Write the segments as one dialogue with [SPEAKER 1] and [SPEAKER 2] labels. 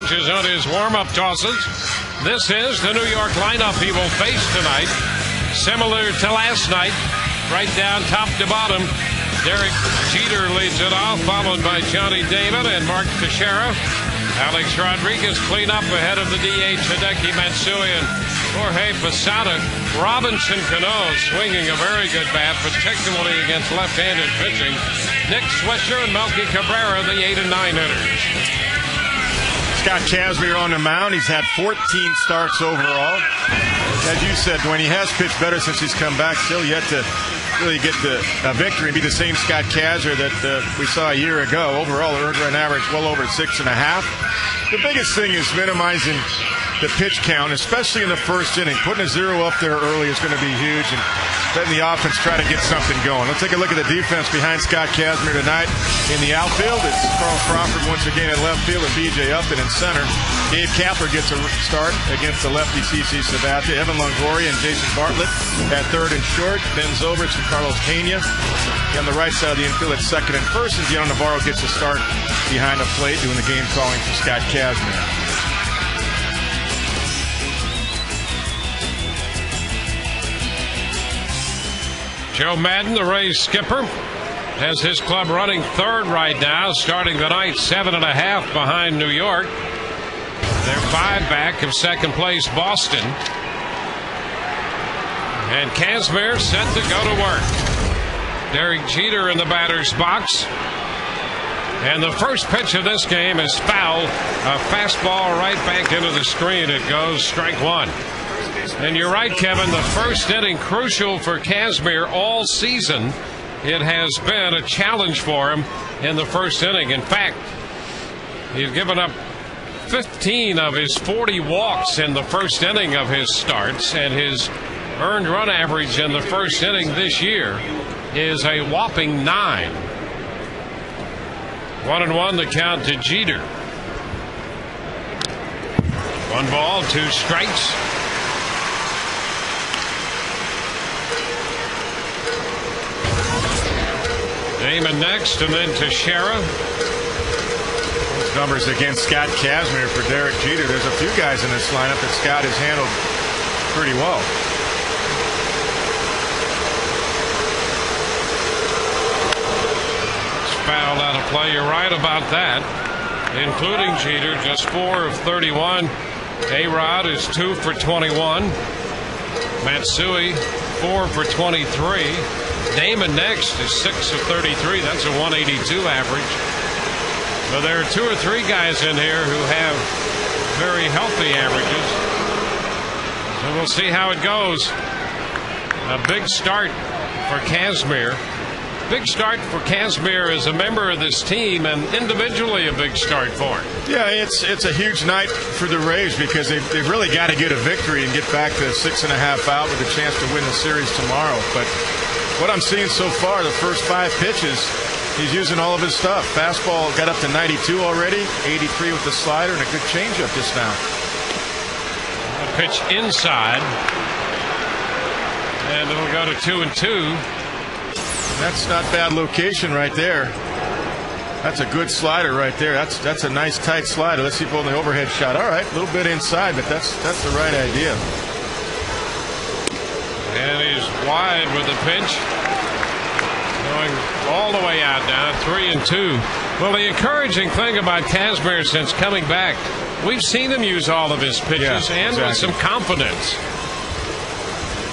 [SPEAKER 1] pitches on his warm-up tosses. This is the New York lineup he will face tonight. Similar to last night, right down top to bottom. Derek Jeter leads it off, followed by Johnny Damon and Mark Teixeira. Alex Rodriguez clean up ahead of the DH Hideki Matsui and Jorge Posada. Robinson Cano swinging a very good bat, particularly against left-handed pitching. Nick Swisher and Melky Cabrera, the 8 and 9 hitters.
[SPEAKER 2] Scott Kazmir on the mound. He's had 14 starts overall. As you said, Dwayne, he has pitched better since he's come back. Still yet to really get the victory and be the same Scott Kazmir that we saw a year ago. Overall, earned run average well over 6.5. The biggest thing is minimizing the pitch count, especially in the first inning. Putting a 0 up there early is going to be huge, and letting the offense try to get something going. Let's take a look at the defense behind Scott Kazmir tonight. In the outfield, it's Carl Crawford once again at left field and B.J. Upton in center. Gabe Kapler gets a start against the lefty C.C. Sabathia. Evan Longoria and Jason Bartlett at third and short. Ben Zobrist and Carlos Pena. On the right side of the infield at second and first, and Gianna Navarro gets a start behind the plate doing the game calling for Scott Kazmir.
[SPEAKER 1] Joe Madden, the Rays skipper, has his club running third right now, starting the night 7.5 behind New York. They're 5 back of second place Boston. And Kazmir set to go to work. Derek Jeter in the batter's box. And the first pitch of this game is foul. A fastball right back into the screen. It goes strike one. And you're right, Kevin, the first inning crucial for Kazmir all season. It has been a challenge for him in the first inning. In fact, he's given up 15 of his 40 walks in the first inning of his starts, and his earned run average in the first inning this year is a whopping 9. 1-1 the count to Jeter. 1 ball, 2 strikes. Damon next, and then Teixeira.
[SPEAKER 2] Those numbers against Scott Kazmir for Derek Jeter. There's a few guys in this lineup that Scott has handled pretty well.
[SPEAKER 1] It's fouled out of play. You're right about that. Including Jeter, just 4 of 31. A-Rod is 2 for 21. Matsui, 4 for 23. Damon next is 6 of 33. That's a 182 average. But there are 2 or 3 guys in here who have very healthy averages. So we'll see how it goes. A big start for Kazmir. Big start for Kazmir as a member of this team, and individually a big start for him.
[SPEAKER 2] Yeah, it's a huge night for the Rays because they've really got to get a victory and get back to 6.5 out with a chance to win the series tomorrow. But what I'm seeing so far, the first 5 pitches, he's using all of his stuff. Fastball got up to 92 already, 83 with the slider, and a good changeup just now.
[SPEAKER 1] A pitch inside, and it'll go to 2-2.
[SPEAKER 2] That's not bad location right there. That's a good slider right there. That's a nice tight slider. Let's see if on the overhead shot. All right, a little bit inside, but that's the right idea.
[SPEAKER 1] And he's wide with the pitch. Going all the way out now, 3-2. Well, the encouraging thing about Kazmir since coming back, we've seen him use all of his pitches with some confidence.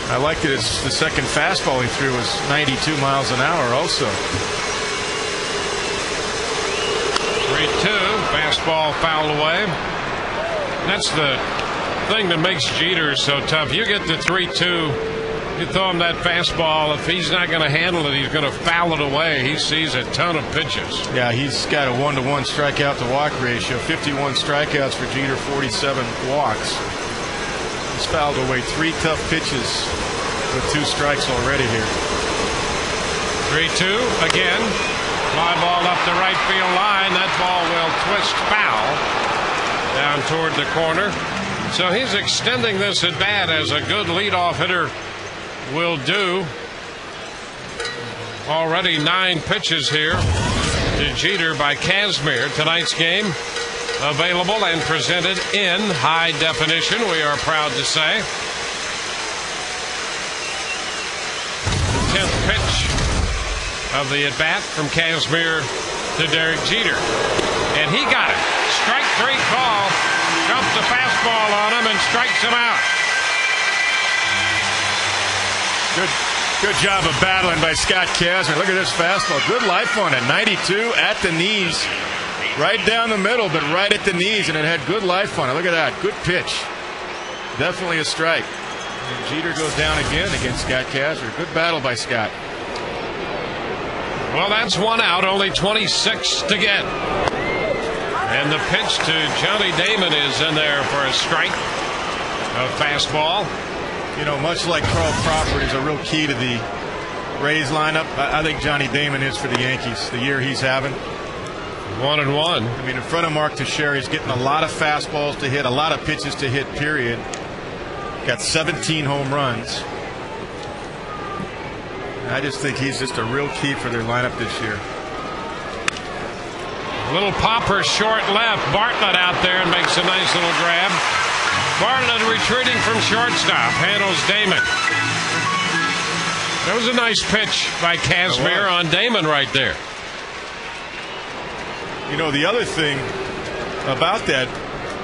[SPEAKER 2] I liked it. It's the second fastball he threw was 92 miles an hour also.
[SPEAKER 1] 3-2. Fastball fouled away. That's the thing that makes Jeter so tough. You get the 3-2. You throw him that fastball. If he's not going to handle it, he's going to foul it away. He sees a ton of pitches.
[SPEAKER 2] Yeah, he's got a 1-to-1 strikeout to walk ratio. 51 strikeouts for Jeter, 47 walks. He's fouled away 3 tough pitches with 2 strikes already here.
[SPEAKER 1] 3-2 again. Fly ball up the right field line. That ball will twist foul down toward the corner. So he's extending this at bat as a good leadoff hitter will do. Already 9 pitches here to Jeter by Kazmir. Tonight's game available and presented in high definition, we are proud to say. The 10th pitch of the at-bat from Kazmir to Derek Jeter. And he got it. Strike 3 call. Dumps the fastball on him and strikes him out.
[SPEAKER 2] Good job of battling by Scott Kazmir. Look at this fastball. Good life on it. 92 at the knees. Right down the middle, but right at the knees, and it had good life on it. Look at that. Good pitch. Definitely a strike. And Jeter goes down again against Scott Kazmir. Good battle by Scott.
[SPEAKER 1] Well, that's 1 out. Only 26 to get. And the pitch to Johnny Damon is in there for a strike. A fastball.
[SPEAKER 2] You know, much like Carl Crawford is a real key to the Rays lineup, I think Johnny Damon is for the Yankees, the year he's having.
[SPEAKER 1] 1-1.
[SPEAKER 2] I mean, in front of Mark Teixeira, he's getting a lot of fastballs to hit, a lot of pitches to hit, period. Got 17 home runs. I just think he's just a real key for their lineup this year.
[SPEAKER 1] Little popper short left. Bartlett out there and makes a nice little grab. Bartlett retreating from shortstop. Handles Damon. That was a nice pitch by Kazmir on Damon right there.
[SPEAKER 2] You know, the other thing about that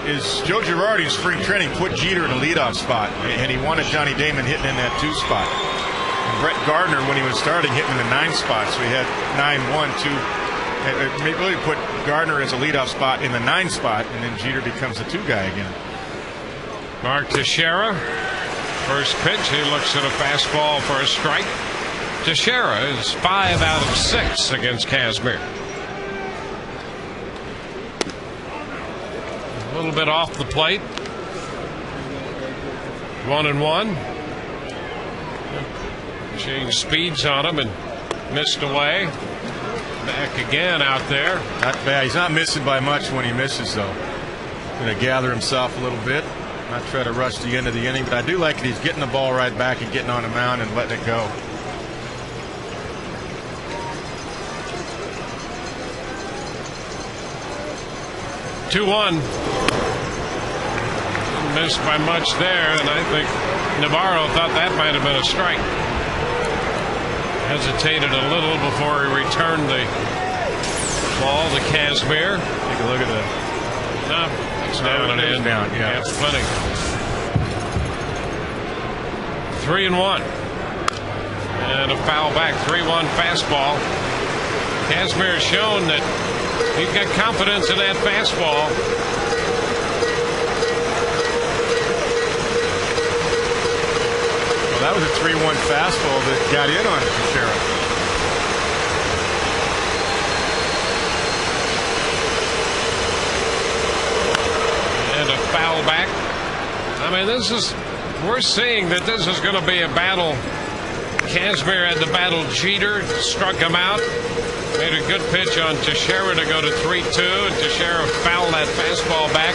[SPEAKER 2] is Joe Girardi in spring training put Jeter in a leadoff spot, and he wanted Johnny Damon hitting in that 2 spot. And Brett Gardner, when he was starting, hitting in the 9 spot, so he had 9-1, 2. And it really put Gardner as a leadoff spot in the 9 spot, and then Jeter becomes the 2 guy again.
[SPEAKER 1] Mark Teixeira, first pitch, he looks at a fastball for a strike. Teixeira is 5 out of 6 against Kazmir. A little bit off the plate. 1-1. Changed speeds on him and missed away. Back again out there.
[SPEAKER 2] Not bad. He's not missing by much when he misses, though. Going to gather himself a little bit. Not try to rush the end of the inning, but I do like it. He's getting the ball right back and getting on the mound and letting it go.
[SPEAKER 1] Two-one. Missed by much there, and I think Navarro thought that might have been a strike. Hesitated a little before he returned the ball to Kazmir.
[SPEAKER 2] Take a look at that.
[SPEAKER 1] No, it's down and in.
[SPEAKER 2] Down, yeah.
[SPEAKER 1] It's plenty. 3-1. And a foul back. 3-1 fastball. Kazmir has shown that he's got confidence in that fastball.
[SPEAKER 2] Well, that was a 3-1 fastball that got in on Teixeira.
[SPEAKER 1] And a foul back. I mean, we're seeing that this is going to be a battle. Kazmir had to battle Jeter, struck him out. Made a good pitch on Teixeira to go to 3-2, and Teixeira fouled that fastball back.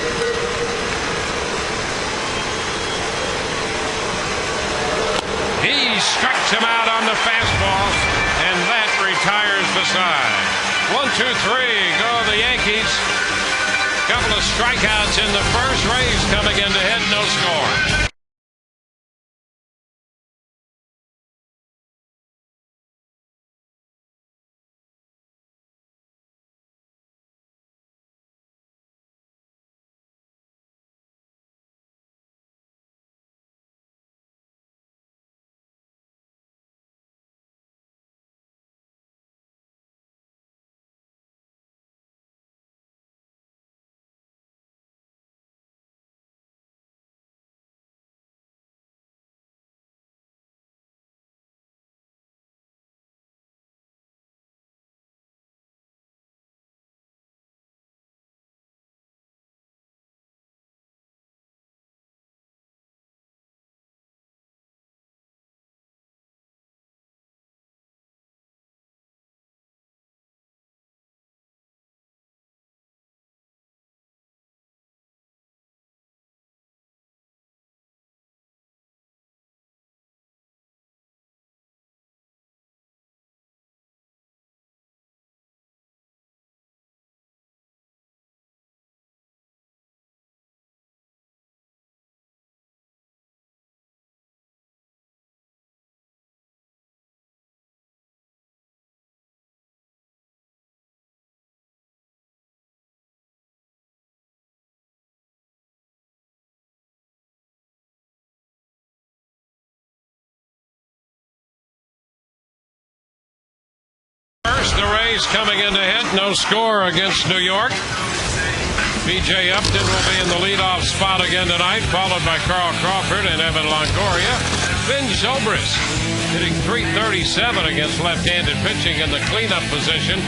[SPEAKER 1] He strikes him out on the fastball, and that retires the side. 1-2-3, go the Yankees. Couple of strikeouts in the first. Rays coming into hit, no score. the Rays coming in to hit. No score against New York. B.J. Upton will be in the leadoff spot again tonight, followed by Carl Crawford and Evan Longoria. Vin Zobrist hitting .337 against left-handed pitching in the cleanup position.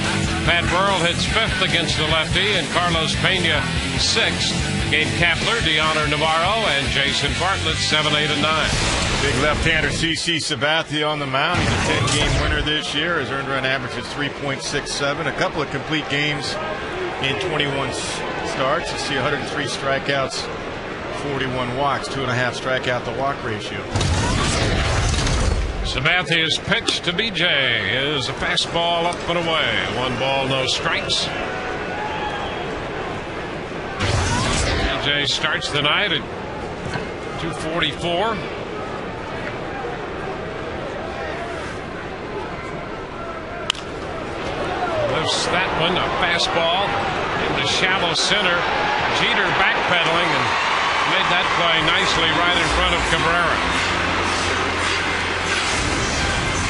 [SPEAKER 1] Pat Burrell hits fifth against the lefty, and Carlos Pena sixth. Gabe Kapler, Deoner Navarro, and Jason Bartlett 7, 8, and 9.
[SPEAKER 2] Big left-hander CC Sabathia on the mound. He's a 10-game winner this year. His earned run average is 3.67. A couple of complete games in 21 starts. You see 103 strikeouts, 41 walks, 2.5 strikeout to walk ratio.
[SPEAKER 1] Sabathia's pitch to BJ is a fastball up and away. 1 ball, no strikes. BJ starts the night at 244. Lifts that one, a fastball into shallow center. Jeter backpedaling and made that play nicely right in front of Cabrera.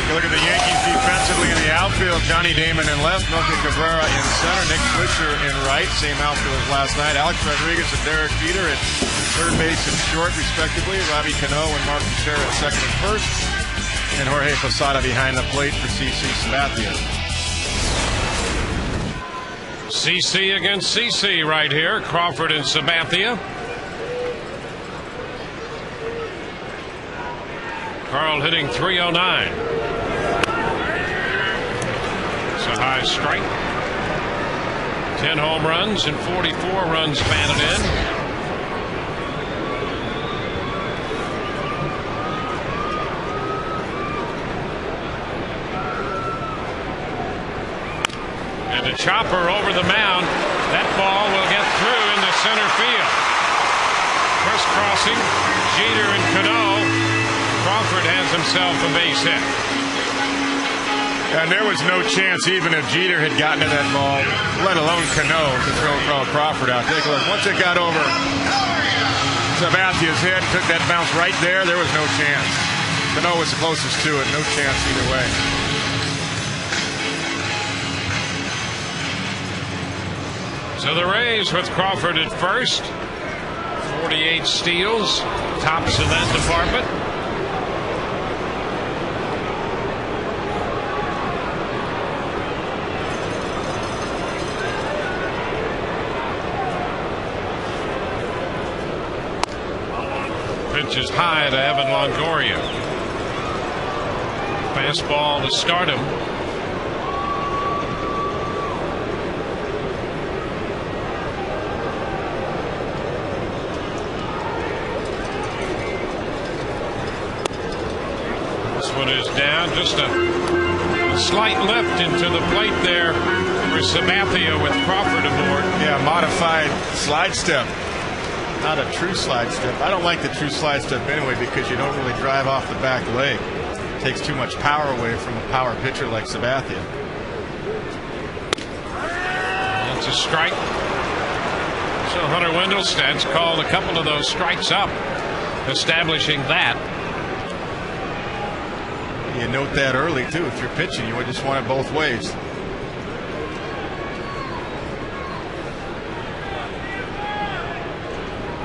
[SPEAKER 2] You look at the Yankees defensively in the outfield. Johnny Damon in left, Melky Cabrera in center, Nick Swisher in right. Same outfield as last night. Alex Rodriguez and Derek Jeter at third base and short, respectively. Robbie Cano and Mark Teixeira at second and first. And Jorge Posada behind the plate for CC Sabathia.
[SPEAKER 1] CC against CC right here. Crawford and Sabathia. Carl hitting .309. It's a high strike. 10 home runs and 44 runs batted in. And a chopper over the mound. That ball will get through into center field. Crisscrossing Jeter and Cano. Crawford has himself a base hit.
[SPEAKER 2] And there was no chance, even if Jeter had gotten to that ball, let alone Cano, to throw Carl Crawford out. Take a look. Once it got over Sabathia's head, took that bounce right there, there was no chance. Cano was the closest to it. No chance either way.
[SPEAKER 1] So the Rays with Crawford at first. 48 steals, tops in that department. Pitch is high to Evan Longoria. Fastball to start him. This one is down. Just a slight lift into the plate there for Sabathia with Crawford aboard.
[SPEAKER 2] Yeah, modified slide step. Not a true slide step. I don't like the true slide step anyway because you don't really drive off the back leg. It takes too much power away from a power pitcher like Sabathia.
[SPEAKER 1] That's a strike. So Hunter Wendelstedt's called a couple of those strikes up, establishing that.
[SPEAKER 2] You note that early too. If you're pitching, you would just want it both ways.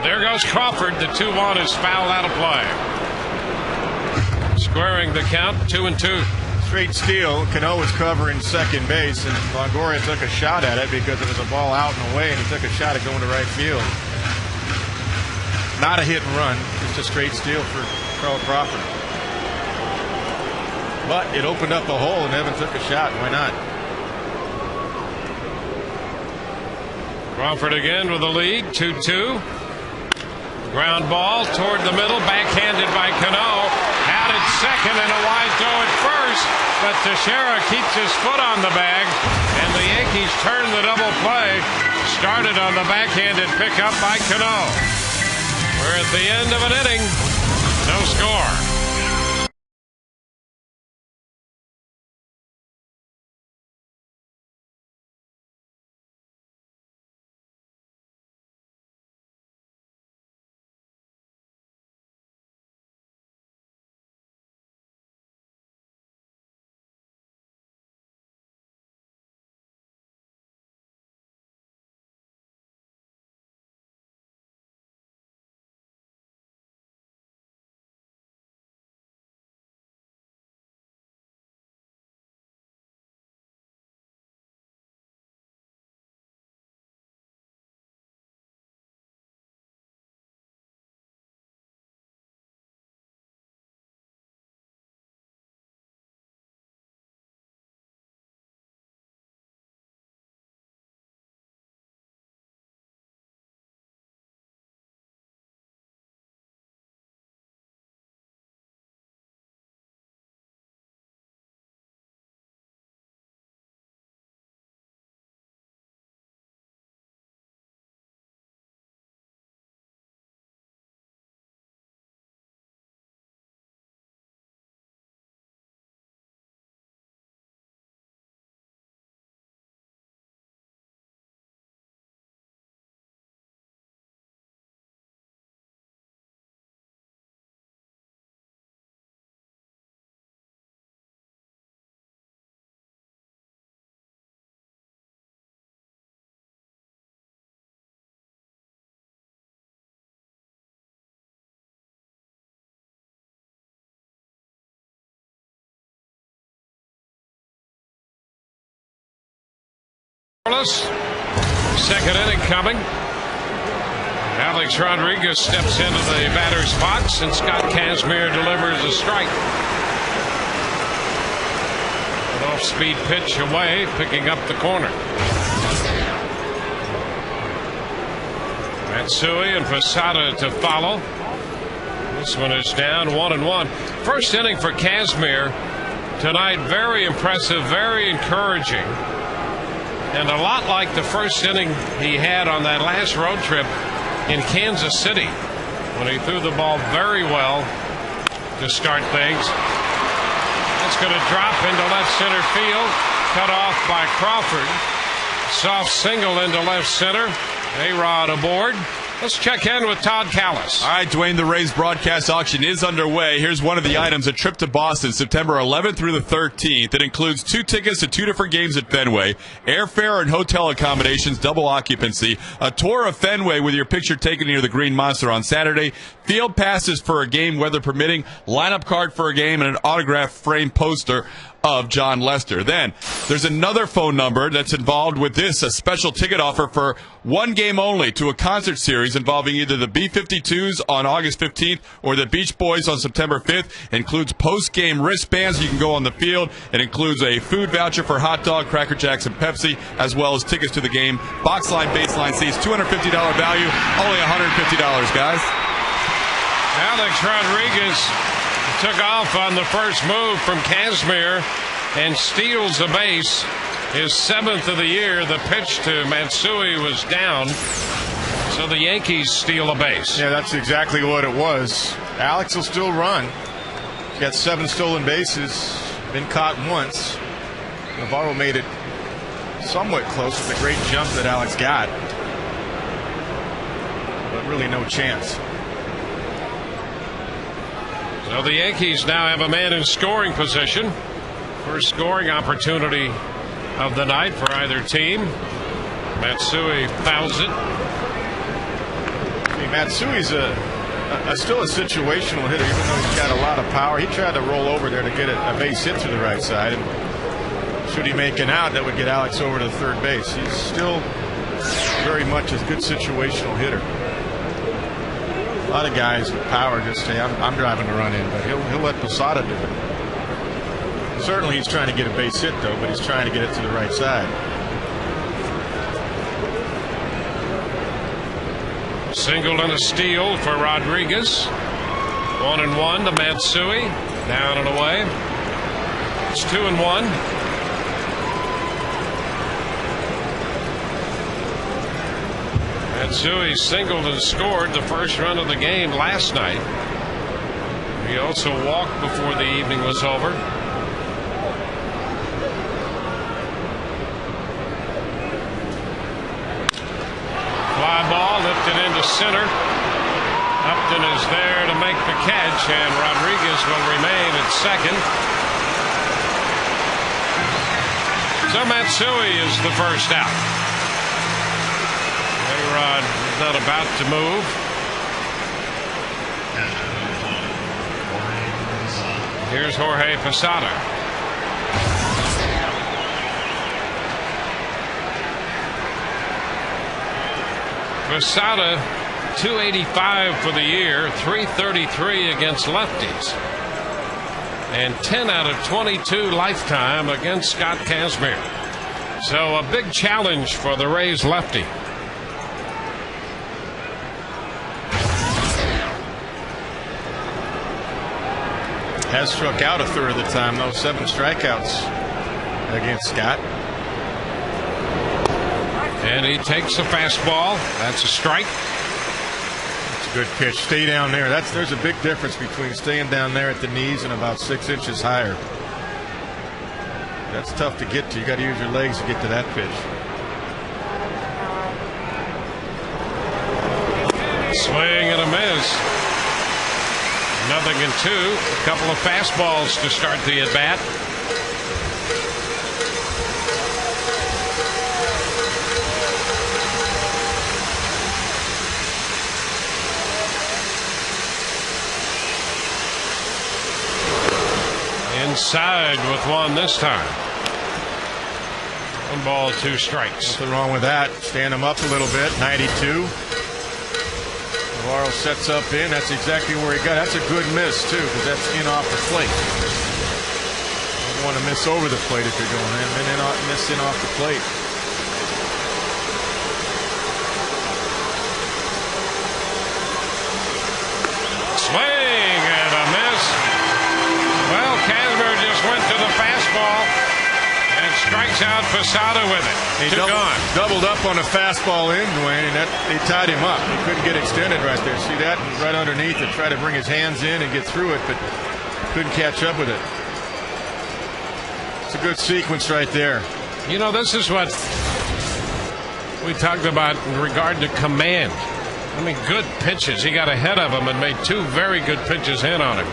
[SPEAKER 1] There goes Crawford. The 2-1 is foul out of play. Squaring the count, 2-2.
[SPEAKER 2] Straight steal. Cano was covering second base, and Longoria took a shot at it because it was a ball out and away, and he took a shot at going to right field. Not a hit and run, just a straight steal for Carl Crawford. But it opened up a hole, and Evan took a shot. Why not?
[SPEAKER 1] Crawford again with the lead, 2-2. Ground ball toward the middle, backhanded by Cano. Out at second and a wide throw at first, but Teixeira keeps his foot on the bag, and the Yankees turn the double play. Started on the backhanded pickup by Cano. We're at the end of an inning. No score. Second inning coming. Alex Rodriguez steps into the batter's box, and Scott Kazmir delivers a strike. An off-speed pitch away, picking up the corner. Matsui and Posada to follow. This one is down 1-1. First inning for Kazmir tonight, very impressive, very encouraging. And a lot like the first inning he had on that last road trip in Kansas City, when he threw the ball very well to start things. It's going to drop into left center field, cut off by Crawford. Soft single into left center. A-Rod aboard. Let's check in with Todd Callis.
[SPEAKER 3] All right, Dwayne, the Rays broadcast auction is underway. Here's one of the items, a trip to Boston, September 11th through the 13th. It includes 2 tickets to 2 different games at Fenway, airfare and hotel accommodations, double occupancy, a tour of Fenway with your picture taken near the Green Monster on Saturday, field passes for a game, weather permitting, lineup card for a game, and an autographed framed poster of John Lester. Then there's another phone number that's involved with this, a special ticket offer for 1 game only to a concert series involving either the B-52s on August 15th or the Beach Boys on September 5th. It includes post-game wristbands you can go on the field. It includes a food voucher for hot dog, Cracker Jacks, and Pepsi, as well as tickets to the game. Box line, baseline seats, $250 value, only $150, guys.
[SPEAKER 1] Alex Rodriguez took off on the first move from Kazmir and steals a base, his 7th of the year. The pitch to Matsui was down, so the Yankees steal a base.
[SPEAKER 2] Yeah, that's exactly what it was. Alex will still run. He's got 7 stolen bases, been caught once. Navarro made it somewhat close with the great jump that Alex got, but really no chance.
[SPEAKER 1] So the Yankees now have a man in scoring position. First scoring opportunity of the night for either team. Matsui fouls it.
[SPEAKER 2] Matsui's still a situational hitter, even though he's got a lot of power. He tried to roll over there to get a base hit to the right side. And should he make an out, that would get Alex over to third base. He's still very much a good situational hitter. A lot of guys with power just say, I'm driving to run in, but he'll let Posada do it. Certainly he's trying to get a base hit, though, but he's trying to get it to the right side.
[SPEAKER 1] Single and a steal for Rodriguez. 1-1 to Matsui. Down and away. It's 2-1. Matsui singled and scored the first run of the game last night. He also walked before the evening was over. Fly ball lifted into center. Upton is there to make the catch, and Rodriguez will remain at second. So Matsui is the first out. A-Rod is not about to move. Here's Jorge Posada. Posada, .285 for the year, .333 against lefties, and 10 out of 22 lifetime against Scott Kazmir. So a big challenge for the Rays lefty.
[SPEAKER 2] Has struck out a third of the time, though. 7 strikeouts against Scott.
[SPEAKER 1] And he takes a fastball. That's a strike.
[SPEAKER 2] It's a good pitch. Stay down there. There's a big difference between staying down there at the knees and about 6 inches higher. That's tough to get to. You got to use your legs to get to that pitch.
[SPEAKER 1] Swing and a miss. 0-2. A couple of fastballs to start the at-bat. Inside with one this time. 1-2 strikes.
[SPEAKER 2] Nothing wrong with that. Stand him up a little bit. 92. Navarro sets up in. That's exactly where he got. That's a good miss, too, because that's in off the plate. You don't want to miss over the plate if you're going in. And then miss in off the plate.
[SPEAKER 1] Swing and a miss. Well, Casmer just went to the fastball and strikes out Posada with it.
[SPEAKER 2] He
[SPEAKER 1] Gone.
[SPEAKER 2] doubled up on a fastball in, Dwayne, and they tied him up. He couldn't get extended right there. See that? Right underneath it. Try to bring his hands in and get through it, but couldn't catch up with it. It's a good sequence right there.
[SPEAKER 1] You know, this is what we talked about in regard to command. I mean, good pitches. He got ahead of him and made 2 very good pitches hit on him.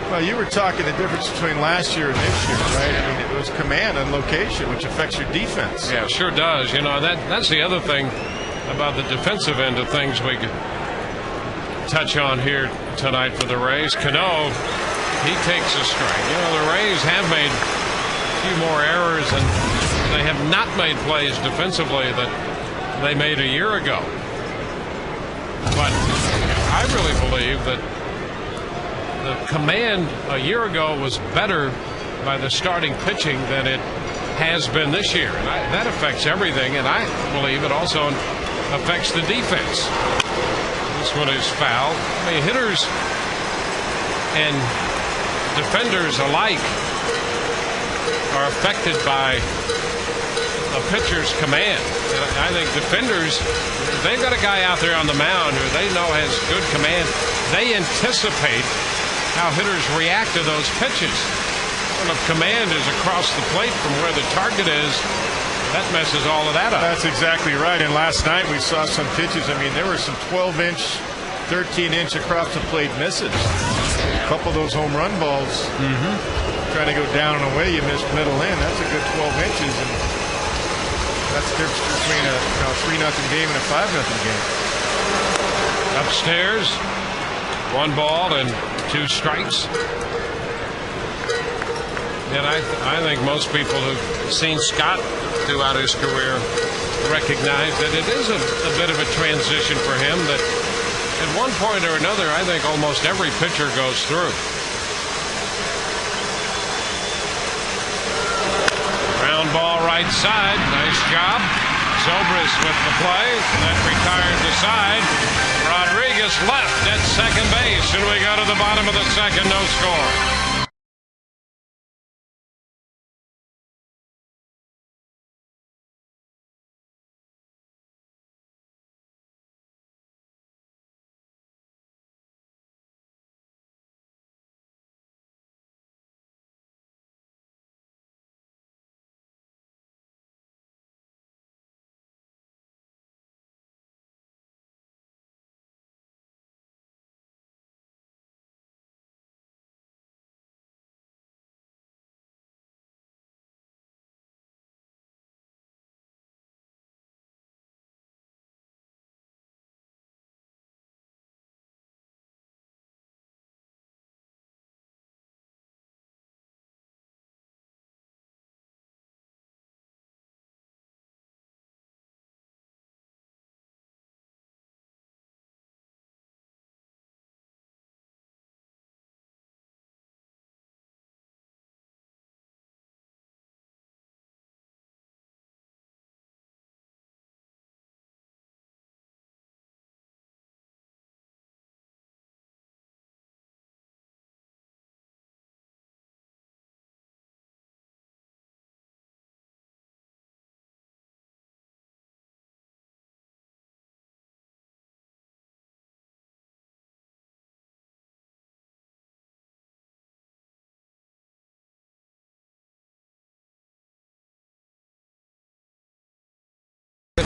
[SPEAKER 2] Well, you were talking the difference between last year and this year, right? I mean, it was command and location, which affects your defense.
[SPEAKER 1] Yeah, it sure does. You know, that's the other thing about the defensive end of things we could touch on here tonight for the Rays. Cano, he takes a strike. You know, the Rays have made a few more errors, and they have not made plays defensively that they made a year ago. But I really believe that the command a year ago was better by the starting pitching than it has been this year. And that affects everything, and I believe it also affects the defense. This one is foul. I mean, hitters and defenders alike are affected by a pitcher's command. And I think defenders, they've got a guy out there on the mound who they know has good command. They anticipate how hitters react to those pitches. When the command is across the plate from where the target is, that messes all of that up.
[SPEAKER 2] That's exactly right. And last night we saw some pitches. I mean, there were some 12-inch, 13-inch across the plate misses. A couple of those home run balls. Trying to go down and away, you missed middle in. That's a good 12 inches. And that's the difference between a 3-0 game and a 5-0 game.
[SPEAKER 1] Upstairs, 1-2 strikes. And I think most people who've seen Scott throughout his career recognize that it is a bit of a transition for him that at one point or another, I think almost every pitcher goes through. Ground ball right side. Nice job. Zobrist with the play. That retired the side. Rodriguez left at second base. And we go to the bottom of the second. No score.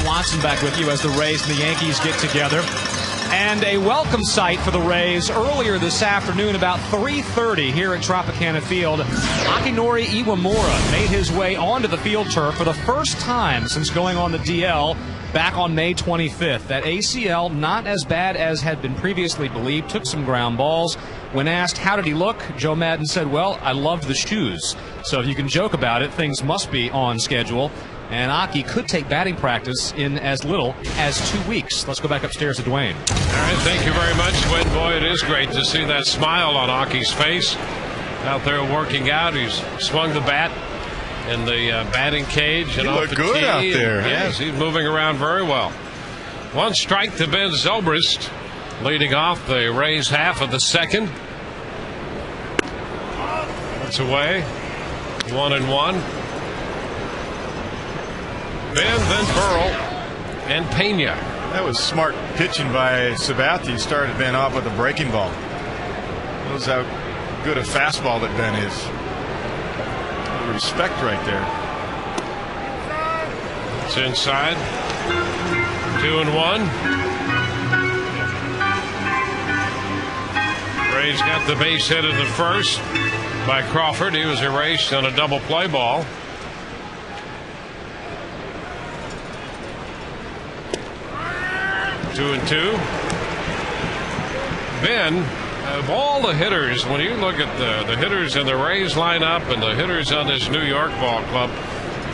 [SPEAKER 4] Watson back with you as the Rays and the Yankees get together. And a welcome sight for the Rays earlier this afternoon, about 3:30 here at Tropicana Field. Akinori Iwamura made his way onto the field turf for the first time since going on the DL back on May 25th. That ACL, not as bad as had been previously believed, took some ground balls. When asked how did he look, Joe Madden said, well, I loved the shoes. So if you can joke about it, things must be on schedule. And Aki could take batting practice in as little as 2 weeks. Let's go back upstairs to Dwayne.
[SPEAKER 1] All right, thank you very much, Win. Boy, it is great to see that smile on Aki's face. Out there working out, he's swung the bat in the batting cage and
[SPEAKER 2] You
[SPEAKER 1] off
[SPEAKER 2] look
[SPEAKER 1] the
[SPEAKER 2] good
[SPEAKER 1] tee.
[SPEAKER 2] out there.
[SPEAKER 1] Yes, he's moving around very well. One strike to Ben Zobrist, leading off the Rays half of the second. That's away. 1-1. Ben, then Burrell, and Pena.
[SPEAKER 2] That was smart pitching by Sabathia. He started Ben off with a breaking ball. Knows how good a fastball that Ben is. Respect right there.
[SPEAKER 1] It's inside. 2-1. Rays got the base hit in the first by Crawford. He was erased on a double play ball. Two and two. Ben, of all the hitters, when you look at the hitters in the Rays lineup and the hitters on this New York ball club,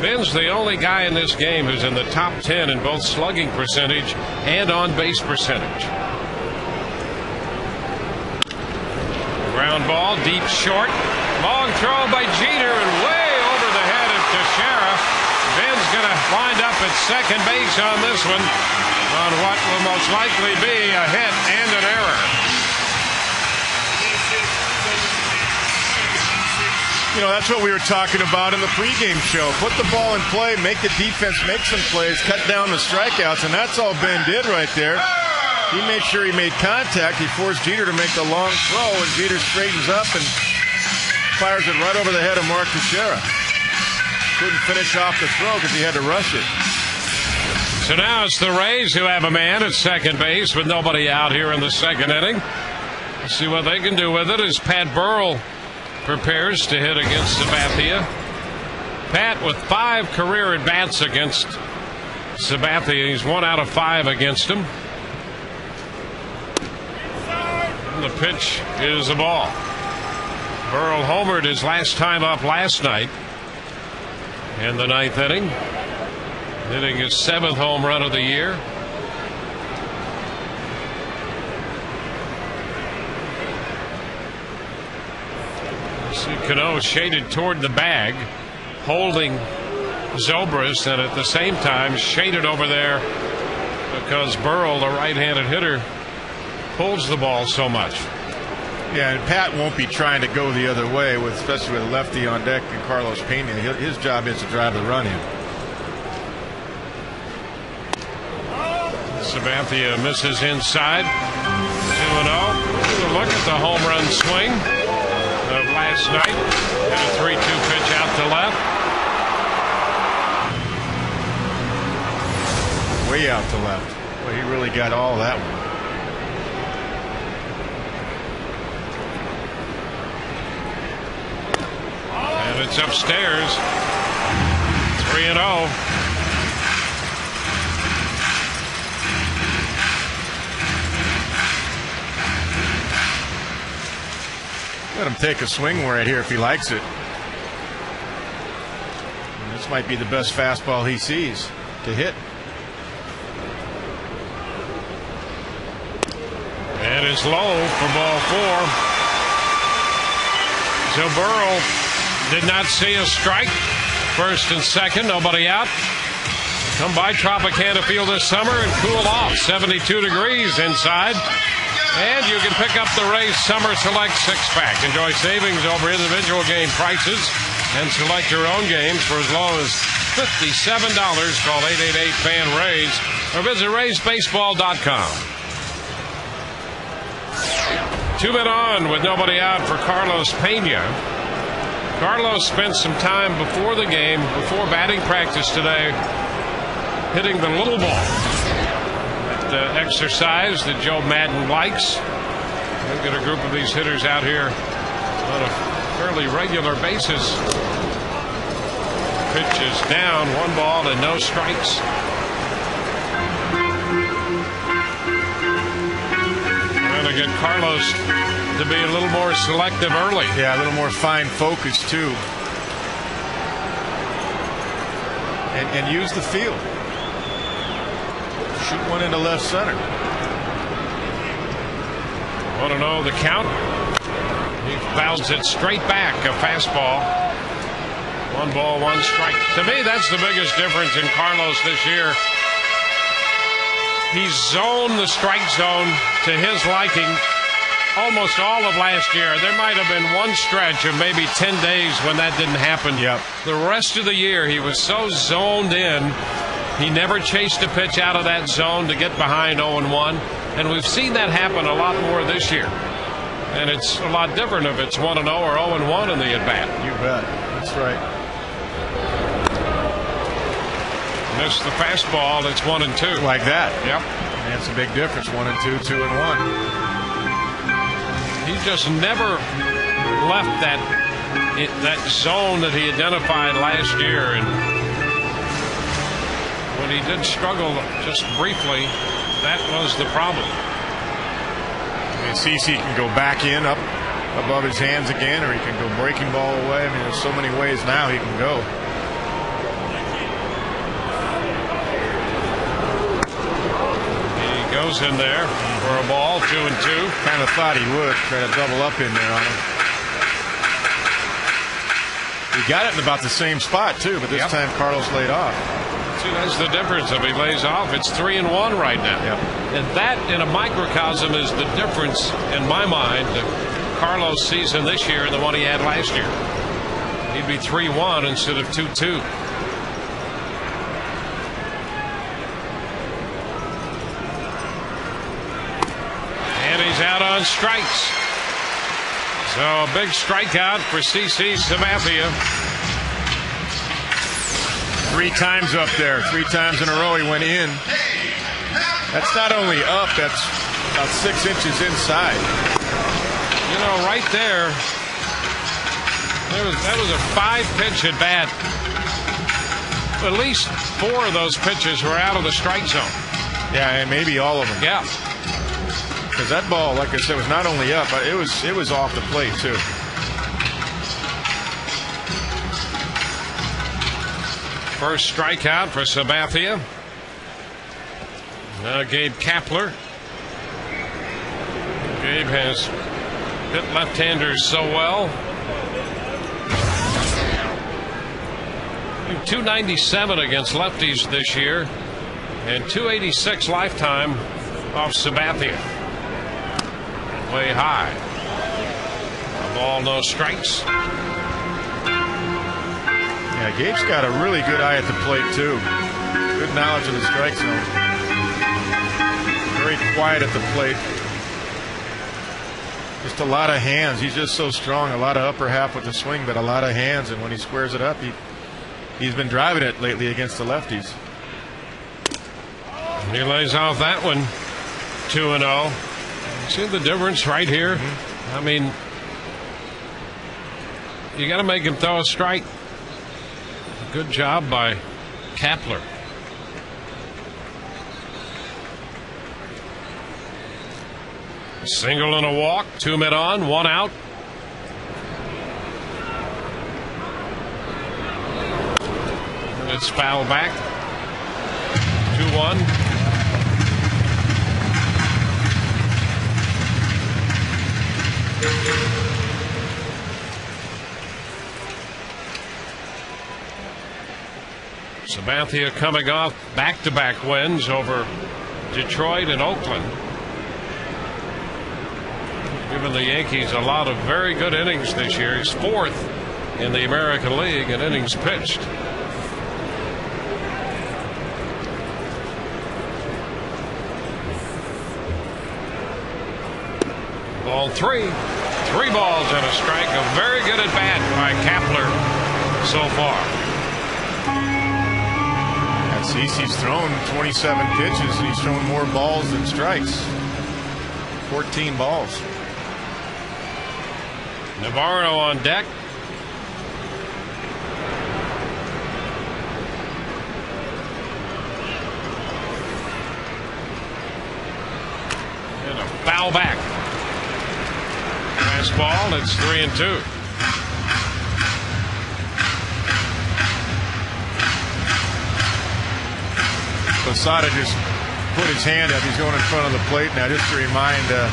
[SPEAKER 1] Ben's the only guy in this game who's in the top 10 in both slugging percentage and on base percentage. Ground ball, deep short. Long throw by Jeter and way over the head of Teixeira. Ben's going to wind up at second base on this one on what will most likely be a hit and an error.
[SPEAKER 2] You know, that's what we were talking about in the pregame show. Put the ball in play, make the defense make some plays, cut down the strikeouts, and that's all Ben did right there. He made sure he made contact. He forced Jeter to make the long throw, and Jeter straightens up and fires it right over the head of Mark Teixeira. Couldn't finish off the throw because he had to rush it.
[SPEAKER 1] So now it's the Rays who have a man at second base with nobody out here in the second inning. Let's see what they can do with it as Pat Burrell prepares to hit against Sabathia. Pat with 5 career at-bats against Sabathia. He's 1 out of 5 against him. And the pitch is a ball. Burrell homered his last time up last night in the 9th inning, hitting his 7th home run of the year. See Cano shaded toward the bag, holding Zobrist, and at the same time shaded over there because Burrell, the right-handed hitter, pulls the ball so much.
[SPEAKER 2] Yeah, and Pat won't be trying to go the other way, especially with a lefty on deck and Carlos Pena. His job is to drive the run in.
[SPEAKER 1] Sabathia misses inside. 2-0. Look at the home run swing of last night. Hit a 3-2 pitch out to left.
[SPEAKER 2] Way out to left. Well, he really got all that one.
[SPEAKER 1] And it's upstairs. 3-0.
[SPEAKER 2] Let him take a swing right here if he likes it. And this might be the best fastball he sees to hit.
[SPEAKER 1] And it's low for ball 4. So Burrell did not see a strike. First and second, nobody out. Come by Tropicana Field this summer and cool off. 72 degrees inside. And you can pick up the Rays Summer Select 6-pack. Enjoy savings over individual game prices and select your own games for as low as $57. Call 888-FAN-RAYS or visit RaysBaseball.com. 2 men on with nobody out for Carlos Pena. Carlos spent some time before the game, before batting practice today, hitting the little ball. That exercise that Joe Madden likes. We've got a group of these hitters out here on a fairly regular basis. Pitch is down, 1 ball and no strikes. get Carlos to be a little more selective early.
[SPEAKER 2] Yeah, a little more fine focus too. And use the field. Shoot one into left center.
[SPEAKER 1] 1-0 the count. He fouls it straight back, a fastball. 1 ball, 1 strike. To me, that's the biggest difference in Carlos this year. He's zoned the strike zone to his liking almost all of last year. There might have been one stretch of maybe 10 days when that didn't happen.
[SPEAKER 2] Yep.
[SPEAKER 1] The rest of the year, he was so zoned in. He never chased a pitch out of that zone to get behind 0-1. And we've seen that happen a lot more this year. And it's a lot different if it's 1-0 or 0-1 in the at-bat.
[SPEAKER 2] You bet. That's right.
[SPEAKER 1] Missed the fastball. It's 1-2.
[SPEAKER 2] Like that.
[SPEAKER 1] Yep.
[SPEAKER 2] That's a big difference. 1-2, 2-1.
[SPEAKER 1] He just never left that zone that he identified last year. And when he did struggle just briefly, that was the problem.
[SPEAKER 2] And CC can go back in, up above his hands again, or he can go breaking ball away. I mean, there's so many ways now he can go.
[SPEAKER 1] Goes in there for a ball, 2-2.
[SPEAKER 2] Kind of thought he would try to double up in there on him. He got it in about the same spot too, but this time Carlos laid off.
[SPEAKER 1] See, that's the difference. If he lays off, it's 3-1 right now.
[SPEAKER 2] Yep.
[SPEAKER 1] And that, in a microcosm, is the difference in my mind. The Carlos season this year and the one he had last year. He'd be 3-1 instead of 2-2. He's out on strikes. So a big strikeout for CC Sabathia.
[SPEAKER 2] 3 times up there. 3 times in a row he went in. That's not only up, that's about 6 inches inside.
[SPEAKER 1] You know, right there, that was a 5-pitch at bat. At least 4 of those pitches were out of the strike zone.
[SPEAKER 2] Yeah, and maybe all of them.
[SPEAKER 1] Yeah.
[SPEAKER 2] Because that ball, like I said, was not only up, but it was off the plate too.
[SPEAKER 1] First strikeout for Sabathia. Now Gabe Kapler. Gabe has hit left-handers so well. 297 against lefties this year, and 286 lifetime off Sabathia. Way high. A ball, no strikes.
[SPEAKER 2] Yeah, Gabe's got a really good eye at the plate too. Good knowledge of the strike zone. Very quiet at the plate. Just a lot of hands. He's just so strong. A lot of upper half with the swing, but a lot of hands. And when he squares it up, he's been driving it lately against the lefties.
[SPEAKER 1] He lays off that one. 2-0. See the difference right here? I mean, you got to make him throw a strike. Good job by Kapler. Single and a walk, 2 men on, 1 out. And it's fouled back. 2-1. Sabathia coming off back-to-back wins over Detroit and Oakland. Giving the Yankees a lot of very good innings this year. He's 4th in the American League in innings pitched. Ball 3. 3 balls and a strike. A very good at bat by Kapler so far.
[SPEAKER 2] CC's thrown 27 pitches. He's thrown more balls than strikes. 14 balls.
[SPEAKER 1] Navarro on deck. And a foul back. Fastball, it's 3-2.
[SPEAKER 2] Posada just put his hand up. He's going in front of the plate now just to remind the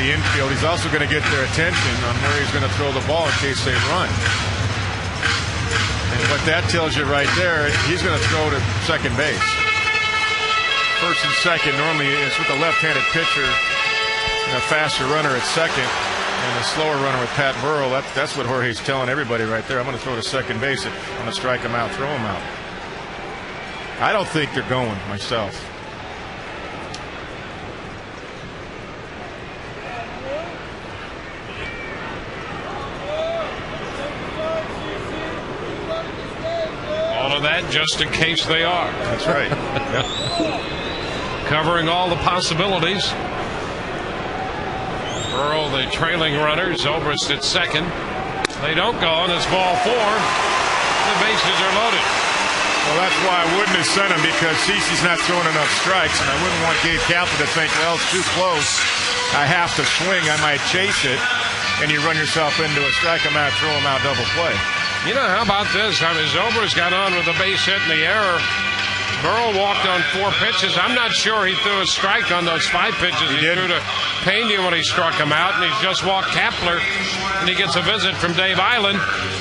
[SPEAKER 2] infield. He's also going to get their attention on where he's going to throw the ball in case they run. And what that tells you right there, he's going to throw to second base. First and second, normally it's with a left-handed pitcher and a faster runner at second and a slower runner with Pat Burrell. That's what Jorge's telling everybody right there. I'm going to throw to second base. If I'm going to strike him out, throw him out. I don't think they're going myself.
[SPEAKER 1] All of that just in case they are.
[SPEAKER 2] That's right.
[SPEAKER 1] Covering all the possibilities. Burrell, the trailing runner. Zobrist at second. They don't go, and it's ball 4. The bases are loaded.
[SPEAKER 2] Well, that's why I wouldn't have sent him, because Cece's not throwing enough strikes, and I wouldn't want Gabe Kapler to think, well, it's too close. I have to swing. I might chase it, and you run yourself into a strike him out, throw him out, double play.
[SPEAKER 1] You know, how about this? I mean, Zobrist got on with a base hit in the error. Burrell walked on 4 pitches. I'm not sure he threw a strike on those 5 pitches. He threw to Pena when he struck him out, and he's just walked Kapler, and he gets a visit from Dave Island.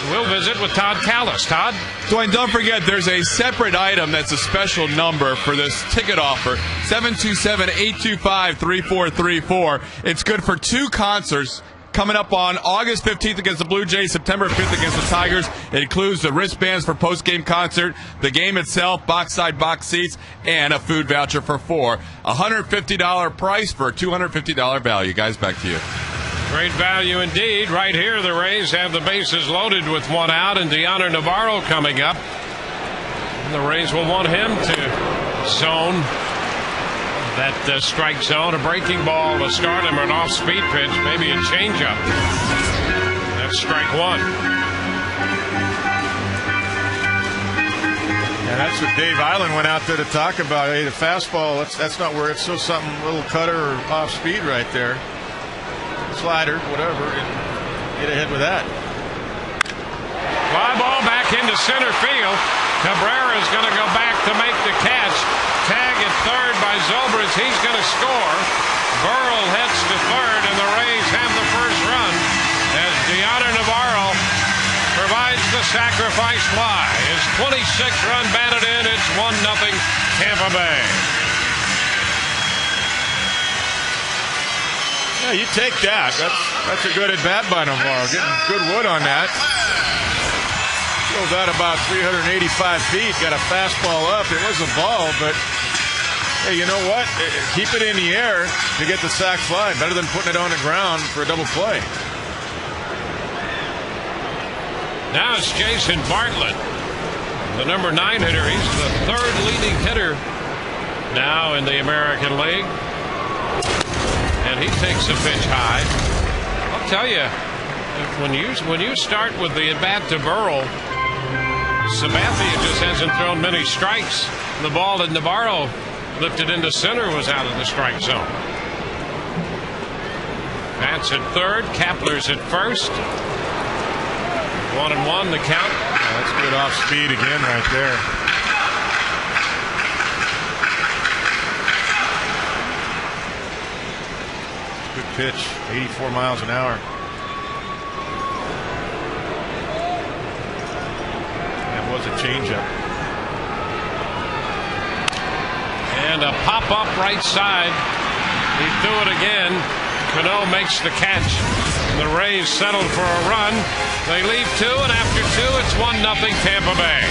[SPEAKER 1] We'll visit with Todd Callis. Todd?
[SPEAKER 3] Dwayne, don't forget, there's a separate item that's a special number for this ticket offer, 727-825-3434. It's good for 2 concerts coming up on August 15th against the Blue Jays, September 5th against the Tigers. It includes the wristbands for post-game concert, the game itself, box-side box seats, and a food voucher for 4. $150 price for a $250 value. Guys, back to you.
[SPEAKER 1] Great value indeed. Right here, the Rays have the bases loaded with 1 out, and Deanna Navarro coming up. And the Rays will want him to zone that strike zone, a breaking ball, a stardom, or an off-speed pitch, maybe a changeup. That's strike 1.
[SPEAKER 2] And that's what Dave Island went out there to talk about. Hey, the fastball, that's not where it's so something, little cutter or off-speed right there. Slider, whatever, and get ahead with that.
[SPEAKER 1] Fly ball back into center field. Cabrera is going to go back to make the catch. Tag at third by Zobrist. He's going to score. Burrell heads to third, and the Rays have the first run as Deanna Navarro provides the sacrifice fly. His 26th run batted in. It's 1-0 Tampa Bay.
[SPEAKER 2] Yeah, you take that. That's a good at bat by Navarro. Getting good wood on that. Goes out about 385 feet. Got a fastball up. It was a ball, but hey, you know what? Keep it in the air to get the sac fly. Better than putting it on the ground for a double play.
[SPEAKER 1] Now it's Jason Bartlett, the number 9 hitter. He's the 3rd leading hitter now in the American League. And he takes a pitch high. I'll tell you, when you start with the at-bat to Burrell, Sabathia just hasn't thrown many strikes. The ball that Navarro lifted into center was out of the strike zone. Pat's at third. Kapler's at first. 1-1 the count.
[SPEAKER 2] That's good off speed again right there. Good pitch, 84 miles an hour. That was a changeup.
[SPEAKER 1] And a pop-up right side. He threw it again. Cano makes the catch. The Rays settled for a run. They leave 2, and after 2, it's 1-0 Tampa Bay.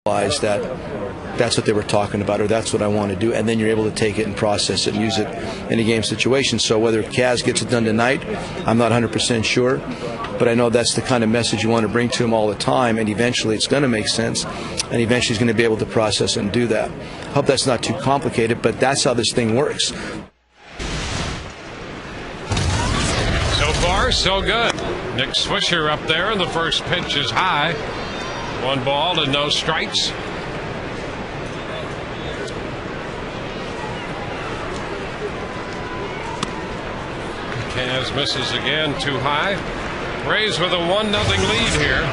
[SPEAKER 5] realize that that's what they were talking about, or that's what I want to do, and then you're able to take it and process it and use it in a game situation. So whether Kaz gets it done tonight, I'm not 100% sure, but I know that's the kind of message you want to bring to him all the time, and eventually it's going to make sense, and eventually he's going to be able to process it and do that. I hope that's not too complicated, but that's how this thing works.
[SPEAKER 1] So far, so good. Nick Swisher up there, and the first pitch is high. 1 ball and no strikes. Kaz misses again, too high. Rays with a 1-0 lead here.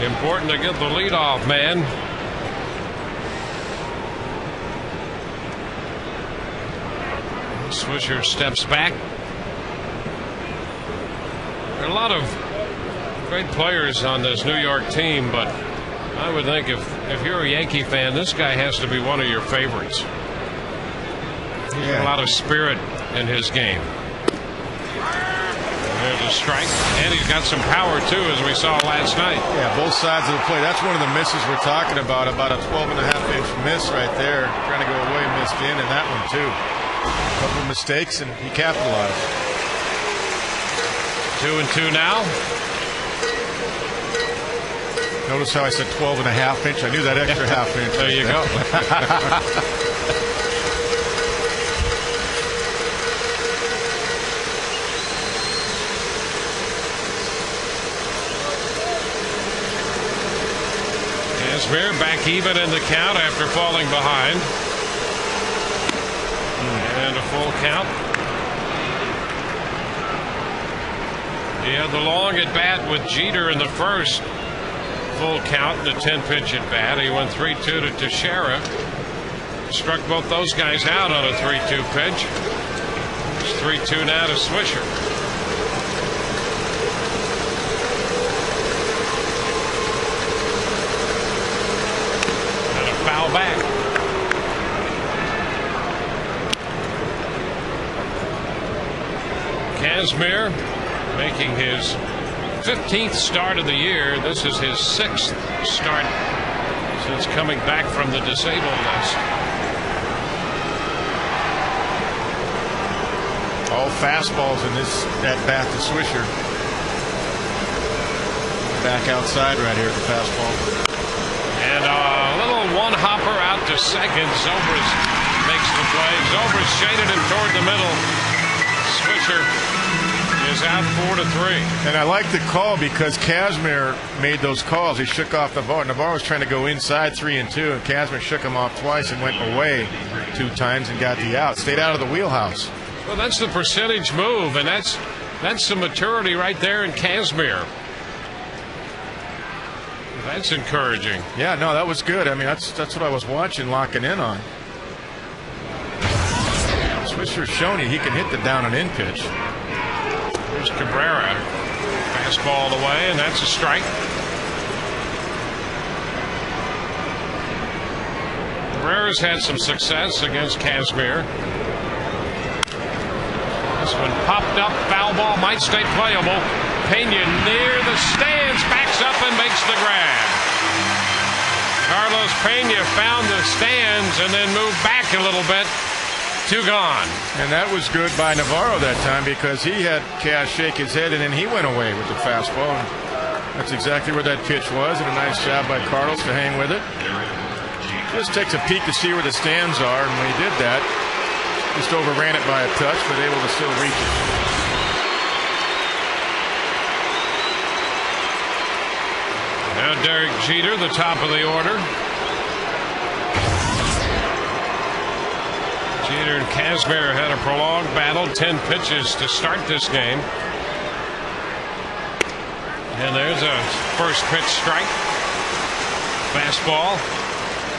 [SPEAKER 1] Important to get the leadoff man. Swisher steps back. There are a lot of great players on this New York team, but I would think if you're a Yankee fan, this guy has to be one of your favorites. He's got a lot of spirit in his game. There's a strike, and he's got some power too, as we saw last night.
[SPEAKER 2] Yeah, both sides of the plate. That's one of the misses we're talking about a 12.5-inch miss right there. Trying to go away, missed in, and that one too. A couple of mistakes, and he capitalized.
[SPEAKER 1] 2-2 now.
[SPEAKER 2] Notice how I said 12.5-inch. I knew that extra half-inch.
[SPEAKER 1] There you go. Kazmir back even in the count after falling behind. And a full count. He had the long at bat with Jeter in the first. Full count in a 10-pitch at bat. He went 3-2 to Teixeira. Struck both those guys out on a 3-2 pitch. It's 3-2 now to Swisher. And a foul back. Kazmir making his 15th start of the year. This is his 6th start since coming back from the disabled list.
[SPEAKER 2] All fastballs in this at bat to Swisher. Back outside right here at the fastball.
[SPEAKER 1] And a little one-hopper out to second. Zobrist makes the play. Zobrist shaded him toward the middle. Swisher is out 4-3.
[SPEAKER 2] And I like the call because Kazmir made those calls. He shook off Navarro. Navarro was trying to go inside 3-2, and Kazmir shook him off twice and went away 2 times and got the out. Stayed out of the wheelhouse.
[SPEAKER 1] Well, that's the percentage move, and that's some maturity right there in Kazmir. That's encouraging.
[SPEAKER 2] Yeah, no, that was good. I mean, that's what I was watching, locking in on. Swisher's shown you he can hit the down and in pitch.
[SPEAKER 1] Here's Cabrera. Fastball away, and that's a strike. Cabrera's had some success against Kazmir. This one popped up. Foul ball might stay playable. Pena near the stands. Backs up and makes the grab. Carlos Pena found the stands and then moved back a little bit. 2 gone.
[SPEAKER 2] And that was good by Navarro that time because he had Kaz shake his head and then he went away with the fastball. And that's exactly where that pitch was, and a nice job by Carlos to hang with it. Just takes a peek to see where the stands are, and when he did that, just overran it by a touch, but able to still reach it.
[SPEAKER 1] Now Derek Jeter, the top of the order. Jeter and Kazmir had a prolonged battle. 10 pitches to start this game. And there's a first pitch strike. Fastball.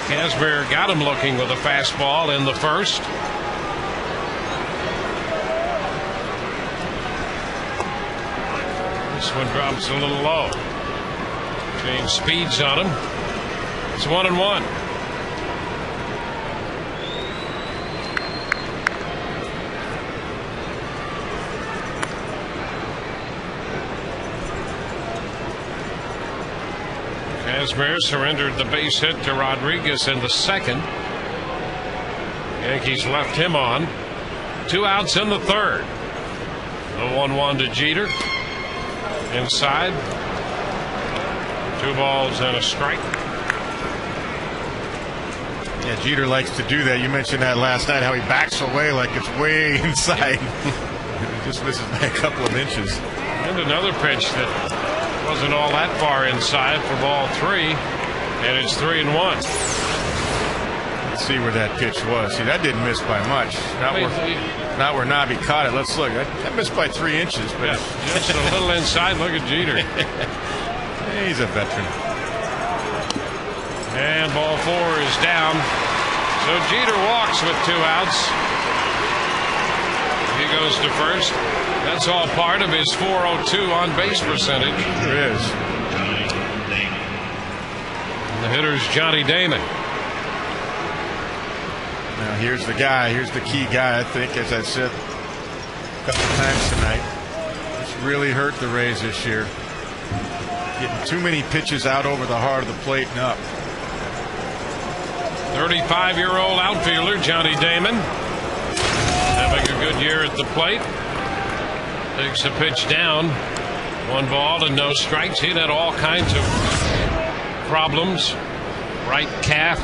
[SPEAKER 1] Kazmir got him looking with a fastball in the first. This one drops a little low. Change speeds on him. It's 1-1. Kazmir surrendered the base hit to Rodriguez in the second. Yankees left him on. 2 outs in the third. The 1-1 to Jeter. Inside. 2 balls and a strike.
[SPEAKER 2] Yeah, Jeter likes to do that. You mentioned that last night, how he backs away like it's way inside. He just misses by a couple of inches.
[SPEAKER 1] And another pitch that wasn't all that far inside for ball 3. And it's 3-1.
[SPEAKER 2] Let's see where that pitch was. See, that didn't miss by much. Not where Nabi caught it. Let's look. That missed by 3 inches. But
[SPEAKER 1] yeah, just a little inside. Look at Jeter.
[SPEAKER 2] He's a veteran.
[SPEAKER 1] And ball 4 is down. So Jeter walks with 2 outs. He goes to first. That's all part of his .402 on base percentage.
[SPEAKER 2] There is.
[SPEAKER 1] And the hitter's Johnny Damon.
[SPEAKER 2] Now here's the guy. Here's the key guy, I think, as I said a couple of times tonight. It's really hurt the Rays this year. Getting too many pitches out over the heart of the plate and up.
[SPEAKER 1] 35-year-old outfielder Johnny Damon having a good year at the plate. Takes a pitch down. 1 ball and no strikes. He'd had all kinds of problems. Right calf,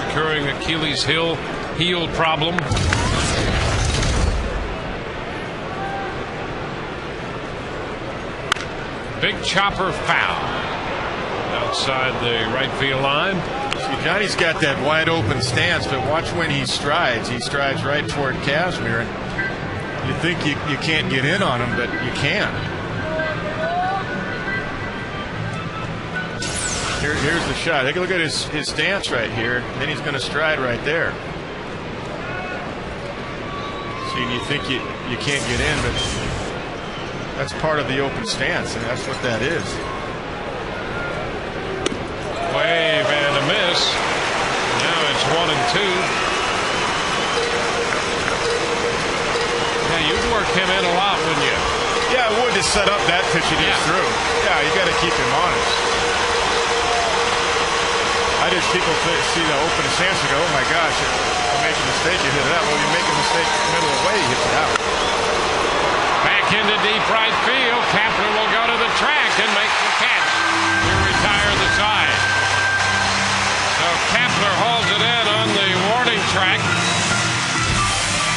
[SPEAKER 1] recurring Achilles heel problem. Big chopper foul outside the right field line.
[SPEAKER 2] See, Johnny's got that wide open stance, but watch when he strides. He strides right toward Kazmir, and you think you can't get in on him, but you can. Here's the shot. Take a look at his stance right here. And then he's going to stride right there. See, and you think you can't get in, but that's part of the open stance, and that's what that is.
[SPEAKER 1] Wave and a miss. Now it's 1-2. Yeah, you'd work him in a lot, wouldn't you?
[SPEAKER 2] Yeah, I would to set up that pitch he just threw. Yeah, you got to keep him honest. People see the open stance and go, oh my gosh, you make a mistake, you hit it out. Well, you make a mistake in the middle of the way, you hit it out.
[SPEAKER 1] Back into deep right field. Kapler will go to the track and make the catch to retire the side. So Kapler hauls it in on the warning track.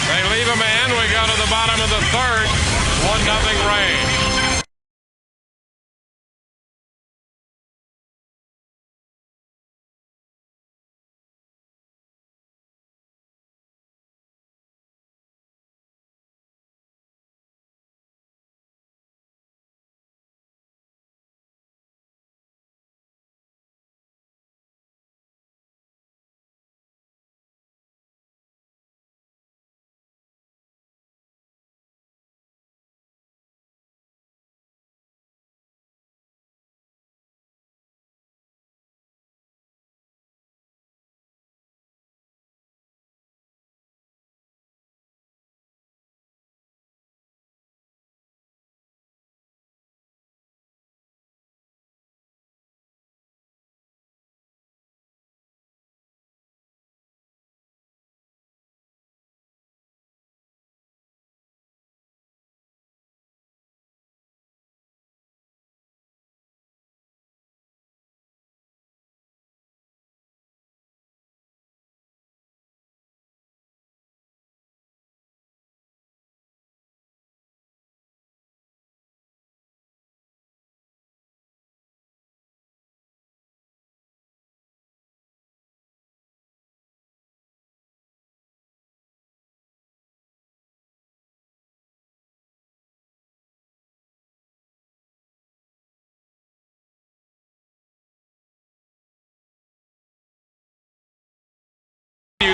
[SPEAKER 1] They leave him in. We go to the bottom of the third. 1-0 Rays.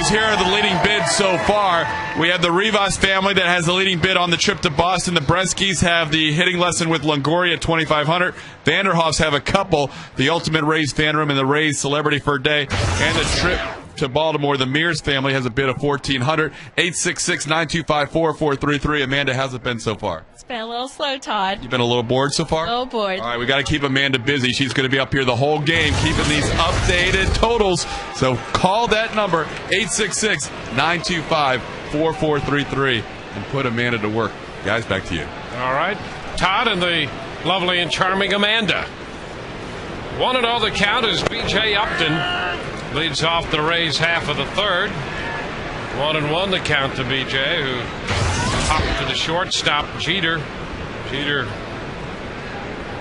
[SPEAKER 3] Here are the leading bids so far. We have the Rivas family that has the leading bid on the trip to Boston. The Breskis have the hitting lesson with Longoria at $2,500. Vanderhoffs have a couple, the Ultimate Rays Fan Room and the Rays Celebrity for a Day, and the trip to Baltimore. The Mears family has a bid of $1,400. 866-925-4433. Amanda, how's it been so far?
[SPEAKER 6] It's been a little slow, Todd.
[SPEAKER 3] You've been a little bored so far?
[SPEAKER 6] A little bored.
[SPEAKER 3] All right, we got to keep Amanda busy. She's going to be up here the whole game keeping these updated totals. So call that number, 866-925-4433, and put Amanda to work. Guys, back to you.
[SPEAKER 1] All right. Todd and the lovely and charming Amanda. 1-0 the count as B.J. Upton leads off the Rays half of the third. 1-1 the count to B.J., who popped to the shortstop, Jeter. Jeter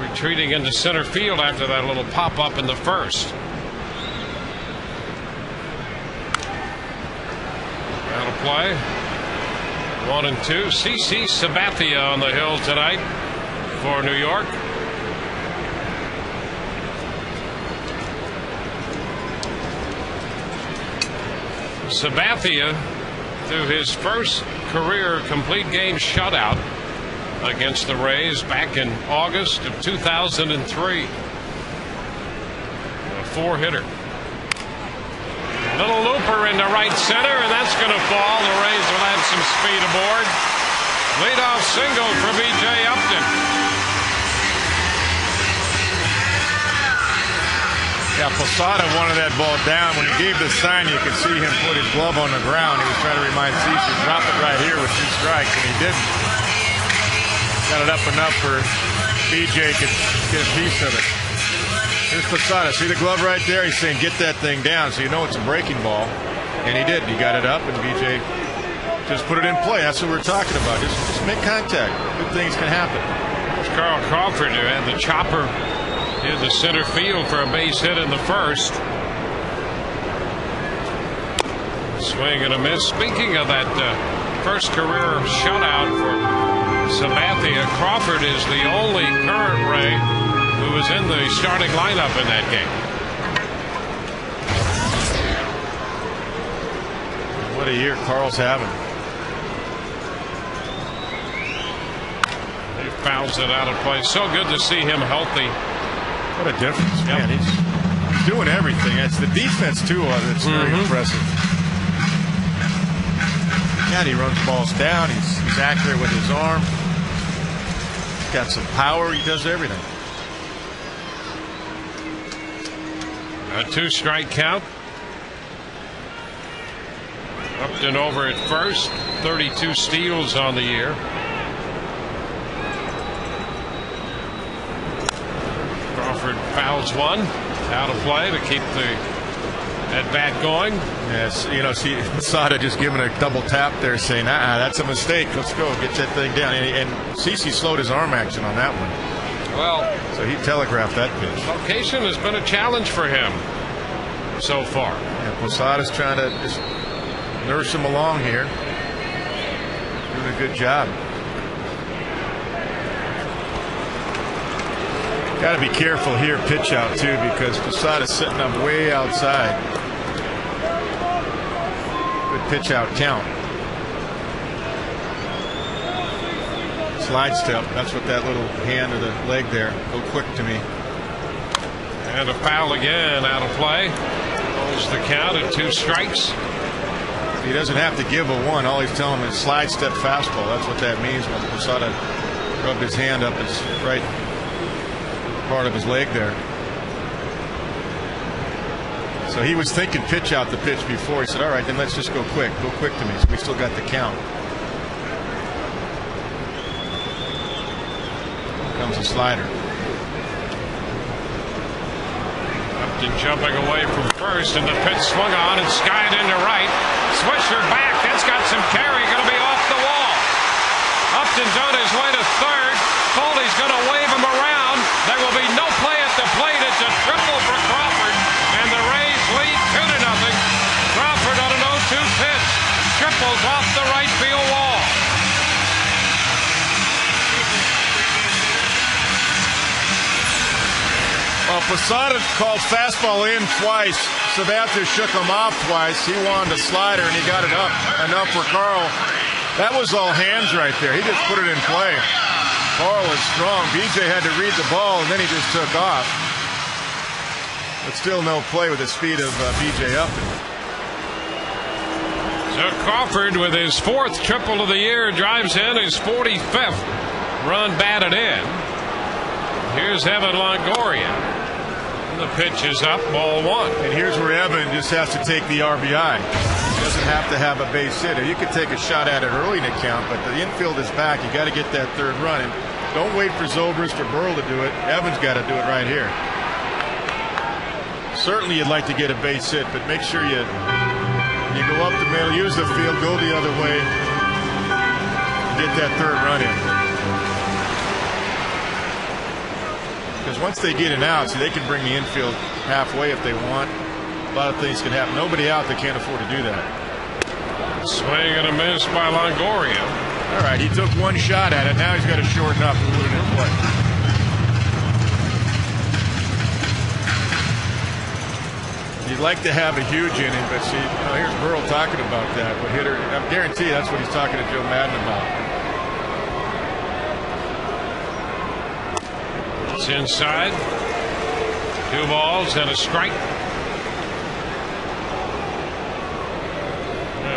[SPEAKER 1] retreating into center field after that little pop-up in the first. Out of play. 1-2. CC Sabathia on the hill tonight for New York. Sabathia, through his first career complete game shutout against the Rays back in August of 2003. A 4-hitter. Little looper into right center, and that's going to fall. The Rays will add some speed aboard. Leadoff single for B.J. Upton.
[SPEAKER 2] Yeah, Posada wanted that ball down. When he gave the sign, you could see him put his glove on the ground. He was trying to remind Cece, drop it right here with 2 strikes, and he didn't. Got it up enough for BJ could get a piece of it. Here's Posada. See the glove right there? He's saying, get that thing down, so you know it's a breaking ball. And he did. He got it up, and BJ just put it in play. That's what we're talking about. Just make contact. Good things can happen.
[SPEAKER 1] It's Carl Crawford who had the chopper in the center field for a base hit in the first. Swing and a miss. Speaking of that first career shutout for Sabathia, Crawford is the only current Ray who was in the starting lineup in that game.
[SPEAKER 2] What a year Carl's having.
[SPEAKER 1] He fouls it out of play. So good to see him healthy.
[SPEAKER 2] What a difference, man. He's doing everything. It's the defense, too, that's very impressive. Yeah, he runs balls down. He's accurate with his arm. He's got some power. He does everything.
[SPEAKER 1] A 2-strike count. Upton over at first. 32 steals on the year. Crawford fouls one. Out of play to keep the at-bat going.
[SPEAKER 2] Yes, you know, see Posada just giving a double tap there saying, that's a mistake. Let's go. Get that thing down. And CeCe slowed his arm action on that one.
[SPEAKER 1] Well,
[SPEAKER 2] so he telegraphed that pitch.
[SPEAKER 1] Location has been a challenge for him so far.
[SPEAKER 2] Yeah, Posada's trying to just nurse him along here. Doing a good job. Got to be careful here, pitch out too, because Posada's sitting up way outside. Good pitch out count. Slide step. That's what that little hand or the leg there. Go quick to me.
[SPEAKER 1] And a foul again, out of play. Holds the count at 2 strikes.
[SPEAKER 2] He doesn't have to give a 1. All he's telling him is slide step fastball. That's what that means when Posada rubbed his hand up his right part of his leg there. So he was thinking pitch out the pitch before. He said, all right, then let's just go quick. Go quick to me. So we still got the count. Comes a slider.
[SPEAKER 1] Upton jumping away from first, and the pitch swung on and skied into right. Swisher back. That's got some carry. Going to be off the wall. Upton's on his way to third. Foley's going to wave him around. There will be no play at the plate. It's a triple for Crawford, and the Rays lead 2-0. Crawford on an 0-2 pitch. Triples off the right field wall.
[SPEAKER 2] Well, Posada called fastball in twice. Sabathia shook him off twice. He wanted a slider, and he got it up enough for Carl. That was all hands right there. He just put it in play. Carl was strong. BJ had to read the ball, and then he just took off. But still no play with the speed of BJ Upton.
[SPEAKER 1] So Crawford, with his 4th triple of the year, drives in his 45th run batted in. Here's Evan Longoria. And the pitch is up, ball 1.
[SPEAKER 2] And here's where Evan just has to take the RBI. He doesn't have to have a base hit. You could take a shot at it early in the count, but the infield is back. You got to get that 3rd run. And don't wait for Zobrist or Burrell to do it. Evans got to do it right here. Certainly you'd like to get a base hit, but make sure you go up the middle, use the field, go the other way, get that 3rd run in. Because once they get an out, see, they can bring the infield halfway if they want. A lot of things can happen. Nobody out, they can't afford to do that.
[SPEAKER 1] Swing and a miss by Longoria.
[SPEAKER 2] All right, he took 1 shot at it. Now he's got to shorten up and put it in play. You'd like to have a huge inning, but see, here's Burrell talking about that. But hitter, I guarantee that's what he's talking to Joe Madden about.
[SPEAKER 1] It's inside. 2 balls and a strike.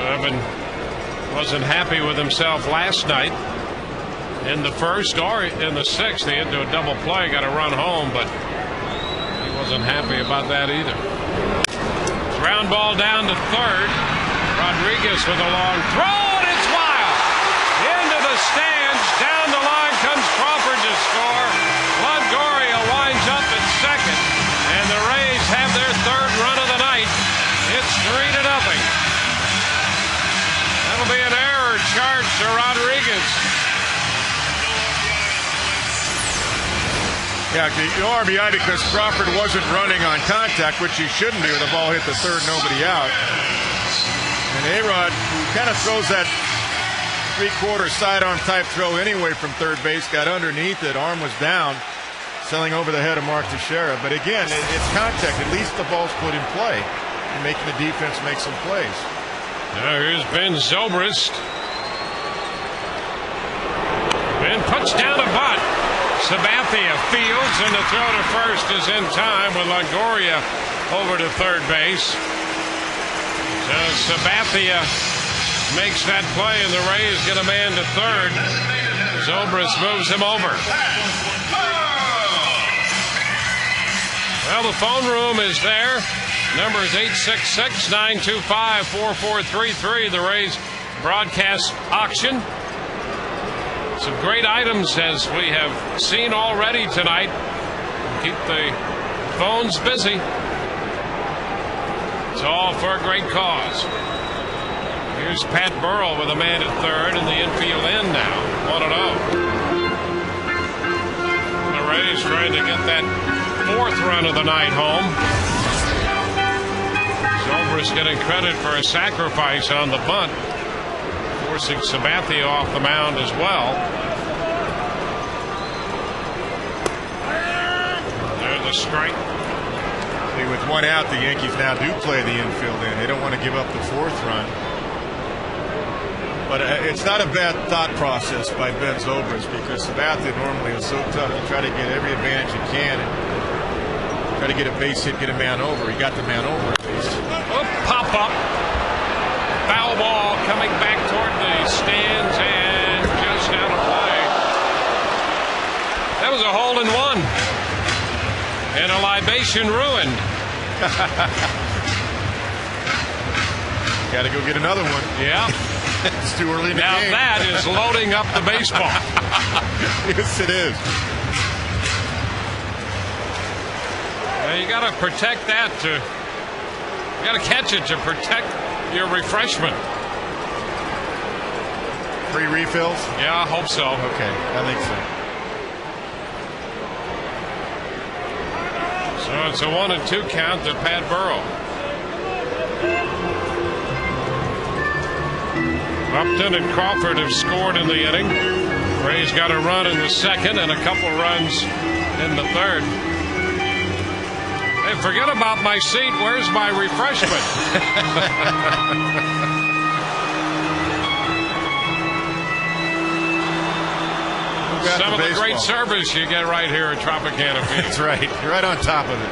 [SPEAKER 1] Evan wasn't happy with himself last night. In the 1st or in the 6th, he had to a double play, got a run home, but he wasn't happy about that either. Ground ball down to 3rd. Rodriguez with a long throw, and it's wild. Into the stands, down the line comes Crawford to score. Longoria winds up at 2nd, and the Rays have their 3rd run of the night. It's 3-0. That'll be an error charged to Rodriguez.
[SPEAKER 2] Yeah, no RBI because Crawford wasn't running on contact, which he shouldn't be. The ball hit the 3rd, nobody out. And A-Rod, who kind of throws that 3/4 sidearm type throw anyway from 3rd base, got underneath it. Arm was down, sailing over the head of Mark Teixeira. But again, it's contact. At least the ball's put in play and making the defense make some plays.
[SPEAKER 1] Now here's Ben Zobrist. Ben puts down a bunt. Sabathia fields, and the throw to 1st is in time with Longoria over to 3rd base. So Sabathia makes that play, and the Rays get a man to 3rd. Zobrist moves him over. Well, the phone room is there. Number is 866-925-4433. The Rays broadcast auction. Some great items, as we have seen already tonight. Keep the phones busy. It's all for a great cause. Here's Pat Burrell with a man at 3rd, and the infield end now. 1-0. The Rays trying to get that 4th run of the night home. Zobrist getting credit for a sacrifice on the bunt, forcing Sabathia off the mound as well. There's a strike.
[SPEAKER 2] See, with 1 out, the Yankees now do play the infield in. They don't want to give up the 4th run. But it's not a bad thought process by Ben Zobrist, because Sabathia normally is so tough. You try to get every advantage you can and try to get a base hit, get a man over. He got the man over at least.
[SPEAKER 1] Pop up. Foul ball coming back toward the stands and just out of play. That was a hole in 1. And a libation ruined.
[SPEAKER 2] Got to go get another one.
[SPEAKER 1] Yeah.
[SPEAKER 2] It's too early in the
[SPEAKER 1] now
[SPEAKER 2] game.
[SPEAKER 1] That is loading up the baseball.
[SPEAKER 2] Yes, it is.
[SPEAKER 1] Now you got to protect that. You got to catch it to protect your refreshment.
[SPEAKER 2] Free refills?
[SPEAKER 1] Yeah, I hope so.
[SPEAKER 2] Okay, I think so.
[SPEAKER 1] So it's a 1-2 count to Pat Burrell. Upton and Crawford have scored in the inning. Rays got a run in the 2nd and a couple runs in the 3rd. Hey, forget about my seat. Where's my refreshment? Some of the great service you get right here at Tropicana Field.
[SPEAKER 2] That's right. You're right on top of it.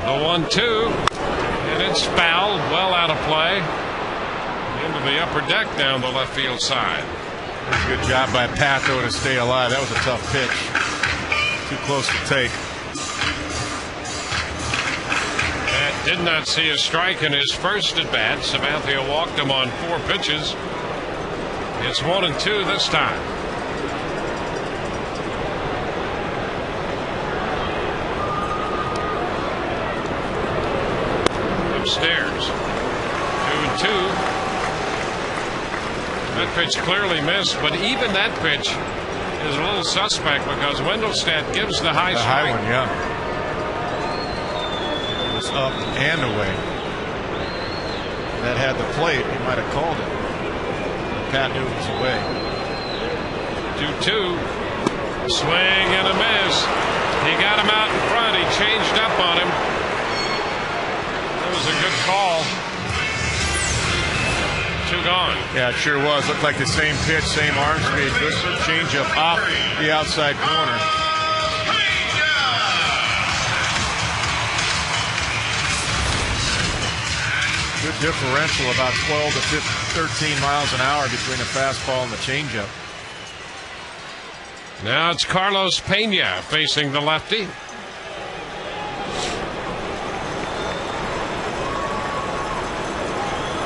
[SPEAKER 1] The 1-2. And it's fouled, well out of play. Into the upper deck down the left field side.
[SPEAKER 2] Good job by Patho to stay alive. That was a tough pitch. Too close to take.
[SPEAKER 1] Pat did not see a strike in his first at bat. Sabathia walked him on 4 pitches. It's 1-2 this time. Upstairs. 2-2. That pitch clearly missed, but even that pitch is a little suspect because Wendelstedt gives the high strike.
[SPEAKER 2] High one, yeah. It was up and away. That had the plate. He might have called it. Pat knew it was away.
[SPEAKER 1] 2-2. Swing and a miss. He got him out in front. He changed up on him. That was a good call. 2 gone.
[SPEAKER 2] Yeah, it sure was. Looked like the same pitch, same arm speed. Good change up off the outside corner. Good differential, about 12 to 13 miles an hour between the fastball and the changeup.
[SPEAKER 1] Now it's Carlos Pena facing the lefty.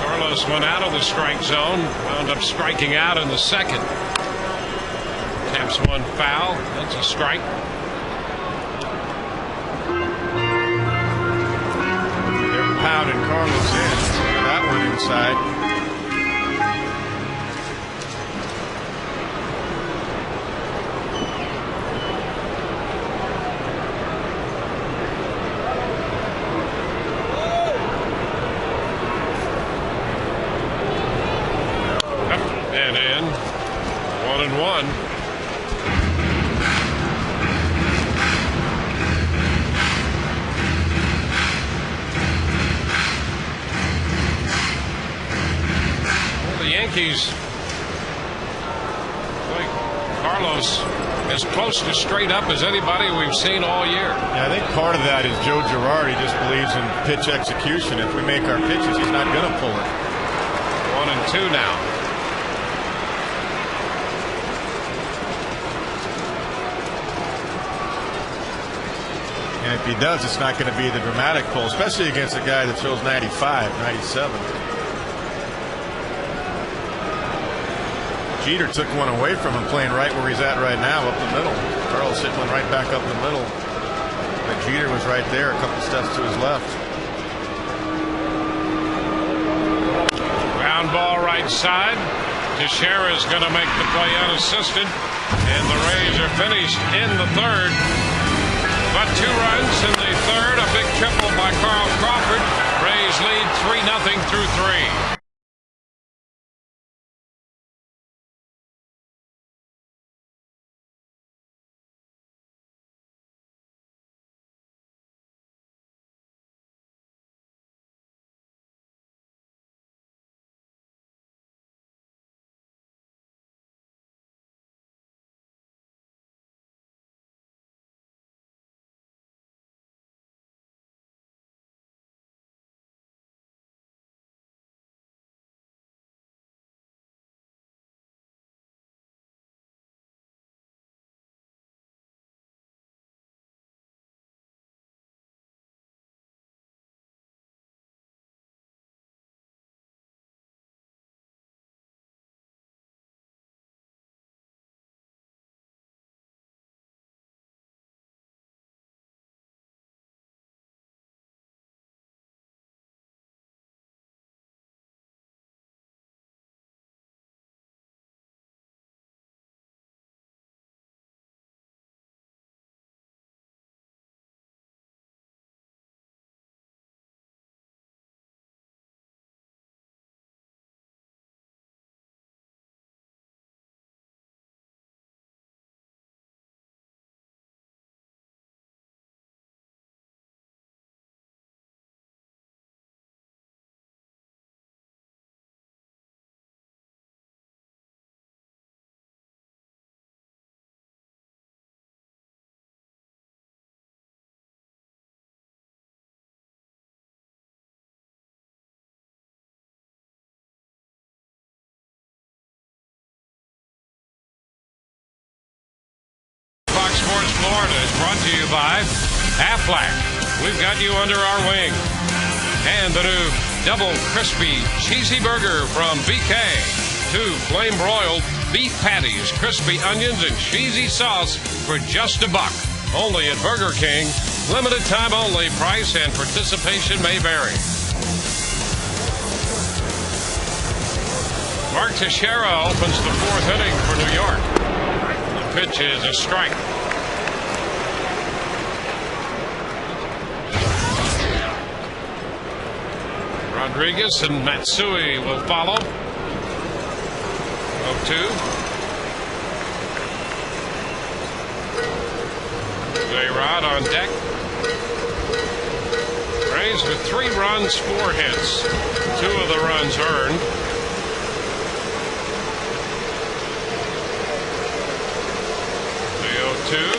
[SPEAKER 1] Carlos went out of the strike zone, wound up striking out in the second. Taps one foul. That's a strike.
[SPEAKER 2] They're pounding Carlos in. That one inside.
[SPEAKER 1] And in. 1-1. The Yankees, like Carlos, as close to straight up as anybody we've seen all year.
[SPEAKER 2] Yeah, I think part of that is Joe Girardi just believes in pitch execution. If we make our pitches, he's not going to pull it.
[SPEAKER 1] 1-2 now.
[SPEAKER 2] And if he does, it's not going to be the dramatic pull, especially against a guy that throws 95, 97. Jeter took one away from him, playing right where he's at right now, up the middle. Carlos hit one right back up the middle. But Jeter was right there, a couple steps to his left.
[SPEAKER 1] Ground ball right side. Teixeira's going to make the play unassisted. And the Rays are finished in the third. But 2 runs in the third. A big triple by Carl Crawford. Rays lead 3-0 through 3. Sports Florida is brought to you by Aflac. We've got you under our wing. And the new double crispy cheesy burger from BK. 2 flame broiled beef patties, crispy onions, and cheesy sauce for just $1. Only at Burger King. Limited time only. Price and participation may vary. Mark Teixeira opens the 4th inning for New York. The pitch is a strike. Rodriguez and Matsui will follow. 0-2. A-Rod on deck. Rays with 3 runs, 4 hits. 2 of the runs earned. The 0-2.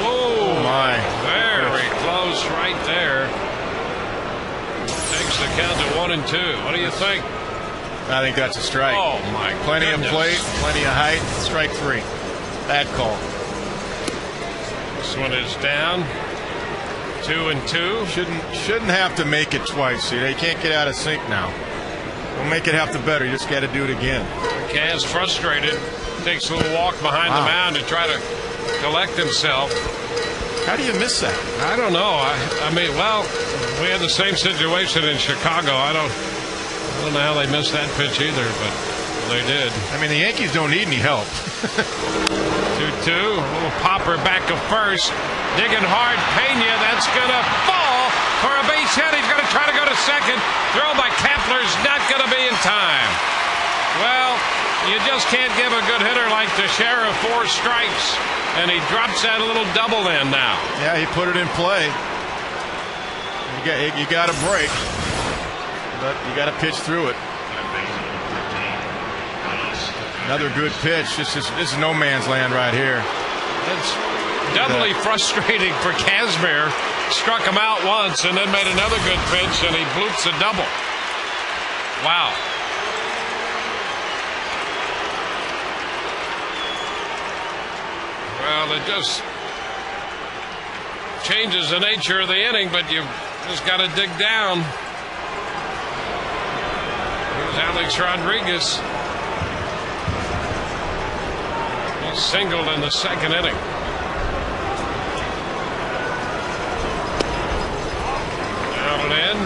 [SPEAKER 1] Oh
[SPEAKER 2] my.
[SPEAKER 1] Very close right there. Takes the count to 1-2. What do you think?
[SPEAKER 2] I think that's a strike.
[SPEAKER 1] Oh my
[SPEAKER 2] Plenty
[SPEAKER 1] goodness.
[SPEAKER 2] of plate, plenty of height. Strike 3. Bad call.
[SPEAKER 1] This one is down. 2-2.
[SPEAKER 2] Shouldn't have to make it twice. See, they can't get out of sync now. Don't make it half the better. You just got to do it again.
[SPEAKER 1] Kaz frustrated. Takes a little walk behind the mound to try to collect himself.
[SPEAKER 2] How do you miss that?
[SPEAKER 1] I don't know. I mean, well, we had the same situation in Chicago. I don't know how they missed that pitch either, but they did.
[SPEAKER 2] I mean, the Yankees don't need any help.
[SPEAKER 1] 2-2. A little popper back to first. Digging hard. Pena, that's going to fall for a base hit. He's going to try to go to second. Throw by Kepler's not going to be in time. Well, you just can't give a good hitter like Teixeira 4 strikes. And he drops that a little double in now.
[SPEAKER 2] Yeah, he put it in play. You got a break, but you got to pitch through it. Another good pitch. This is no man's land right here.
[SPEAKER 1] It's doubly frustrating for Kazmir. Struck him out once and then made another good pitch, and he bloops a double. Wow. Well, it just changes the nature of the inning, but you've just got to dig down. Here's Alex Rodriguez. He singled in the 2nd inning. Out and in.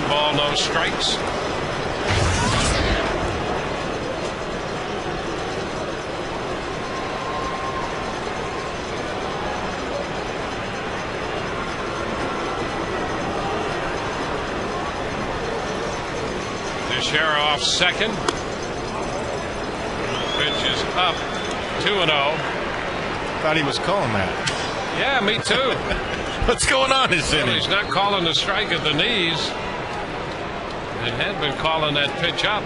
[SPEAKER 1] 1 ball, no strikes. Teixeira off second. Pitch is up. 2-0.
[SPEAKER 2] Thought he was calling that.
[SPEAKER 1] Yeah, me too.
[SPEAKER 2] What's going on this inning?
[SPEAKER 1] He's not calling the strike at the knees. They had been calling that pitch up.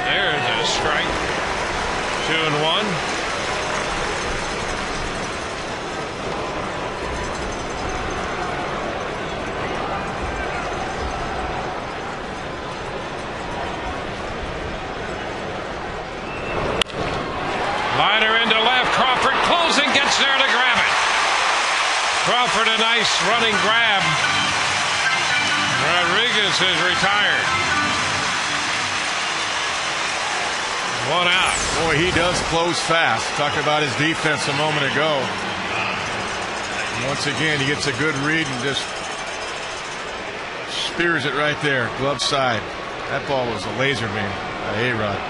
[SPEAKER 1] There's a strike. 2-1. Liner into left. Crawford closing, gets there to grab it. Crawford, a nice running grab. Rodriguez is retired. 1 out.
[SPEAKER 2] Boy, he does close fast. Talked about his defense a moment ago. Once again, he gets a good read and just spears it right there, glove side. That ball was a laser beam by A-Rod.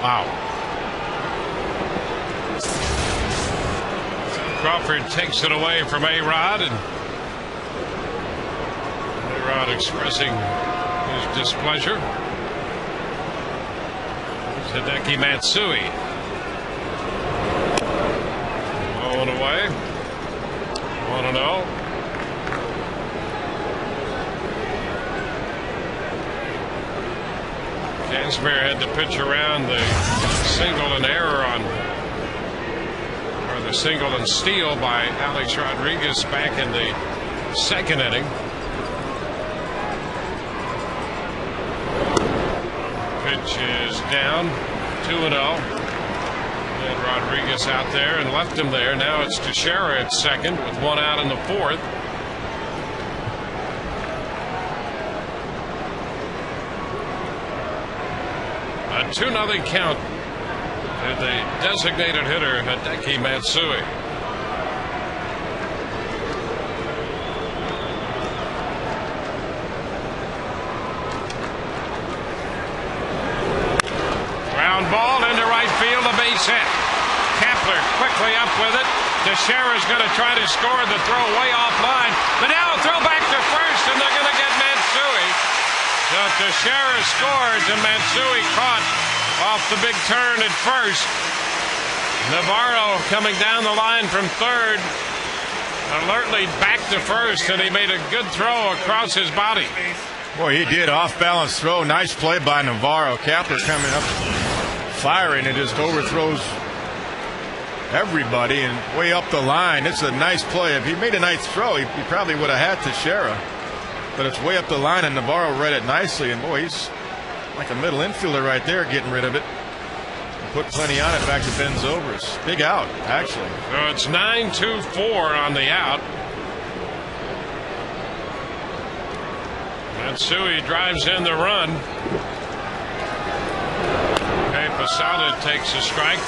[SPEAKER 2] Wow.
[SPEAKER 1] Crawford takes it away from A-Rod, and A-Rod expressing his displeasure. Hideki Matsui. Going away. 1-0. Kazmir had to pitch around the single and error on, or the single and steal by Alex Rodriguez back in the 2nd inning. pitch is down, 2-0. And Rodriguez out there and left him there. Now it's Teixeira at second with one out in the fourth. A 2-0 count to the designated hitter, Hideki Matsui. Ball into right field, a base hit. Kepler quickly up with it. Teixeira's going to try to score the throw way offline. But now a throw back to first, and they're going to get Matsui. So Teixeira scores, and Matsui caught off the big turn at first. Navarro coming down the line from third, alertly back to first, and he made a good throw across his body.
[SPEAKER 2] Boy, he did. Off-balance throw. Nice play by Navarro. Kepler coming up firing, it just overthrows everybody and way up the line. It's a nice play. If he made a nice throw, he probably would have had Teixeira. But it's way up the line, and Navarro read it nicely. And boy, he's like a middle infielder right there, getting rid of it. Put plenty on it back to Ben Zobrist. Big out, actually.
[SPEAKER 1] So it's 9-2-4 on the out. Matsui drives in the run. Posada takes a strike.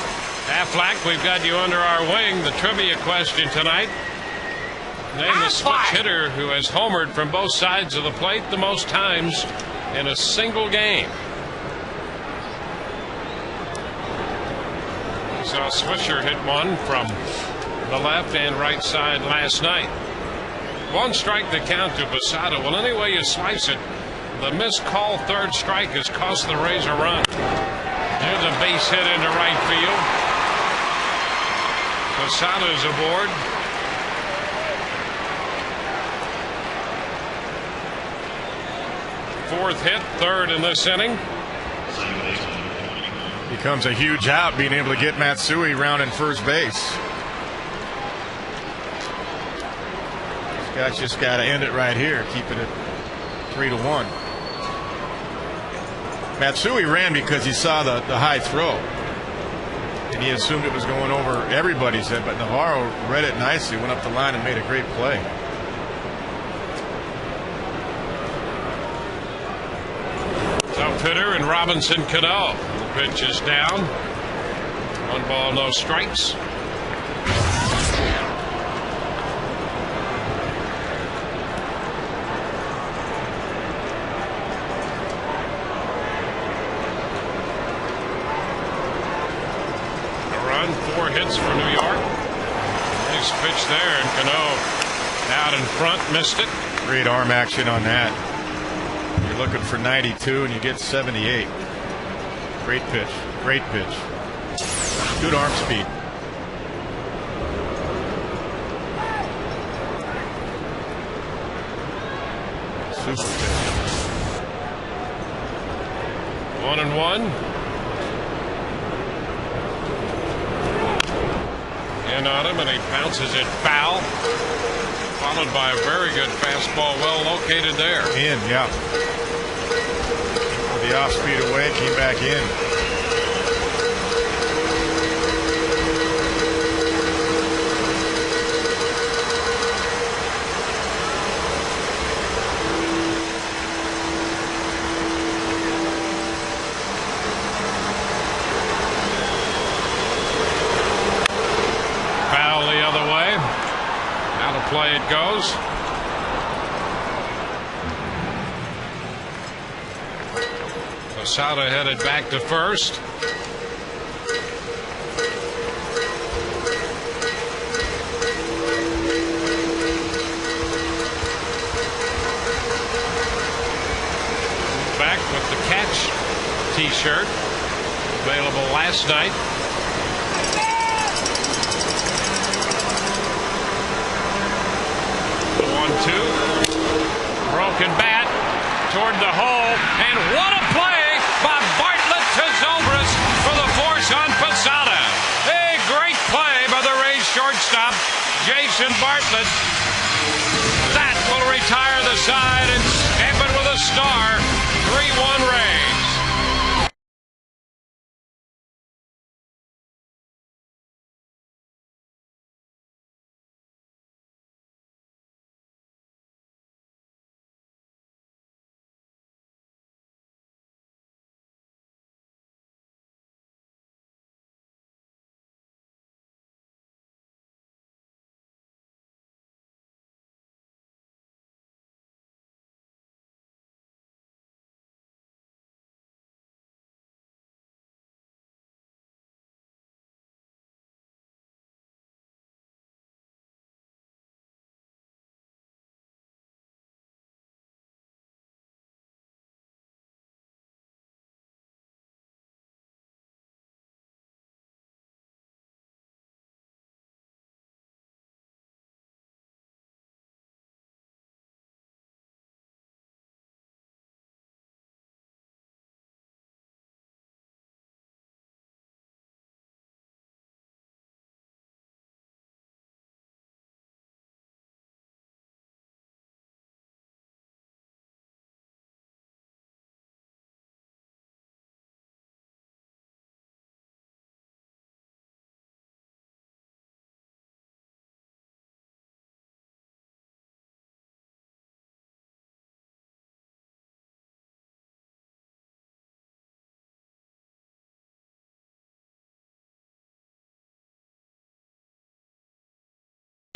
[SPEAKER 1] Aflac, we've got you under our wing. The trivia question tonight. Name the switch hitter who has homered from both sides of the plate the most times in a single game. We saw Swisher hit one from the left and right side last night. One strike to count to Posada. Well, any way you slice it, the missed call third strike has cost the Rays a run. There's a base hit into right field. Posada's aboard. Fourth hit, third in this inning.
[SPEAKER 2] Becomes a huge out, being able to get Matsui rounding first base. This guy's just got to end it right here, keep it at 3-1. Matsui ran because he saw the high throw, and he assumed it was going over everybody's head, but Navarro read it nicely, went up the line and made a great play.
[SPEAKER 1] Tough hitter and Robinson Cano. The pitch is down. 1 ball, no strikes. Four hits for New York. Nice pitch there, and Cano out in front, missed it.
[SPEAKER 2] Great arm action on that. You're looking for 92 and you get 78. Great pitch. Great pitch. Good arm speed. Super pitch. 1-1. In on him, and he bounces it foul, followed by a very good fastball, well located there. In, yeah. With the off speed away, came back in.
[SPEAKER 1] Play it goes. Posada headed back to first. Back with the catch t-shirt, available last night. Broken bat toward the hole, and what a play by Bartlett to Zobrist for the force on Posada. A great play by the Rays shortstop, Jason Bartlett. That will retire the side and stamp it with a star. 3-1 Rays.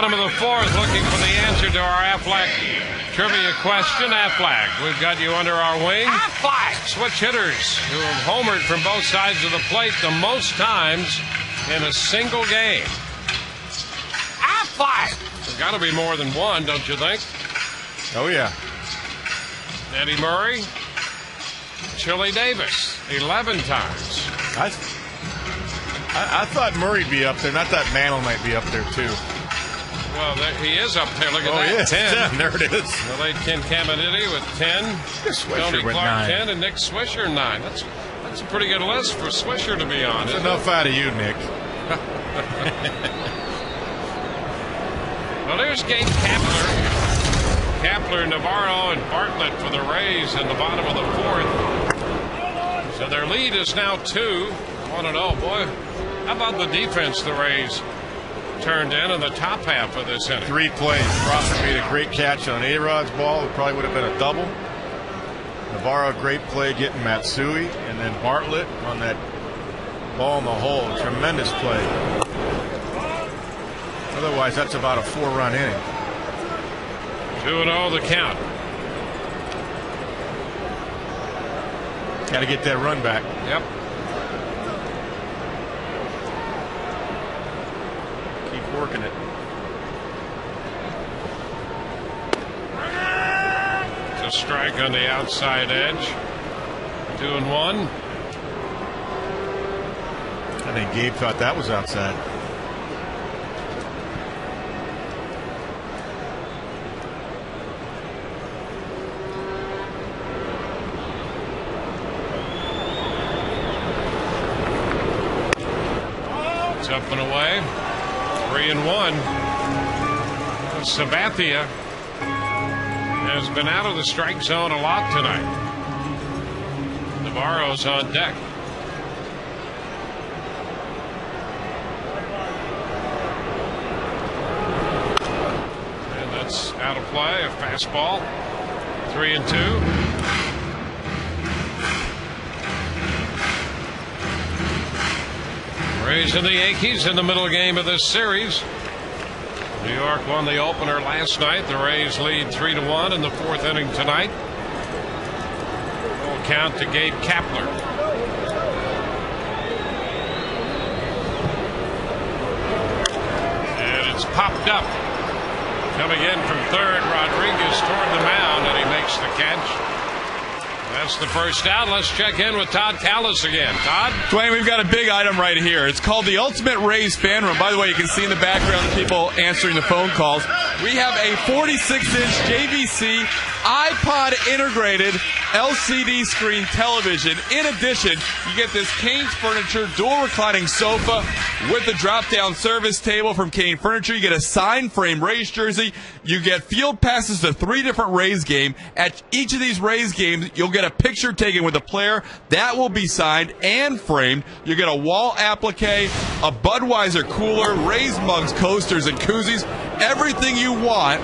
[SPEAKER 1] Bottom of the fourth, looking for the answer to our Aflac trivia question. Aflac, we've got you under our wing. Aflac! Switch hitters who have homered from both sides of the plate the most times in a single game. Aflac! There's got to be more than one, don't you think?
[SPEAKER 2] Oh, yeah.
[SPEAKER 1] Eddie Murray, Chili Davis, 11 times.
[SPEAKER 2] I thought Murray'd be up there, and I thought Mantle might be up there, too.
[SPEAKER 1] Well, he is up there. Look at
[SPEAKER 2] Oh,
[SPEAKER 1] that.
[SPEAKER 2] yeah,
[SPEAKER 1] 10.
[SPEAKER 2] There it is.
[SPEAKER 1] The late Ken Caminiti with 10. Tony
[SPEAKER 2] with
[SPEAKER 1] Clark
[SPEAKER 2] 9.
[SPEAKER 1] 10 and Nick Swisher 9. That's a pretty good list for Swisher to be on.
[SPEAKER 2] That's enough out of you, Nick.
[SPEAKER 1] Well, there's Gabe Kapler, Navarro, and Bartlett for the Rays in the bottom of the fourth. So their lead is now 2. 1-0. Boy, how about the defense the Rays turned in the top half of this inning?
[SPEAKER 2] 3 plays. Crawford made a great catch on A-Rod's ball. It probably would have been a double. Navarro, great play getting Matsui. And then Bartlett on that ball in the hole. Tremendous play. Otherwise, that's about a 4-run inning.
[SPEAKER 1] 2-0 the count.
[SPEAKER 2] Got to get that run back.
[SPEAKER 1] Yep.
[SPEAKER 2] Keep working it.
[SPEAKER 1] To strike on the outside edge. 2-1.
[SPEAKER 2] I think Gabe thought that was outside.
[SPEAKER 1] It's up and away. 3-1. Sabathia has been out of the strike zone a lot tonight. Navarro's on deck. And that's out of play. A fastball. 3-2. Rays and the Yankees in the middle game of this series. New York won the opener last night. The Rays lead 3-1 in the fourth inning tonight. Full count to Gabe Kapler. And it's popped up. Coming in from third, Rodriguez toward the mound, and he makes the catch. That's the first out. Let's check in with Todd Callis again. Todd?
[SPEAKER 3] Dwayne, we've got a big item right here. It's called the Ultimate Rays Fan Room. By the way, you can see in the background the people answering the phone calls. We have a 46-inch JVC iPod integrated LCD screen television. In addition, you get this Kane's Furniture dual reclining sofa with the drop-down service table from Kane Furniture. You get a signed frame Rays jersey. You get field passes to 3 different Rays games. At each of these Rays games, you'll get a picture taken with a player. That will be signed and framed. You get a wall applique, a Budweiser cooler, Rays mugs, coasters, and koozies. Everything you want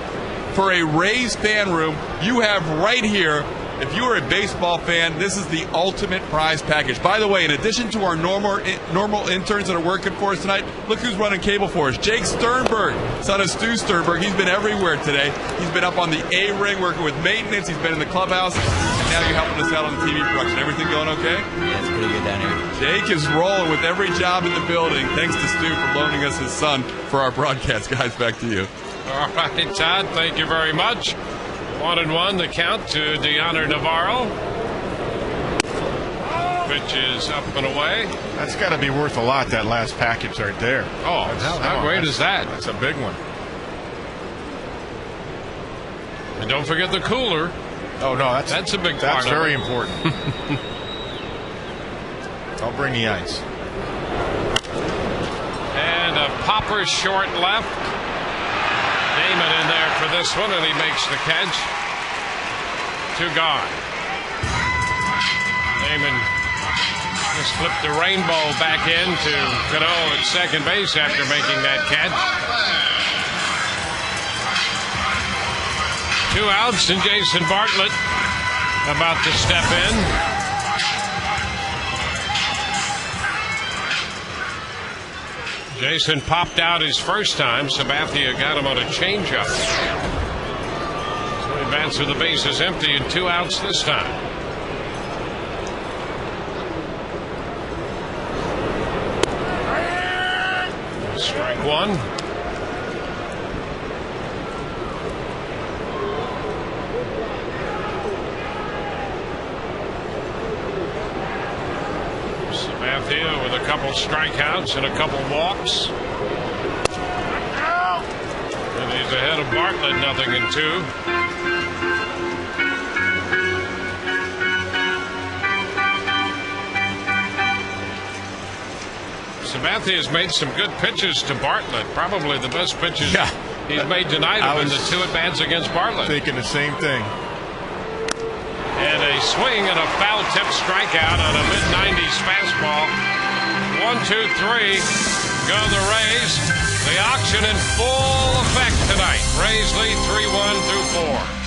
[SPEAKER 3] for a Rays fan room, you have right here. If you are a baseball fan, this is the ultimate prize package. By the way, in addition to our normal interns that are working for us tonight, look who's running cable for us. Jake Sternberg, son of Stu Sternberg. He's been everywhere today. He's been up on the A-ring working with maintenance. He's been in the clubhouse. And now you're helping us out on the TV production. Everything going okay?
[SPEAKER 6] Yeah, it's pretty good down here.
[SPEAKER 3] Jake is rolling with every job in the building. Thanks to Stu for loaning us his son for our broadcast. Guys, back to you.
[SPEAKER 1] All right, Todd, thank you very much. 1-1, the count to Deoner Navarro. Pitch is up and away.
[SPEAKER 2] That's got to be worth a lot, that last package right there.
[SPEAKER 1] Oh, how great is that?
[SPEAKER 2] That's a big one.
[SPEAKER 1] And don't forget the cooler.
[SPEAKER 2] Oh, no,
[SPEAKER 1] That's a big part
[SPEAKER 2] That's
[SPEAKER 1] of
[SPEAKER 2] very
[SPEAKER 1] it.
[SPEAKER 2] important. I'll bring the ice.
[SPEAKER 1] And a popper short left. Damon in there for this one, and he makes the catch. 2 gone. Damon just flipped the rainbow back into Cano at second base after making that catch. 2 outs, and Jason Bartlett about to step in. Jason popped out his first time. Sabathia got him on a changeup. So he advances with the bases empty and 2 outs this time. Strike one. Sabathia with a couple strikeouts and a couple walks. And he's ahead of Bartlett, 0-2. Sabathia has made some good pitches to Bartlett. Probably the best pitches he's made tonight have been the 2 at-bats against Bartlett.
[SPEAKER 2] Thinking the same thing.
[SPEAKER 1] And a swing and a foul tip strikeout on a mid-90s fastball. 1-2-3. Go the Rays. The auction in full effect tonight. Rays lead 3-1 through 4.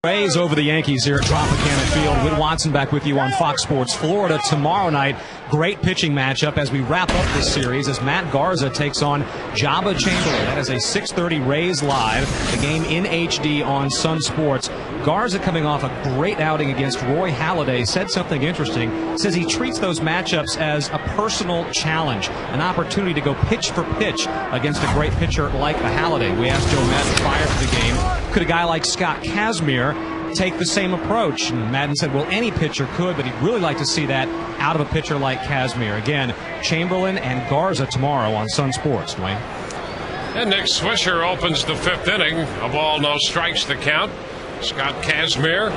[SPEAKER 4] Rays over the Yankees here at Tropicana Field. Whit Watson back with you on Fox Sports Florida tomorrow night. Great pitching matchup as we wrap up this series as Matt Garza takes on Jabba Chamberlain. That is a 6:30 Rays live. The game in HD on Sun Sports. Garza coming off a great outing against Roy Halladay said something interesting. Says he treats those matchups as a personal challenge, an opportunity to go pitch for pitch against a great pitcher like a Halladay. We asked Joe Madden prior to the game, could a guy like Scott Kazmir take the same approach? And Madden said, well, any pitcher could, but he'd really like to see that out of a pitcher like Kazmir. Again, Chamberlain and Garza tomorrow on Sun Sports, Dwayne.
[SPEAKER 1] And Nick Swisher opens the 5th inning. A ball, no strikes the count. Scott Kazmir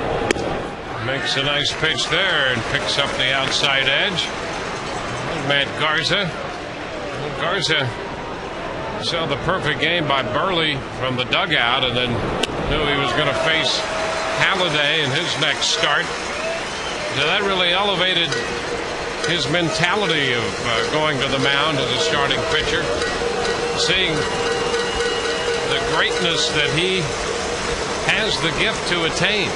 [SPEAKER 1] makes a nice pitch there and picks up the outside edge. Matt Garza. Garza saw the perfect game by Burley from the dugout and then knew he was going to face Halladay in his next start. So that really elevated his mentality of going to the mound as a starting pitcher. Seeing the greatness that he has the gift to attain.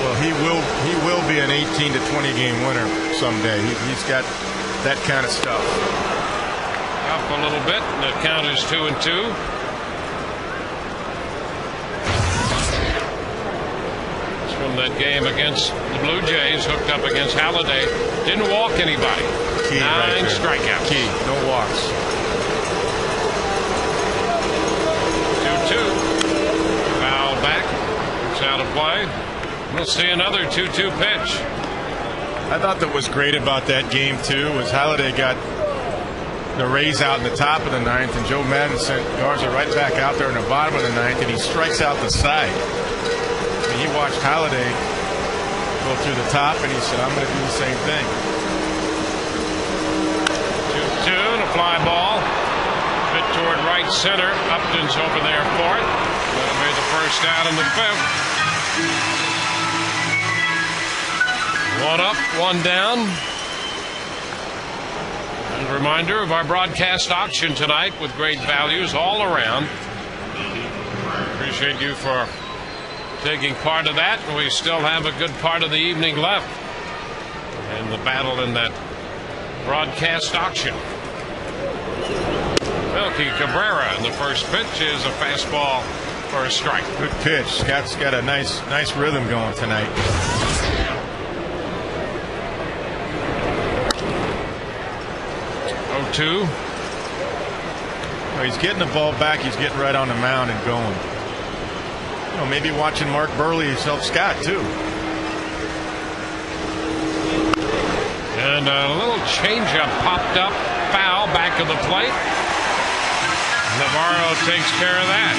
[SPEAKER 2] Well, he will be an 18 to 20 game winner someday. He's got that kind of stuff.
[SPEAKER 1] Up a little bit, and the count is 2-2. It's from that game against the Blue Jays, hooked up against Halladay. Didn't walk anybody.
[SPEAKER 2] Key
[SPEAKER 1] 9 strikeouts.
[SPEAKER 2] Key, no walks.
[SPEAKER 1] 2-2. Foul back. It's out of play. We'll see another 2-2 pitch.
[SPEAKER 2] I thought that was great about that game, too, was Halladay got the Rays out in the top of the 9th, and Joe Madden sent Garza right back out there in the bottom of the 9th, and he strikes out the side. And he watched Halladay fastball through the top, and he said, I'm going to do the same thing.
[SPEAKER 1] 2-2 and a fly ball. Hit toward right center. Upton's over there for it. That made the first out in the fifth. One up, one down. And a reminder of our broadcast auction tonight with great values all around. Appreciate you for taking part of that. We still have a good part of the evening left in the battle in that broadcast auction. Melky Cabrera in the first pitch is a fastball for a strike.
[SPEAKER 2] Good pitch. Scott's got a nice rhythm going tonight.
[SPEAKER 1] 0-2.
[SPEAKER 2] Well, he's getting the ball back. He's getting right on the mound and going. You know, maybe watching Mark Burley help Scott too.
[SPEAKER 1] And a little changeup popped up, foul back of the plate. Navarro takes care of that.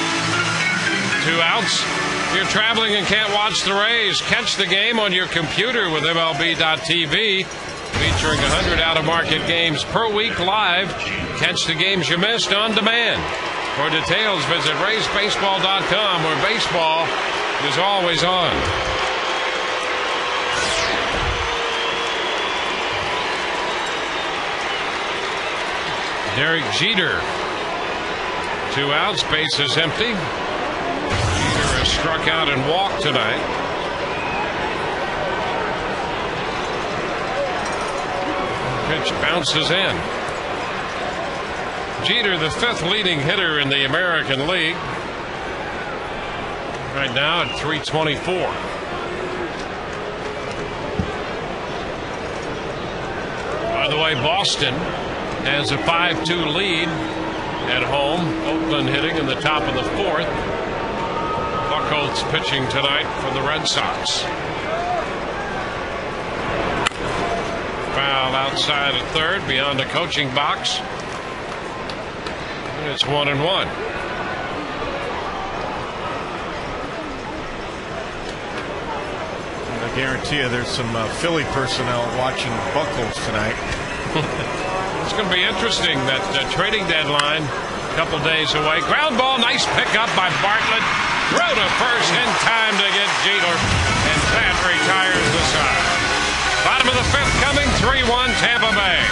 [SPEAKER 1] 2 outs. If you're traveling and can't watch the Rays, catch the game on your computer with MLB.tv, featuring 100 out-of-market games per week live. Catch the games you missed on demand. For details, visit RaysBaseball.com, where baseball is always on. Derek Jeter. 2 outs, base is empty. Jeter has struck out and walked tonight. Pitch bounces in. Jeter, the 5th leading hitter in the American League. Right now at .324. By the way, Boston has a 5-2 lead at home. Oakland hitting in the top of the 4th. Buchholz pitching tonight for the Red Sox. Foul outside at third, beyond the coaching box. And it's 1-1.
[SPEAKER 2] I guarantee you there's some Philly personnel watching Buchholz tonight.
[SPEAKER 1] It's going to be interesting, that trading deadline a couple days away. Ground ball, nice pickup by Bartlett. Throw to first in time to get Jeter, and that retires the side. Bottom of the 5th coming, 3-1 Tampa Bay.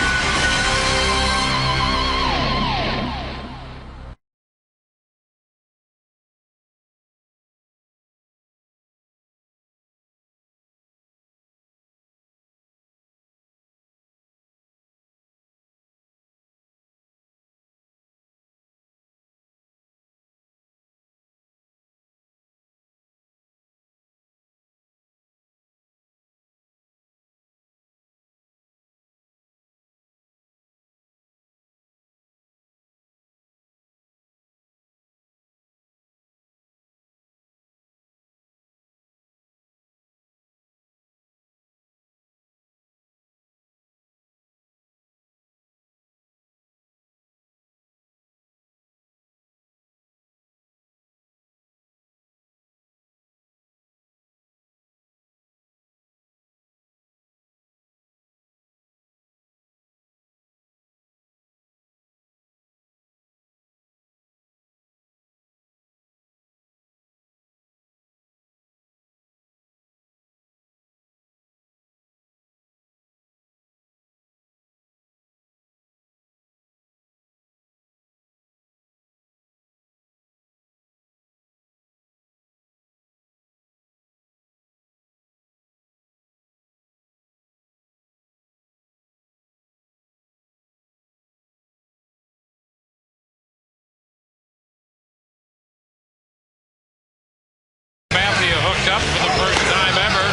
[SPEAKER 1] Up for the first time ever.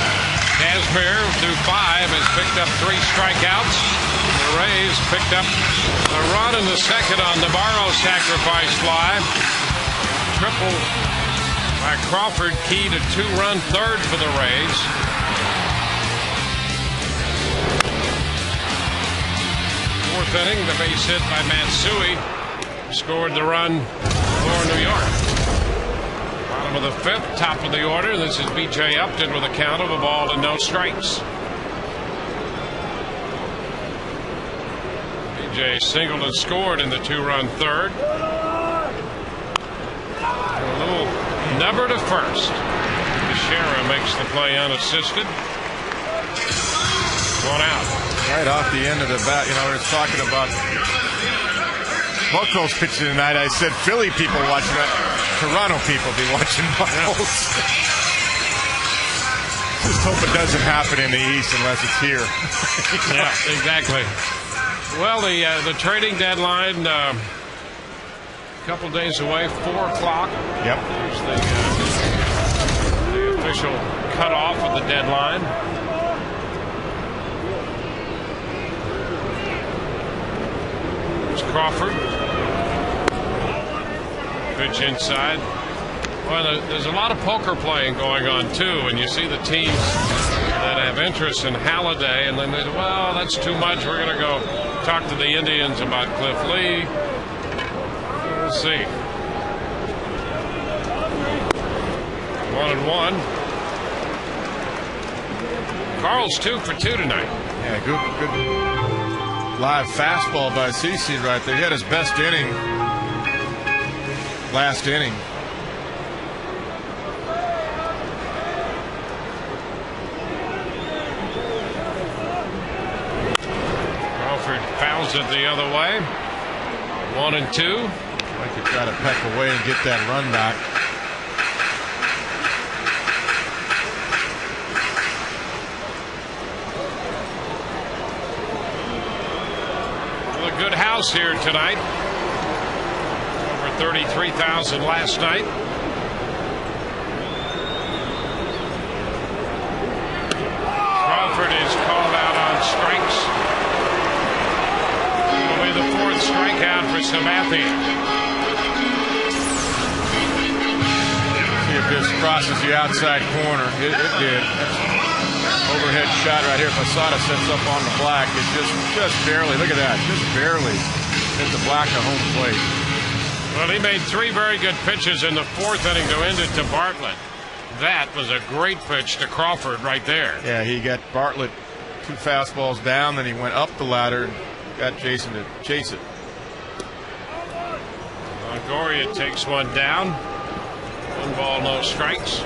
[SPEAKER 1] Kazmir, through 5, has picked up 3 strikeouts. The Rays picked up a run in the second on Navarro's sacrifice fly. Triple by Crawford, key to 2-run third for the Rays. Fourth inning, the base hit by Matsui scored the run for New York. Bottom Bottom of the fifth, top of the order. This is B.J. Upton with a count of a ball and no strikes. B.J. singled and scored in the 2-run third. A little number to first. Teixeira makes the play unassisted. 1 out.
[SPEAKER 2] Right off the end of the bat, we were talking about Buchholz pitching tonight. I said Philly people watching that. Toronto people be watching Buchholz. Just hope it doesn't happen in the East unless it's here.
[SPEAKER 1] Yeah, exactly. Well, the trading deadline, a couple days away, 4 o'clock.
[SPEAKER 2] Yep.
[SPEAKER 1] There's the official cutoff of the deadline. There's Crawford. Pitch inside. Well, there's a lot of poker playing going on, too, and you see the teams that have interest in Halladay, and then they say, well, that's too much. We're going to go talk to the Indians about Cliff Lee. We'll see. 1-1. Carl's 2 for 2 tonight.
[SPEAKER 2] Yeah, good live fastball by CeCe right there. He had his best inning last inning.
[SPEAKER 1] Crawford fouls it the other way. 1-2.
[SPEAKER 2] I could try to peck away and get that run back.
[SPEAKER 1] Well, a good house here tonight. Over 33,000 last night. Crawford is called out on strikes. It'll be the 4th strikeout for Sabathia.
[SPEAKER 2] See if this crosses the outside corner. It did. Overhead shot right here. Posada sets up on the black. It just barely. Look at that. Just barely hit the black of home plate.
[SPEAKER 1] Well, he made 3 very good pitches in the 4th inning to end it to Bartlett. That was a great pitch to Crawford right there.
[SPEAKER 2] Yeah, he got Bartlett 2 fastballs down, then he went up the ladder and got Jason to chase it.
[SPEAKER 1] Longoria takes one down. 1 ball, no strikes.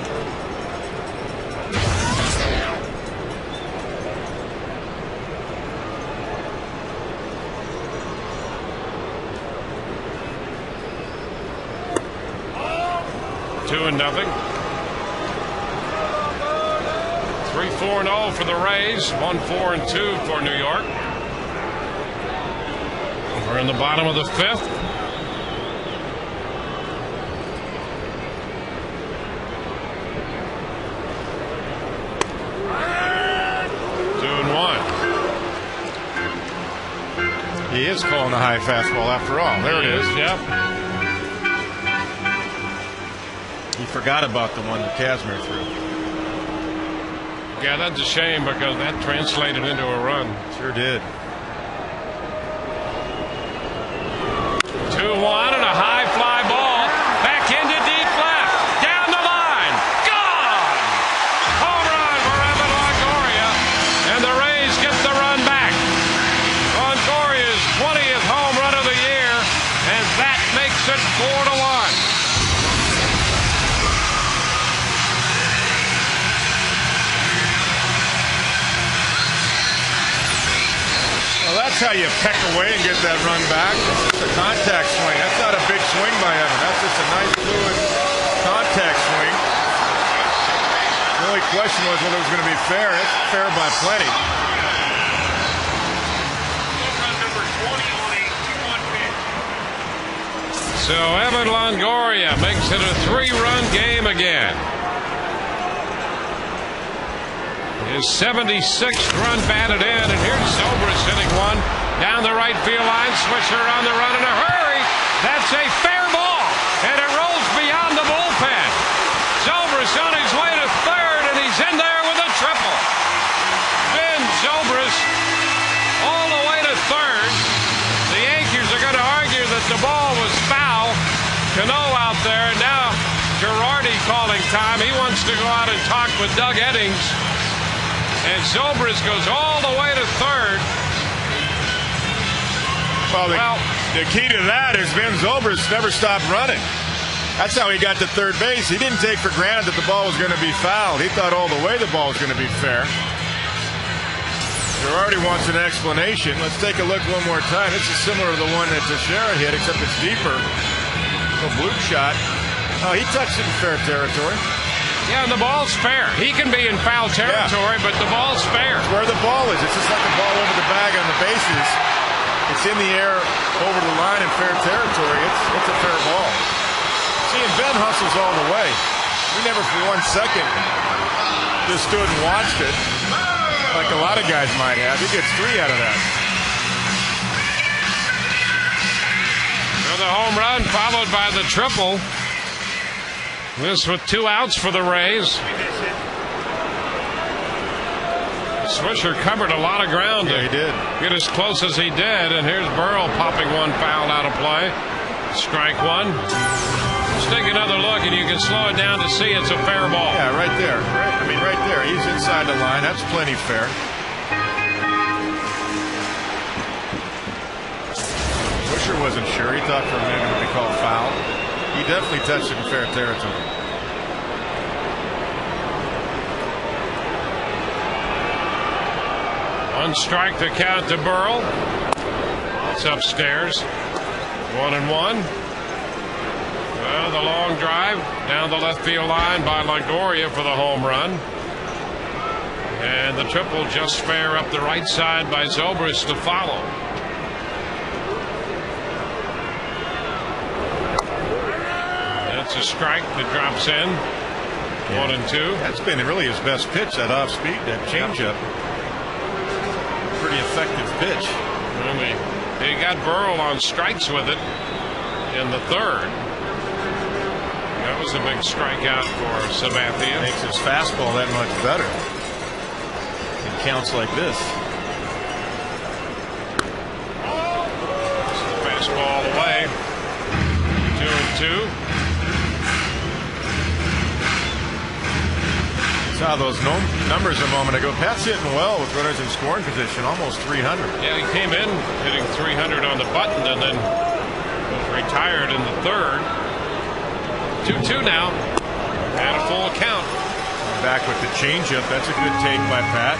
[SPEAKER 1] Two and nothing. 3-4-0 for the Rays. 1-4-2 for New York. We're in the bottom of the 5th. Two and 1.
[SPEAKER 2] He is calling a high fastball after all. There it is.
[SPEAKER 1] Yep.
[SPEAKER 2] He forgot about the one that Kazmir threw.
[SPEAKER 1] Yeah, that's a shame because that translated into a run.
[SPEAKER 2] Sure did.
[SPEAKER 1] 2-1 and a high fly ball. Back into deep left. Down the line. Gone! Home run for Evan Longoria. And the Rays get the run back. Longoria's 20th home run of the year. And that makes it 4-1.
[SPEAKER 2] That's how you peck away and get that run back. It's a contact swing. That's not a big swing by Evan. That's just a nice fluid contact swing. The only question was whether it was going to be fair. It's fair by plenty.
[SPEAKER 1] So Evan Longoria makes it a 3-run game again. His 76th run batted in, and here's Zobrist hitting one down the right field line. Swisher on the run in a hurry. That's a fair ball, and it rolls beyond the bullpen. Zobrist on his way to third, and he's in there with a triple. Ben Zobrist all the way to third. The Yankees are going to argue that the ball was foul. Cano out there, and now Girardi calling time. He wants to go out and talk with Doug Eddings. And Zobrist goes all the way to third.
[SPEAKER 2] Well, the key to that is Ben Zobrist never stopped running. That's how he got to third base. He didn't take for granted that the ball was going to be fouled. He thought all the way the ball was going to be fair. Girardi wants an explanation. Let's take a look one more time. This is similar to the one that Teixeira hit, except it's deeper. A blue shot. Oh, he touched it in fair territory.
[SPEAKER 1] Yeah, and the ball's fair. He can be in foul territory, but the ball's fair.
[SPEAKER 2] It's where the ball is. It's just like the ball over the bag on the bases. It's in the air over the line in fair territory. It's a fair ball. See, and Ben hustles all the way. He never for 1 second just stood and watched it like a lot of guys might have. He gets 3 out of that.
[SPEAKER 1] The home run followed by the triple. This with 2 outs for the Rays. Swisher covered a lot of ground
[SPEAKER 2] Yeah, he did.
[SPEAKER 1] Get as close as he did, and here's Burrell popping one foul out of play. Strike one. Let's take another look, and you can slow it down to see it's a fair ball.
[SPEAKER 2] Yeah, right there. Right there. He's inside the line. That's plenty fair. Swisher wasn't sure. He thought for a minute it would be called foul. He definitely touched it in fair territory.
[SPEAKER 1] One strike to count to Burrell. It's upstairs. 1-1. Well, the long drive down the left field line by Longoria for the home run. And the triple just fair up the right side by Zobrist to follow. That's a strike that drops in. 1-2.
[SPEAKER 2] That's been really his best pitch, that off speed, that changeup. Pretty effective pitch.
[SPEAKER 1] He got Burrell on strikes with it in the third. That was a big strikeout for Sabathia.
[SPEAKER 2] Makes his fastball that much better. It counts like this.
[SPEAKER 1] Fastball away. 2-2.
[SPEAKER 2] Saw those numbers a moment ago. Pat's hitting well with runners in scoring position, almost 300.
[SPEAKER 1] Yeah, he came in hitting 300 on the button and then was retired in the third. 2-2 now, and a full count.
[SPEAKER 2] Back with the changeup. That's a good take by Pat.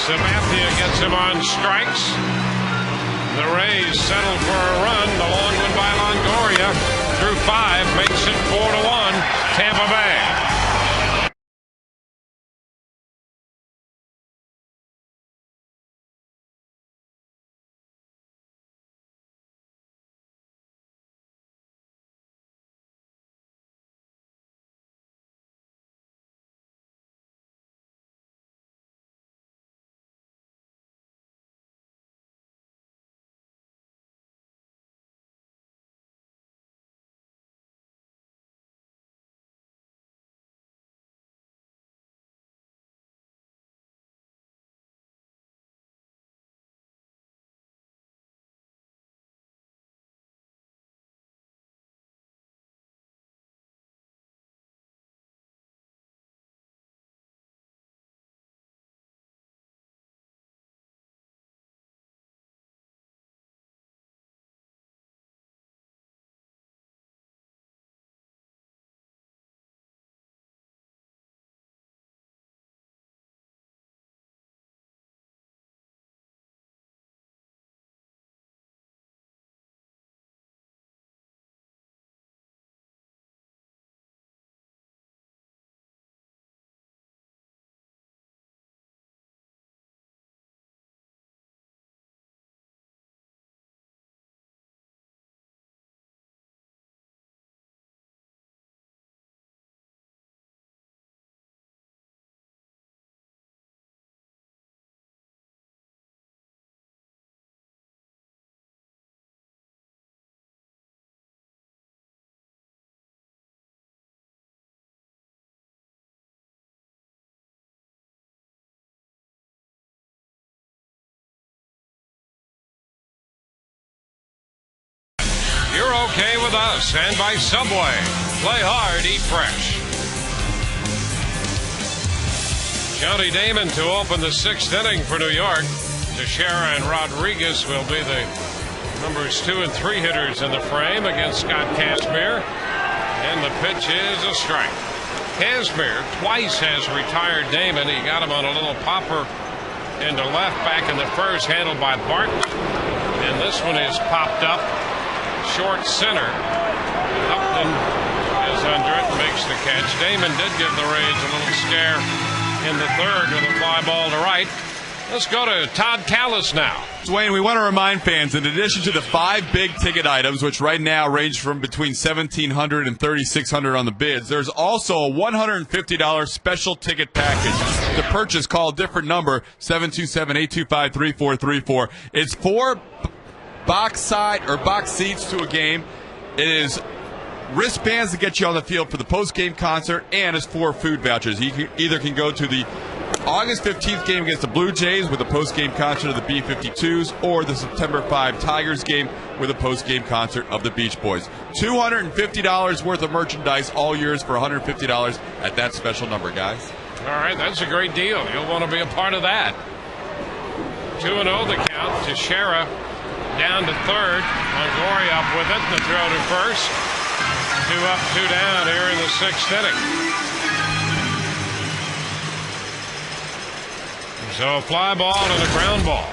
[SPEAKER 1] Sabathia gets him on strikes. The Rays settle for a run. The long one by Longoria through 5 makes it 4-1 Tampa Bay. okay with us and by Subway. Play hard, eat fresh. Johnny Damon to open the 6th inning for New York. Teixeira and Rodriguez will be the numbers 2 and 3 hitters in the frame against Scott Kazmir. And the pitch is a strike. Kazmir twice has retired Damon. He got him on a little popper into left back in the first, handled by Barton. And this one is popped up short center. Upton is under it, makes the catch. Damon did give the Rays a little scare in the third with a fly ball to right. Let's go to Todd Callis now.
[SPEAKER 3] Dwayne, we want to remind fans, in addition to the 5 big ticket items, which right now range from between $1,700 and $3,600 on the bids, there's also a $150 special ticket package. To purchase, call a different number, 727-825-3434. It's 4 box seats to a game. It is wristbands to get you on the field for the post-game concert, and it's 4 food vouchers. You either can go to the August 15th game against the Blue Jays with a post-game concert of the B-52s, or the September 5 Tigers game with a post-game concert of the Beach Boys. $250 worth of merchandise, all yours for $150 at that special number, guys.
[SPEAKER 1] All right, that's a great deal. You'll want to be a part of that. 2-0 the count. Teixeira down to third. Longoria up with it. The throw to first. 2 up, 2 down here in the 6th inning. So a fly ball and a ground ball.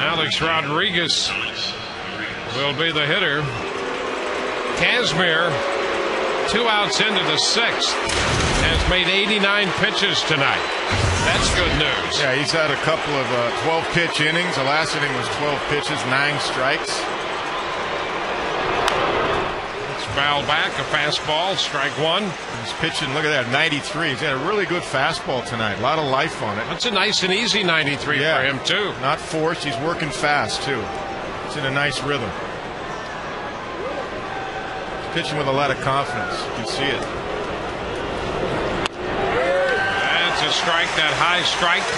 [SPEAKER 1] Alex Rodriguez will be the hitter. Kazmir, 2 outs into the 6th, has made 89 pitches tonight. That's good news.
[SPEAKER 2] Yeah, he's had a couple of 12-pitch innings. The last inning was 12 pitches, 9 strikes.
[SPEAKER 1] Foul back, a fastball, strike 1.
[SPEAKER 2] He's pitching, look at that, 93. He's had a really good fastball tonight. A lot of life on it.
[SPEAKER 1] That's a nice and easy 93 for him, too.
[SPEAKER 2] Not forced. He's working fast, too. It's in a nice rhythm. He's pitching with a lot of confidence. You can see it.
[SPEAKER 1] That's a strike, that high strike.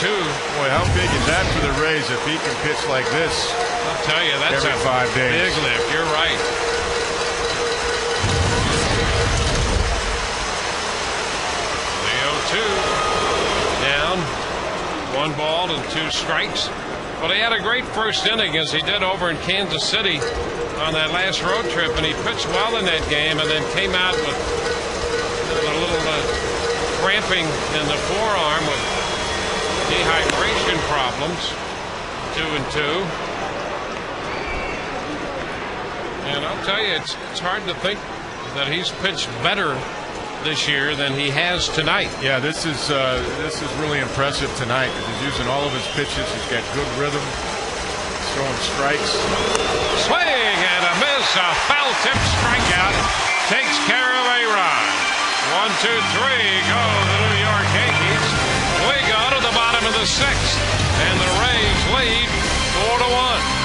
[SPEAKER 1] 0-2.
[SPEAKER 2] Boy, how big is that for the Rays if he can pitch like this?
[SPEAKER 1] I'll tell you, that's
[SPEAKER 2] every 5 days.
[SPEAKER 1] Big lift. You're right. The 0-2 down. 1 ball and 2 strikes. But he had a great first inning, as he did over in Kansas City on that last road trip, and he pitched well in that game, and then came out with a little cramping in the forearm with dehydration problems. 2-2. And I'll tell you, it's hard to think that he's pitched better this year than he has tonight.
[SPEAKER 2] Yeah, this is really impressive tonight, because he's using all of his pitches. He's got good rhythm. He's throwing strikes.
[SPEAKER 1] Swing and a miss. A foul tip strikeout takes care of a run. 1, 2, 3 go the New York Yankees. We go to the bottom of the 6th, and the Rays lead 4-1.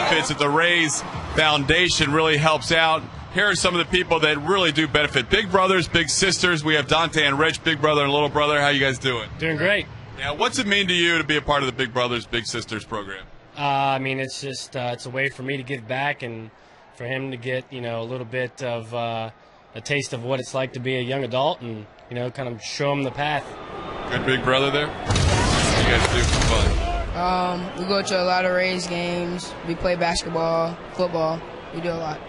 [SPEAKER 3] benefits that the Rays Foundation really helps out. Here are some of the people that really do benefit. Big brothers, big sisters. We have Dante and Rich, big brother and little brother. How you guys doing?
[SPEAKER 7] Doing great.
[SPEAKER 3] Now, what's it mean to you to be a part of the Big Brothers, Big Sisters program?
[SPEAKER 7] I mean, it's just it's a way for me to give back and for him to get, a little bit of a taste of what it's like to be a young adult and, kind of show him the path.
[SPEAKER 3] Good big brother there? What do you guys do for fun?
[SPEAKER 8] We go to a lot of Rays games. We play basketball, football. We do a lot.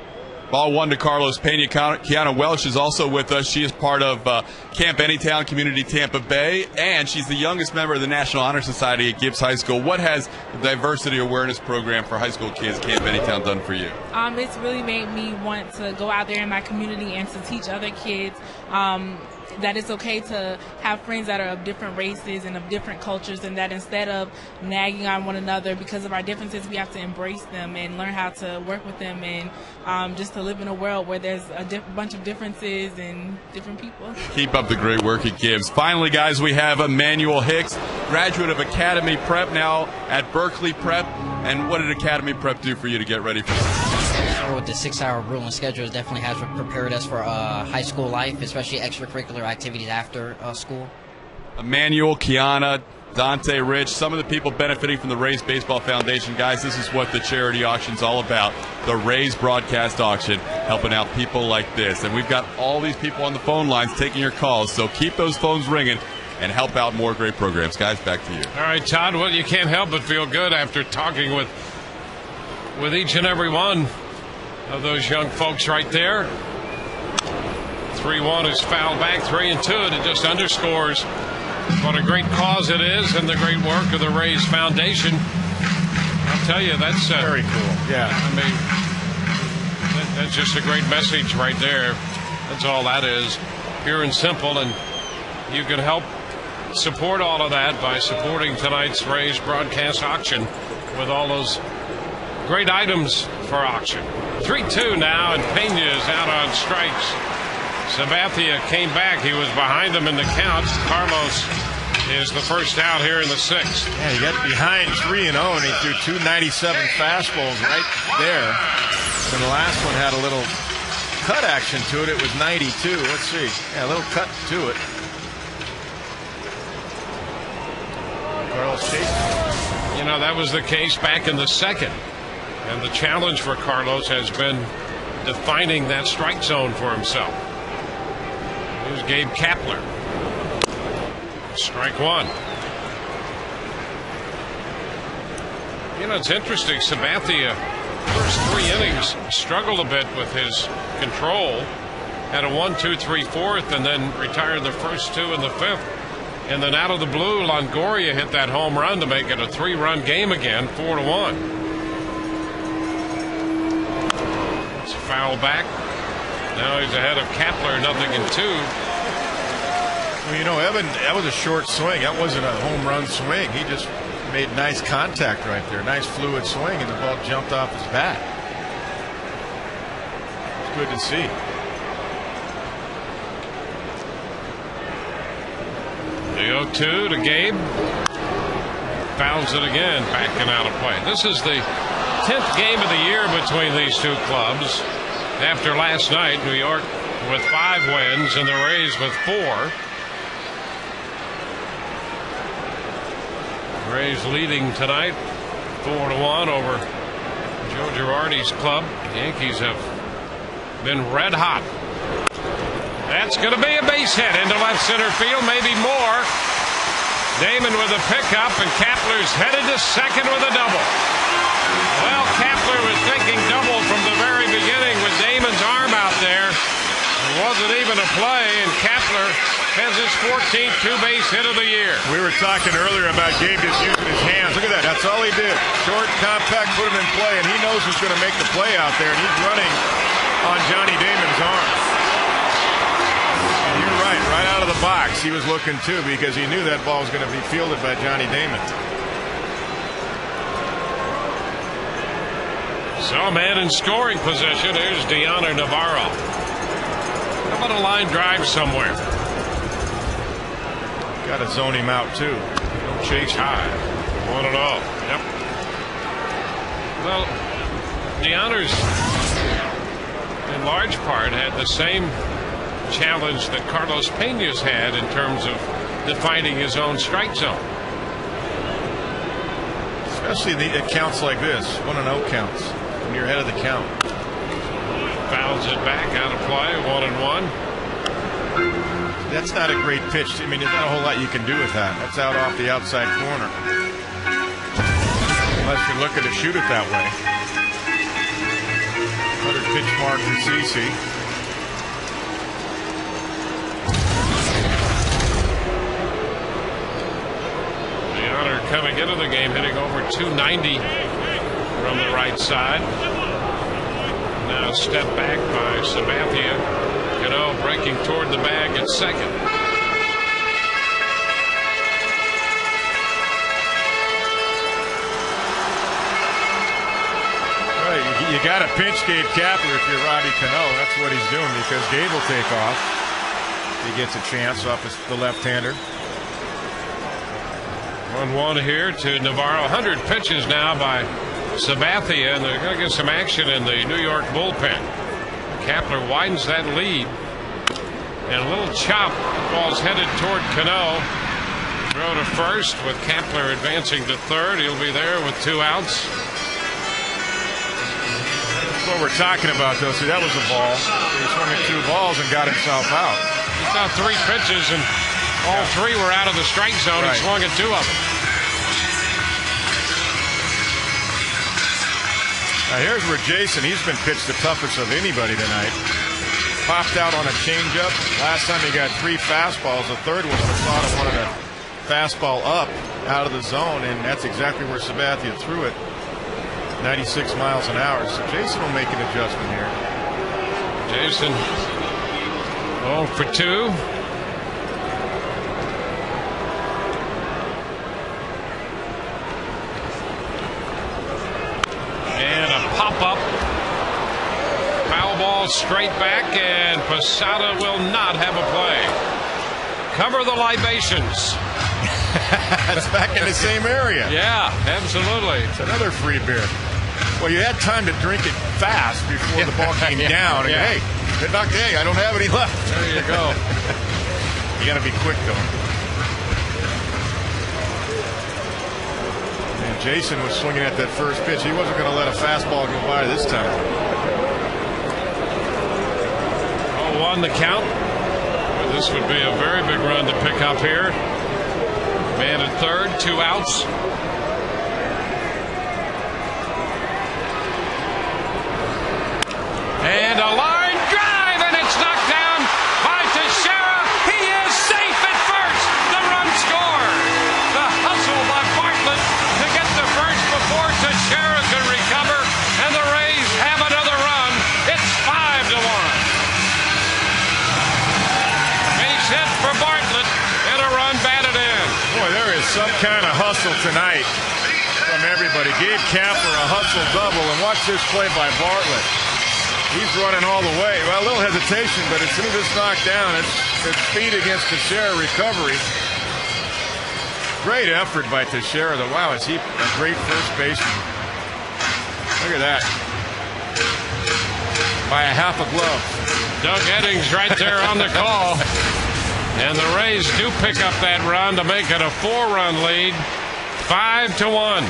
[SPEAKER 3] Ball one to Carlos Pena. Kiana Welsh is also with us. She is part of Camp Anytown Community Tampa Bay, and she's the youngest member of the National Honor Society at Gibbs High School. What has the Diversity Awareness Program for high school kids, Camp Anytown, done for you?
[SPEAKER 9] It's really made me want to go out there in my community and to teach other kids that it's okay to have friends that are of different races and of different cultures, and that instead of nagging on one another because of our differences, we have to embrace them and learn how to work with them and just to live in a world where there's a bunch of differences and different people.
[SPEAKER 3] Keep up the great work at Gibbs. Finally, guys, we have Emmanuel Hicks, graduate of Academy Prep, now at Berkeley Prep. And what did Academy Prep do for you to get ready for this?
[SPEAKER 6] With the 6-hour grueling schedule, it definitely has prepared us for high school life, especially extracurricular activities after school.
[SPEAKER 3] Emmanuel, Kiana, Dante, Rich, some of the people benefiting from the Rays Baseball Foundation. Guys, this is what the charity auction's all about. The Rays Broadcast Auction, helping out people like this. And we've got all these people on the phone lines taking your calls, so keep those phones ringing and help out more great programs. Guys, back to you.
[SPEAKER 1] All right, Todd, well, you can't help but feel good after talking with each and every one of those young folks right there. 3-1 is fouled back, 3-2, and it just underscores what a great cause it is and the great work of the Rays Foundation. I'll tell you, that's
[SPEAKER 2] very cool. Yeah.
[SPEAKER 1] I mean, that's just a great message right there. That's all that is, pure and simple, and you can help support all of that by supporting tonight's Rays Broadcast Auction with all those great items for auction. 3-2 now, and Pena is out on strikes. Sabathia came back. He was behind him in the count. Carlos is the first out here in the sixth.
[SPEAKER 2] Yeah, he got behind 3-0, and he threw 297 fastballs right there. And the last one had a little cut action to it. It was 92. Let's see. Yeah, a little cut to it. Carlos chased.
[SPEAKER 1] You know, that was the case back in the second. And the challenge for Carlos has been defining that strike zone for himself. Here's Gabe Kapler. Strike one. You know, it's interesting. Sabathia, first 3 innings, struggled a bit with his control. Had a 1-2-3 fourth, and then retired the first 2 in the 5th. And then out of the blue, Longoria hit that home run to make it a 3-run game again, 4-1. Foul back. Now he's ahead of Kapler, 0-2.
[SPEAKER 2] Well, you know, Evan, that was a short swing. That wasn't a home run swing. He just made nice contact right there. Nice fluid swing, and the ball jumped off his bat. It's good to see.
[SPEAKER 1] The 0-2 to Gabe. Fouls it again, backing out of play. This is the 10th game of the year between these two clubs. After last night, New York with 5 wins and the Rays with 4. Rays leading tonight 4-1 over Joe Girardi's club. The Yankees have been red hot. That's going to be a base hit into left center field, maybe more. Damon with a pickup, and Kapler's headed to second with a double. Well, Kapler was thinking double from the very beginning with Damon's arm out there. It wasn't even a play, and Kapler has his 14th two-base hit of the year.
[SPEAKER 2] We were talking earlier about Gabe just using his hands. Look at that. That's all he did. Short, compact, put him in play, and he knows who's going to make the play out there, and he's running on Johnny Damon's arm. And you're right. Right out of the box, he was looking, too, because he knew that ball was going to be fielded by Johnny Damon.
[SPEAKER 1] So, man in scoring position. Here's Deanna Navarro. How about a line drive somewhere?
[SPEAKER 2] Got to zone him out, too.
[SPEAKER 1] Chase high. 1-0. Yep. Well, The Honors, in large part, had the same challenge that Carlos Pena's had in terms of defining his own strike zone.
[SPEAKER 2] Especially at counts like this, 1-0 counts, when you're ahead of the count.
[SPEAKER 1] Fouls it back, out of play, 1-1.
[SPEAKER 2] That's not a great pitch. I mean, there's not a whole lot you can do with that. That's out off the outside corner. Unless you're looking to shoot it that way. 100 pitch mark for CeCe.
[SPEAKER 1] The Honor coming into the game hitting over 290 from the right side. Now step back by Sabathia. Cano breaking toward the bag at second.
[SPEAKER 2] You got to pinch Gabe Kapler if you're Robbie Cano. That's what he's doing because Gabe will take off. He gets a chance off the left-hander.
[SPEAKER 1] 1-1 here to Navarro. 100 pitches now by Sabathia, and they're going to get some action in the New York bullpen. Kapler widens that lead. And a little chop. Ball's headed toward Cano. Throw to first with Kapler advancing to third. He'll be there with 2 outs.
[SPEAKER 2] What we're talking about, though, see, that was a ball. He swung at 2 balls and got himself out.
[SPEAKER 1] He saw 3 pitches, and all 3 were out of the strike zone. Right. He swung at 2 of them.
[SPEAKER 2] Now here's where Jason, he's been pitched the toughest of anybody tonight. Popped out on a changeup. Last time he got 3 fastballs. The third one was thought of wanted a fastball up out of the zone, and that's exactly where Sabathia threw it. 96 miles an hour. So Jason will make an adjustment here.
[SPEAKER 1] Jason 0 for 2. And a pop-up. Foul ball straight back, and Posada will not have a play. Cover the libations.
[SPEAKER 2] It's back in the same area.
[SPEAKER 1] Yeah, absolutely.
[SPEAKER 2] It's another free beer. Well, you had time to drink it fast before the ball came down. And, hey, good luck, hey, I don't have any left.
[SPEAKER 1] There you go.
[SPEAKER 2] You got to be quick, though. And Jason was swinging at that first pitch. He wasn't going to let a fastball go by this time.
[SPEAKER 1] 0-1 the count. This would be a very big run to pick up here. Man at third, 2 outs. And a line drive, and it's knocked down by Teixeira. He is safe at first. The run scored. The hustle by Bartlett to get to first before Teixeira can recover, and the Rays have another run. It's 5-1. Base hit for Bartlett, and a run batted in.
[SPEAKER 2] Boy, there is some kind of hustle tonight from everybody. Gabe Kapler a hustle double, and watch this play by Bartlett. He's running all the way. Well, a little hesitation, but as soon as it's knocked down, it's speed against Teixeira recovery. Great effort by Teixeira. Wow, is he a great first baseman. Look at that. By a half a glove.
[SPEAKER 1] Doug Eddings right there on the call. And the Rays do pick up that run to make it a 4-run lead. 5-1.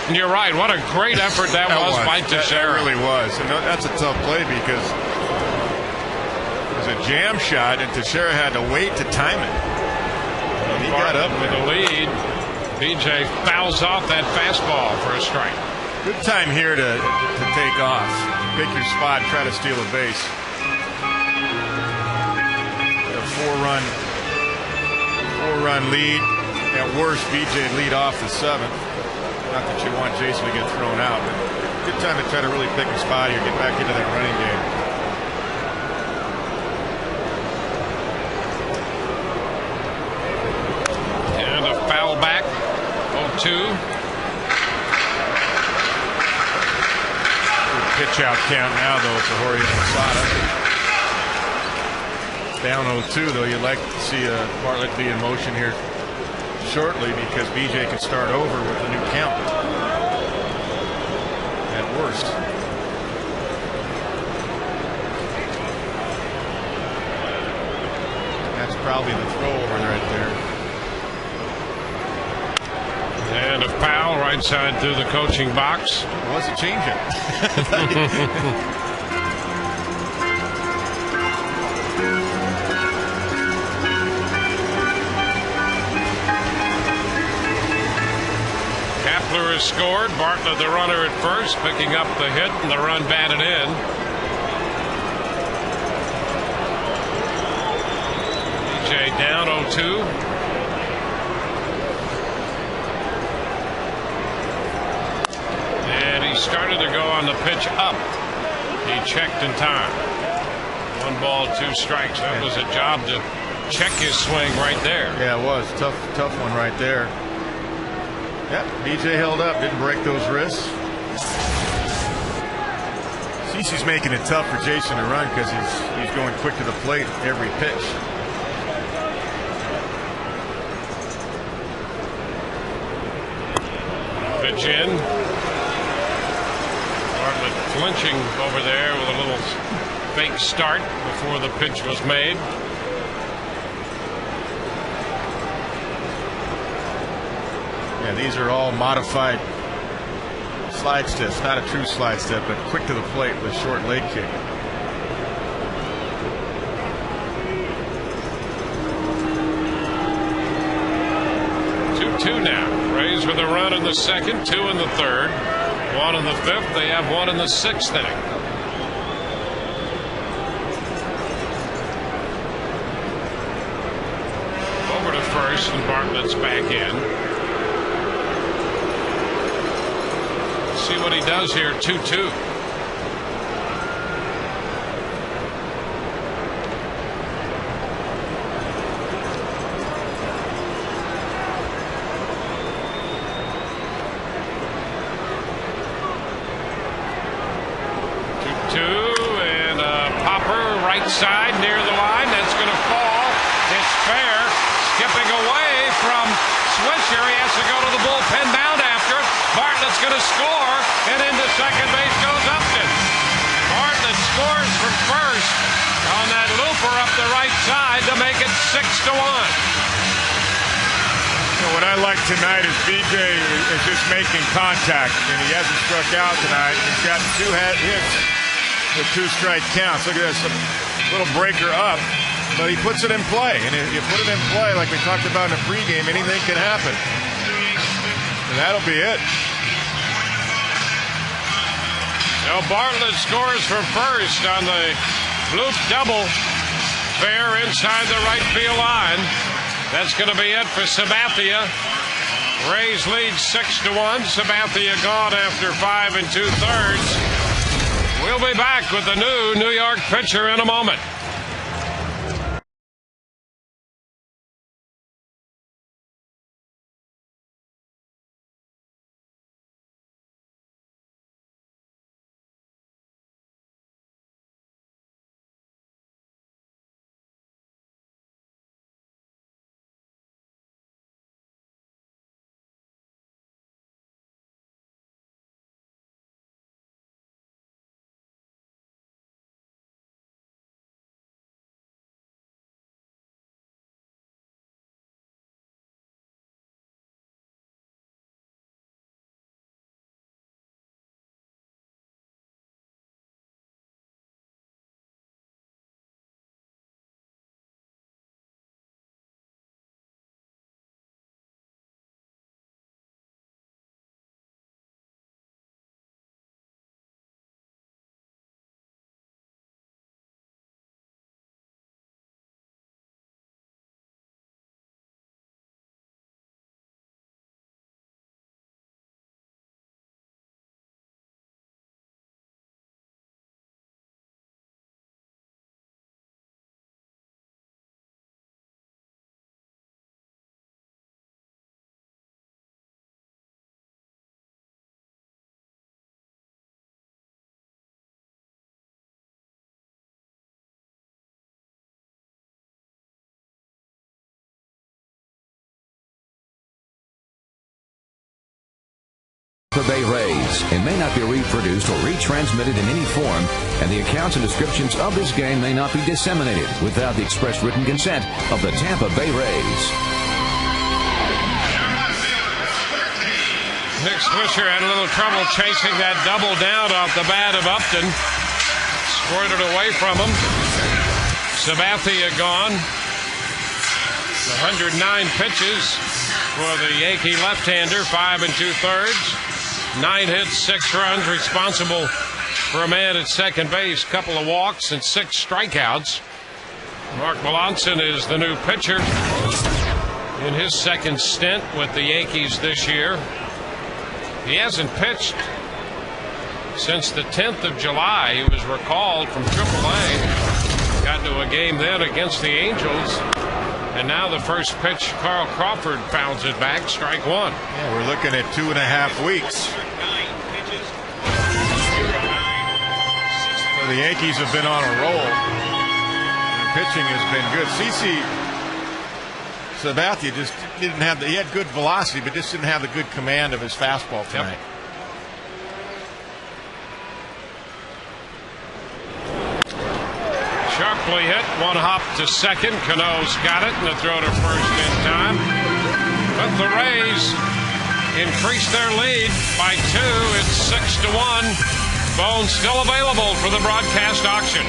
[SPEAKER 1] And you're right. What a great effort that was by Teixeira.
[SPEAKER 2] That really was. And that's a tough play because it was a jam shot, and Teixeira had to wait to time it. And he got up
[SPEAKER 1] with the lead. BJ fouls off that fastball for a strike.
[SPEAKER 2] Good time here to take off. Pick your spot, try to steal a base. A four-run lead. At worst, BJ lead off the 7th. Not that you want Jason to get thrown out, but good time to try to really pick a spot here, get back into that running game.
[SPEAKER 1] And a foul back. 0-2.
[SPEAKER 2] Good pitch out count now, though, for Jorge Posada. Down 0-2, though. You'd like to see Bartlett be in motion here shortly because BJ can start over with a new count. At worst. probably the throw over right there.
[SPEAKER 1] And a foul right side through the coaching box.
[SPEAKER 2] Well, it's a changeup.
[SPEAKER 1] Kapler has scored. Bartlett, the runner at first, picking up the hit and the run batted in. DJ down 0-2. And he started to go on the pitch up. He checked in time. 1 ball, 2 strikes. That was a job to check his swing right there.
[SPEAKER 2] Yeah, it was. Tough one right there. Yep, DJ held up, didn't break those wrists. CeCe's making it tough for Jason to run because he's going quick to the plate every pitch.
[SPEAKER 1] Pitch in. Bartlett flinching over there with a little fake start before the pitch was made.
[SPEAKER 2] Yeah, these are all modified slide steps, not a true slide step, but quick to the plate with a short leg kick.
[SPEAKER 1] Two now. Rays with a run in the second, 2 in the third, 1 in the fifth. They have 1 in the sixth inning. Over to first, and Bartlett's back in. Let's see what he does here. 2-2. And a popper right side near the line. That's going to fall. It's fair. Skipping away from Swisher. He has to go to the bullpen bound after. Bartlett's going to score. And into second base goes Upton. Bartlett scores from first on that looper up the right side to make it 6-1.
[SPEAKER 2] What I like tonight is BJ is just making contact, and he hasn't struck out tonight. He's got 2 hits with 2 strike counts. Look at this, a little breaker up, but he puts it in play. And if you put it in play, like we talked about in the pregame, anything can happen. And that'll be it.
[SPEAKER 1] Now Bartlett scores from first on the bloop double. Fair inside the right field line. That's going to be it for Sabathia. Rays lead 6-1. Sabathia gone after 5 2/3. We'll be back with the New York pitcher in a moment.
[SPEAKER 10] Tampa Bay Rays and may not be reproduced or retransmitted in any form, and the accounts and descriptions of this game may not be disseminated without the express written consent of the Tampa Bay Rays.
[SPEAKER 1] Nick Swisher had a little trouble chasing that double down off the bat of Upton. Squirted away from him. Sabathia gone. 109 pitches for the Yankee left-hander, 5 2/3. 9 hits, 6 runs, responsible for a man at second base, couple of walks and 6 strikeouts. Mark Melanson is the new pitcher in his second stint with the Yankees this year. He hasn't pitched since the 10th of July. He was recalled from AAA. Got into a game then against the Angels. And now the first pitch, Carl Crawford fouls it back, strike one.
[SPEAKER 2] Yeah, we're looking at 2.5 weeks. So the Yankees have been on a roll. The pitching has been good. CC Sabathia just didn't have he had good velocity, but just didn't have the good command of his fastball tonight.
[SPEAKER 1] Sharply hit, one hop to second. Cano's got it, and the throw to first in time. But the Rays increase their lead by 2. It's 6-1. Phone still available for the broadcast auction.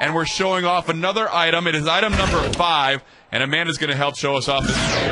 [SPEAKER 3] And we're showing off another item. It is item number 5, and Amanda's going to help show us off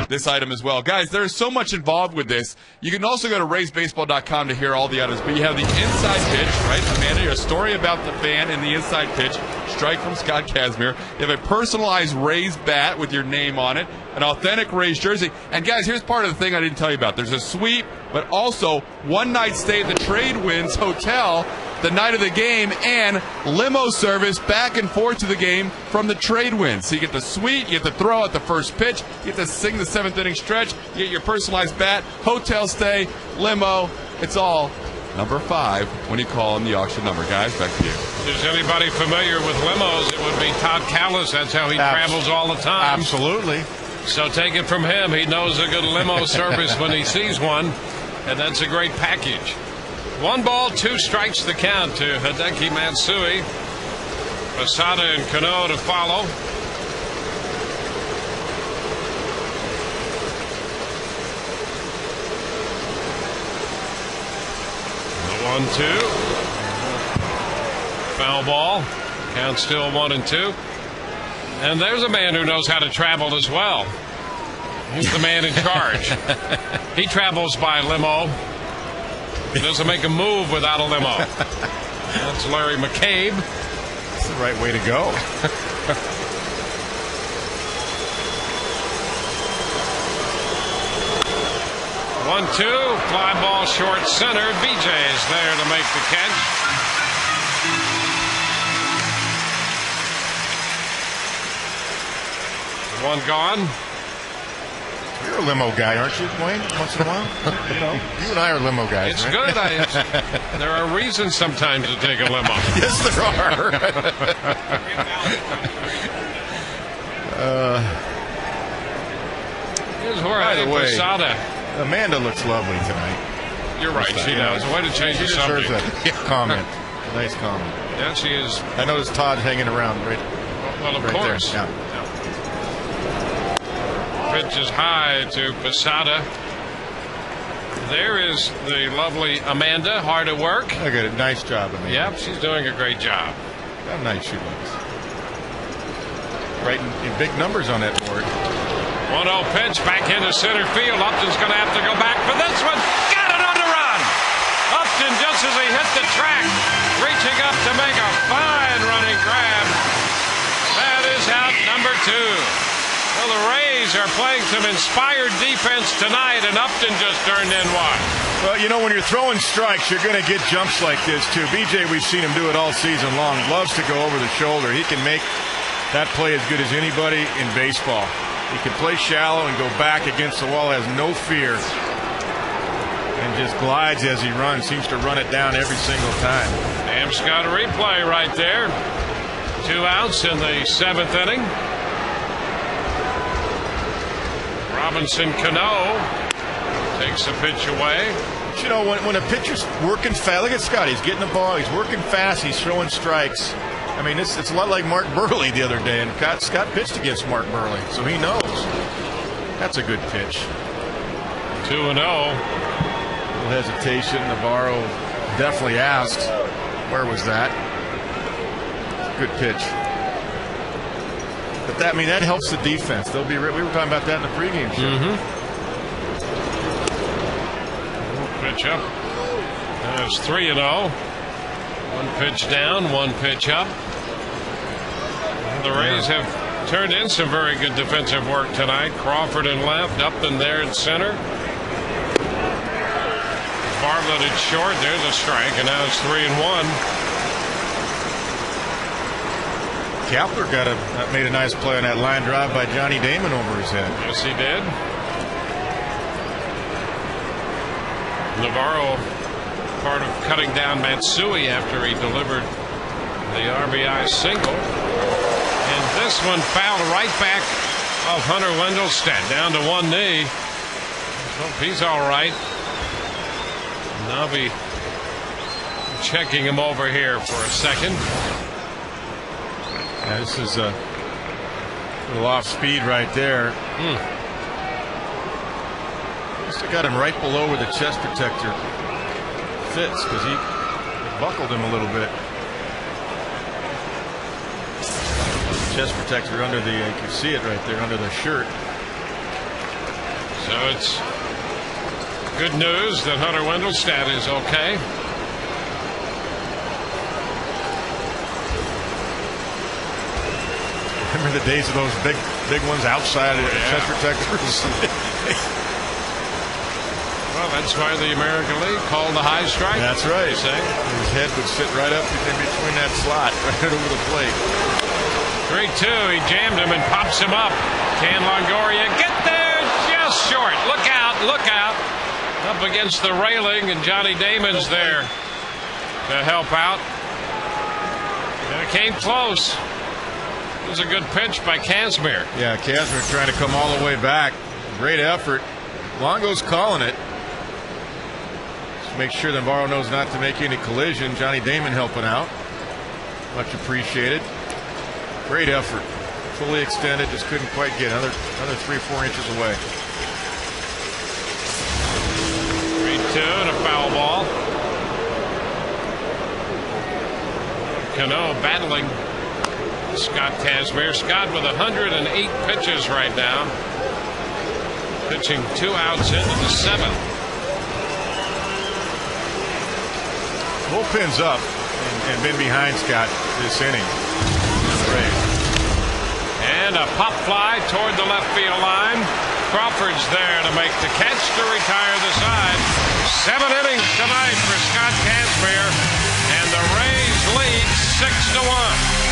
[SPEAKER 3] this item as well. Guys, there's so much involved with this. You can also go to RaysBaseball.com to hear all the items. But you have the inside pitch, right, Amanda? Your story about the fan and the inside pitch. Strike from Scott Kazmir. You have a personalized Rays bat with your name on it. An authentic Rays jersey. And, guys, here's part of the thing I didn't tell you about. There's a suite, but also one-night stay at the Trade Winds Hotel the night of the game, and limo service back and forth to the game from the Trade Winds. So you get the suite, you get to throw at the first pitch, you get to sing the 7th inning stretch, you get your personalized bat, hotel stay, limo. It's all number 5 when you call in the auction number. Guys, back to you.
[SPEAKER 1] If there's anybody familiar with limos, it would be Todd Callis. That's how he travels all the time.
[SPEAKER 2] Absolutely.
[SPEAKER 1] So take it from him. He knows a good limo service when he sees one, and that's a great package. 1 ball, 2 strikes the count to Hideki Matsui. Posada and Cano to follow. The 1-2. Foul ball. Count still 1-2. And there's a man who knows how to travel as well. He's the man in charge. He travels by limo. He doesn't make a move without a limo. That's Larry McCabe.
[SPEAKER 2] That's the right way to go.
[SPEAKER 1] 1-2, fly ball short center. BJ is there to make the catch. One gone.
[SPEAKER 2] You're a limo guy, aren't you, Dwayne? Once in a while, you and I are limo guys.
[SPEAKER 1] It's
[SPEAKER 2] right?
[SPEAKER 1] good. There are reasons sometimes to take a limo.
[SPEAKER 2] Yes, there are.
[SPEAKER 1] Here's
[SPEAKER 2] By the way,
[SPEAKER 1] Posada.
[SPEAKER 2] Amanda looks lovely tonight.
[SPEAKER 1] You're right. She does. Way to change the
[SPEAKER 2] She
[SPEAKER 1] subject.
[SPEAKER 2] deserves that comment. Nice comment.
[SPEAKER 1] Yeah, she is.
[SPEAKER 2] I noticed Todd hanging around right.
[SPEAKER 1] Well, of
[SPEAKER 2] right
[SPEAKER 1] course.
[SPEAKER 2] There. Yeah.
[SPEAKER 1] Pitch is high to Posada. There is the lovely Amanda, hard at work.
[SPEAKER 2] Look at it. Nice job, Amanda.
[SPEAKER 1] Yep, she's doing a great job.
[SPEAKER 2] How nice she looks. Right in big numbers on that board.
[SPEAKER 1] 1-0 pitch back into center field. Upton's going to have to go back for this one. Got it on the run. Upton, just as he hit the track, reaching up to make a fine running grab. That is out number 2. Well, the Rays are playing some inspired defense tonight, and Upton just turned in one.
[SPEAKER 2] Well, when you're throwing strikes, you're going to get jumps like this, too. BJ, we've seen him do it all season long. Loves to go over the shoulder. He can make that play as good as anybody in baseball. He can play shallow and go back against the wall, has no fear, and just glides as he runs. Seems to run it down every single time.
[SPEAKER 1] Am's got a replay right there. 2 outs in the 7th inning. Robinson Cano takes a pitch away.
[SPEAKER 2] When a pitcher's working fast, look at Scott. He's getting the ball. He's working fast. He's throwing strikes. I mean, it's a lot like Mark Burley the other day, and Scott pitched against Mark Burley, so he knows. That's a good pitch.
[SPEAKER 1] 2-0.
[SPEAKER 2] Little hesitation. Navarro definitely asked, where was that? Good pitch. But that helps the defense. We were talking about that in the pregame show.
[SPEAKER 1] Pitch up. That's 3-0. 1 pitch down, 1 pitch up. The Rays have turned in some very good defensive work tonight. Crawford in left, Upton there in center. Bartlett at short. There's a strike, and now it's 3-1.
[SPEAKER 2] Kapler made a nice play on that line drive by Johnny Damon over his head.
[SPEAKER 1] Yes, he did. Navarro, part of cutting down Matsui after he delivered the RBI single. And this one fouled right back of Hunter Wendelstedt, down to 1 knee. Hope he's all right. Navi checking him over here for a second.
[SPEAKER 2] Yeah, this is a little off speed right there. Must have got him right below where the chest protector fits, because he buckled him a little bit. Chest protector under you can see it right there under the shirt.
[SPEAKER 1] So it's good news that Hunter Wendelstedt is okay.
[SPEAKER 2] Remember the days of those big ones outside of the chest protectors?
[SPEAKER 1] Well, that's why the American League called the high strike.
[SPEAKER 2] That's right.
[SPEAKER 1] Say.
[SPEAKER 2] His head would sit right up in between that slot, right over the plate.
[SPEAKER 1] 3-2. He jammed him and pops him up. Can Longoria get there? Just short. Look out. Look out. Up against the railing, and Johnny Damon's there to help out. And it came close. It was a good pitch by Kazmir.
[SPEAKER 2] Yeah, Kazmir trying to come all the way back. Great effort. Longo's calling it. Just make sure that Navarro knows not to make any collision. Johnny Damon helping out. Much appreciated. Great effort. Fully extended. Just couldn't quite get another 3 or 4 inches away.
[SPEAKER 1] 3-2 and a foul ball. Cano battling Scott Kazmir. Scott with 108 pitches right now. Pitching 2 outs into the 7th.
[SPEAKER 2] Bullpen's up and been behind Scott this inning. Rays.
[SPEAKER 1] And a pop fly toward the left field line. Crawford's there to make the catch to retire the side. 7 innings tonight for Scott Kazmir, and the Rays lead 6-1.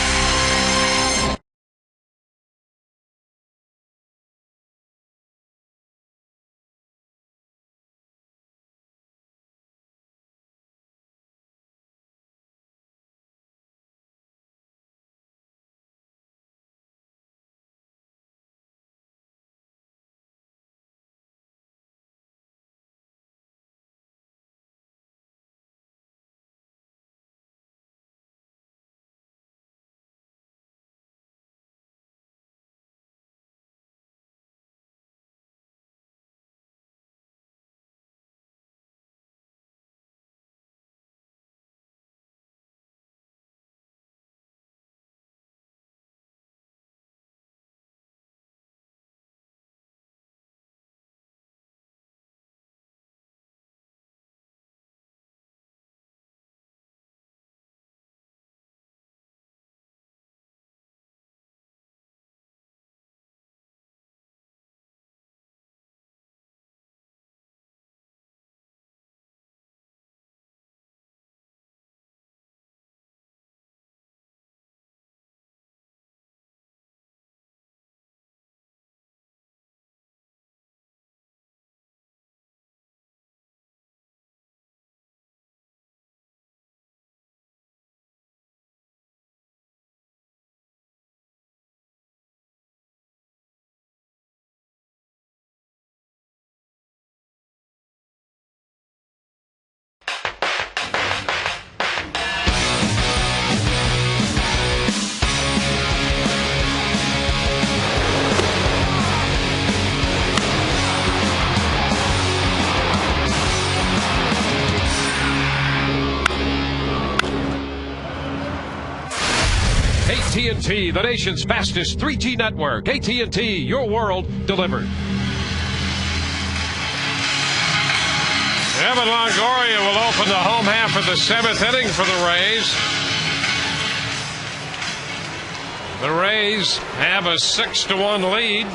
[SPEAKER 1] AT&T, the nation's fastest 3G network. AT&T, your world delivered. Evan Longoria will open the home half of the 7th inning for the Rays. The Rays have a 6-1 lead.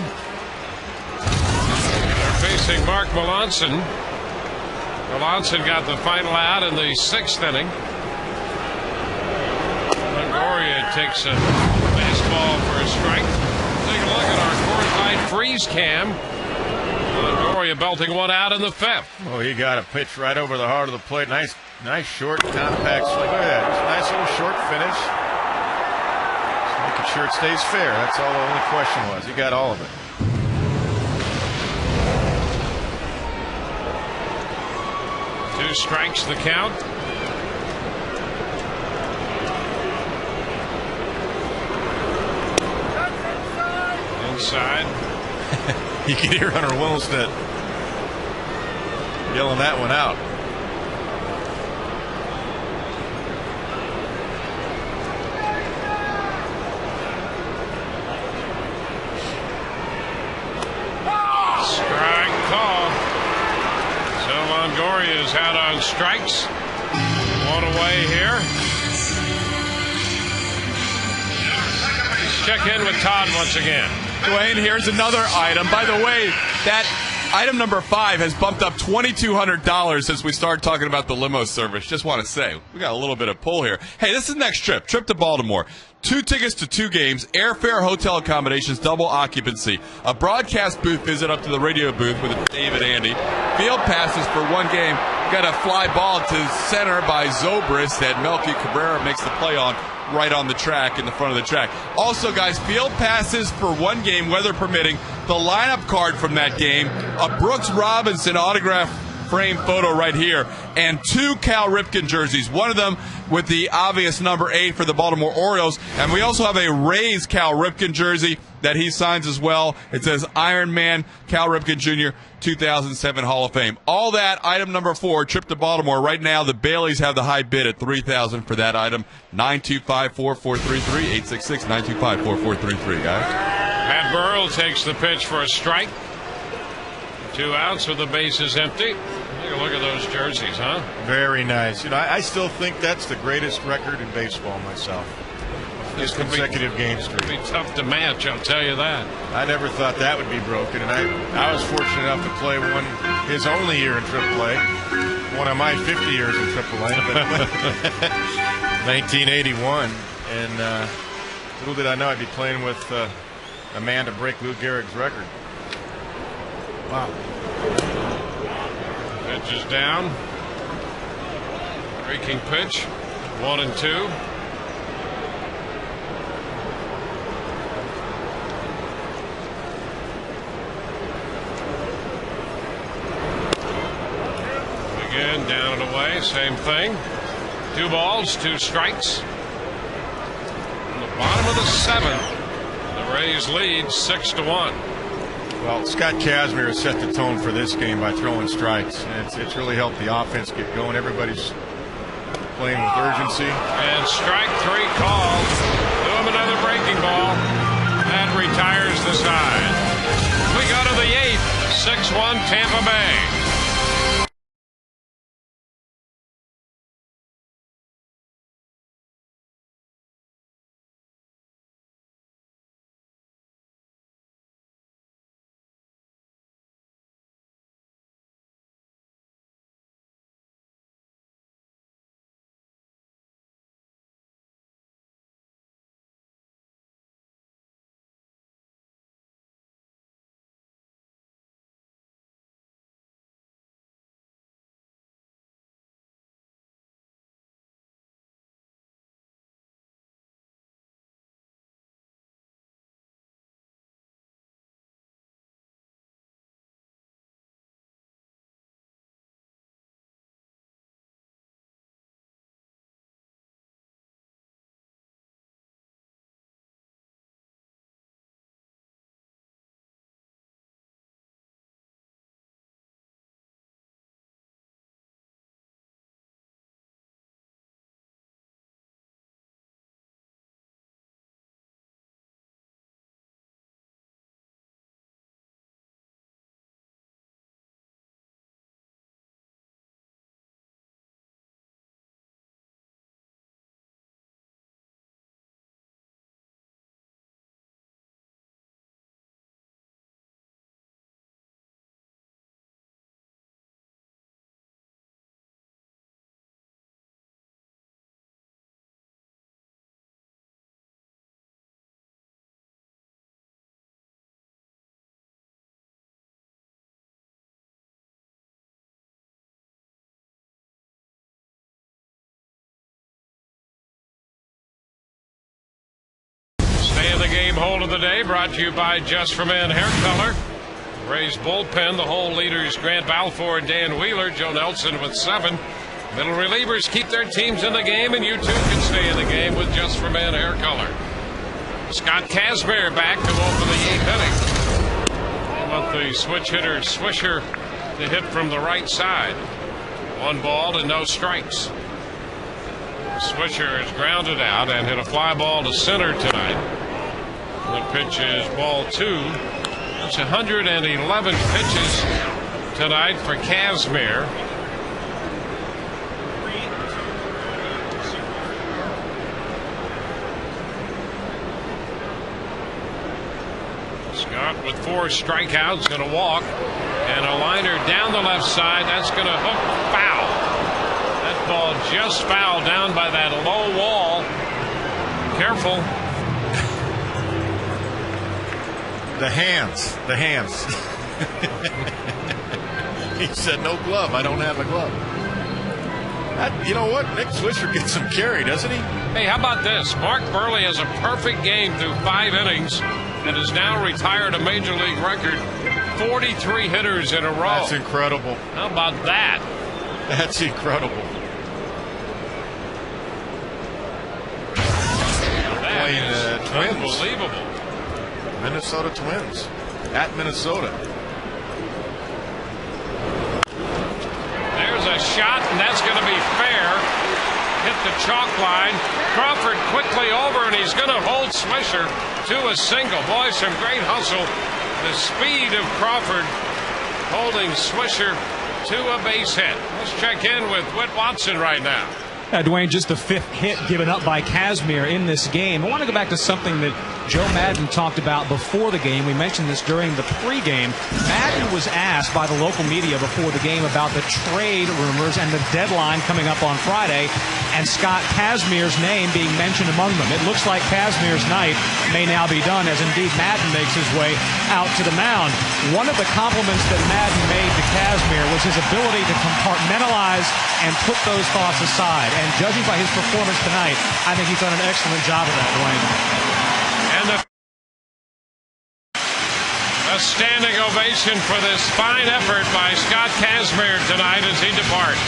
[SPEAKER 1] They're facing Mark Melanson. Melanson got the final out in the 6th inning. Longoria takes a baseball for a strike. Take a look at our Coors Light freeze cam. Longoria belting one out in the 5th.
[SPEAKER 2] Oh, he got a pitch right over the heart of the plate. Nice short, compact swing. Look at that. Just a nice little short finish. Just making sure it stays fair. That's all the only question was. He got all of it.
[SPEAKER 1] Two strikes the count. Inside.
[SPEAKER 2] You can hear Hunter Wilmstead yelling that one out.
[SPEAKER 1] Strike call. So Longoria is out on strikes. One away here. Let's check in with Todd once again.
[SPEAKER 3] Dwayne, here's another item. By the way, that item number 5 has bumped up $2,200 since we started talking about the limo service. Just want to say, we got a little bit of pull here. Hey, this is the next trip to Baltimore. 2 tickets to 2 games, airfare, hotel accommodations, double occupancy. A broadcast booth visit up to the radio booth with David Andy. Field passes for 1 game. Got a fly ball to center by Zobrist that Melky Cabrera makes the play on. Right on the track, in the front of the track. Also, guys, field passes for 1 game, weather permitting. The lineup card from that game, a Brooks Robinson autograph frame photo right here, and 2 Cal Ripken jerseys. One of them with the obvious number 8 for the Baltimore Orioles, and we also have a Rays Cal Ripken jersey that he signs as well. It says Iron Man Cal Ripken Jr., 2007 Hall of Fame. All that, item number 4, trip to Baltimore. Right now, the Baileys have the high bid at $3,000 for that item. 925-4433, 866-925-4433, guys.
[SPEAKER 1] Matt Burrell takes the pitch for a strike. 2 outs with the bases empty. Take a look at those jerseys, huh?
[SPEAKER 2] Very nice. You know, I still think that's the greatest record in baseball myself. his consecutive game streak.
[SPEAKER 1] It'd be tough to match, I'll tell you that.
[SPEAKER 2] I never thought that would be broken, and I was fortunate enough to play his only year in AAA, one of my 50 years in AAA, 1981, and little did I know I'd be playing with a man to break Lou Gehrig's record. Wow.
[SPEAKER 1] Pitch is down. Breaking pitch, 1-2. Again, down and away, same thing. 2 balls, 2 strikes. On the bottom of the 7th, the Rays lead 6-1.
[SPEAKER 2] Well, Scott Kazmir has set the tone for this game by throwing strikes, and it's really helped the offense get going. Everybody's playing with urgency.
[SPEAKER 1] And strike 3 called. Do him another breaking ball. That retires the side. We go to the 8th, 6-1 Tampa Bay. Stay in the game hold of the day brought to you by Just for Men Hair Color. Rays bullpen, the whole leaders Grant Balfour and Dan Wheeler. Joe Nelson with 7. Middle relievers keep their teams in the game, and you too can stay in the game with Just for Men Hair Color. Scott Kazmir back to open the 8th inning. I want the switch hitter Swisher to hit from the right side. 1 ball and no strikes. Swisher is grounded out and hit a fly ball to center tonight. The pitch is ball 2. That's 111 pitches tonight for Kazmir. Scott with 4 strikeouts, going to walk, and a liner down the left side. That's going to hook foul. That ball just fouled down by that low wall. Careful.
[SPEAKER 2] The hands. He said, no glove. I don't have a glove. You know what? Nick Swisher gets some carry, doesn't he?
[SPEAKER 1] Hey, how about this? Mark Burley has a perfect game through 5 innings and has now retired a Major League record 43 hitters in a row.
[SPEAKER 2] That's incredible.
[SPEAKER 1] How about that?
[SPEAKER 2] That's incredible.
[SPEAKER 1] That
[SPEAKER 2] Playing
[SPEAKER 1] is
[SPEAKER 2] Twins.
[SPEAKER 1] unbelievable.
[SPEAKER 2] Minnesota Twins at Minnesota.
[SPEAKER 1] There's a shot, and that's going to be fair. Hit the chalk line. Crawford quickly over, and he's going to hold Swisher to a single. Boy, some great hustle. The speed of Crawford holding Swisher to a base hit. Let's check in with Whit Watson right now.
[SPEAKER 4] Dwayne, just the 5th hit given up by Casimir in this game. I want to go back to something that Joe Madden talked about before the game. We mentioned this during the pregame. Madden was asked by the local media before the game about the trade rumors and the deadline coming up on Friday, and Scott Casimir's name being mentioned among them. It looks like Casimir's night may now be done, as indeed Madden makes his way out to the mound. One of the compliments that Madden made to Casimir was his ability to compartmentalize and put those thoughts aside. And judging by his performance tonight, I think he's done an excellent job of that, Dwayne.
[SPEAKER 1] And a standing ovation for this fine effort by Scott Casimir tonight as he departs.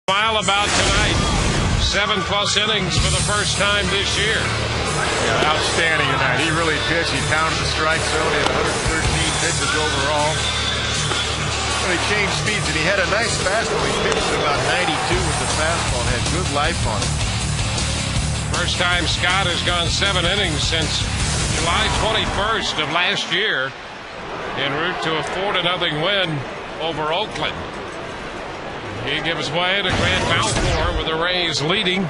[SPEAKER 1] Smile about tonight. 7+ innings for the first time this year.
[SPEAKER 2] Yeah, outstanding tonight. He really pitched. He pounded the strike zone. He had 113 pitches overall. Well, he changed speeds, and he had a nice fastball. He pitched at about 92 with the fastball and had good life on it.
[SPEAKER 1] First time Scott has gone 7 innings since July 21st of last year, en route to a 4-0 win over Oakland. He gives way to Grant Balfour with the Rays leading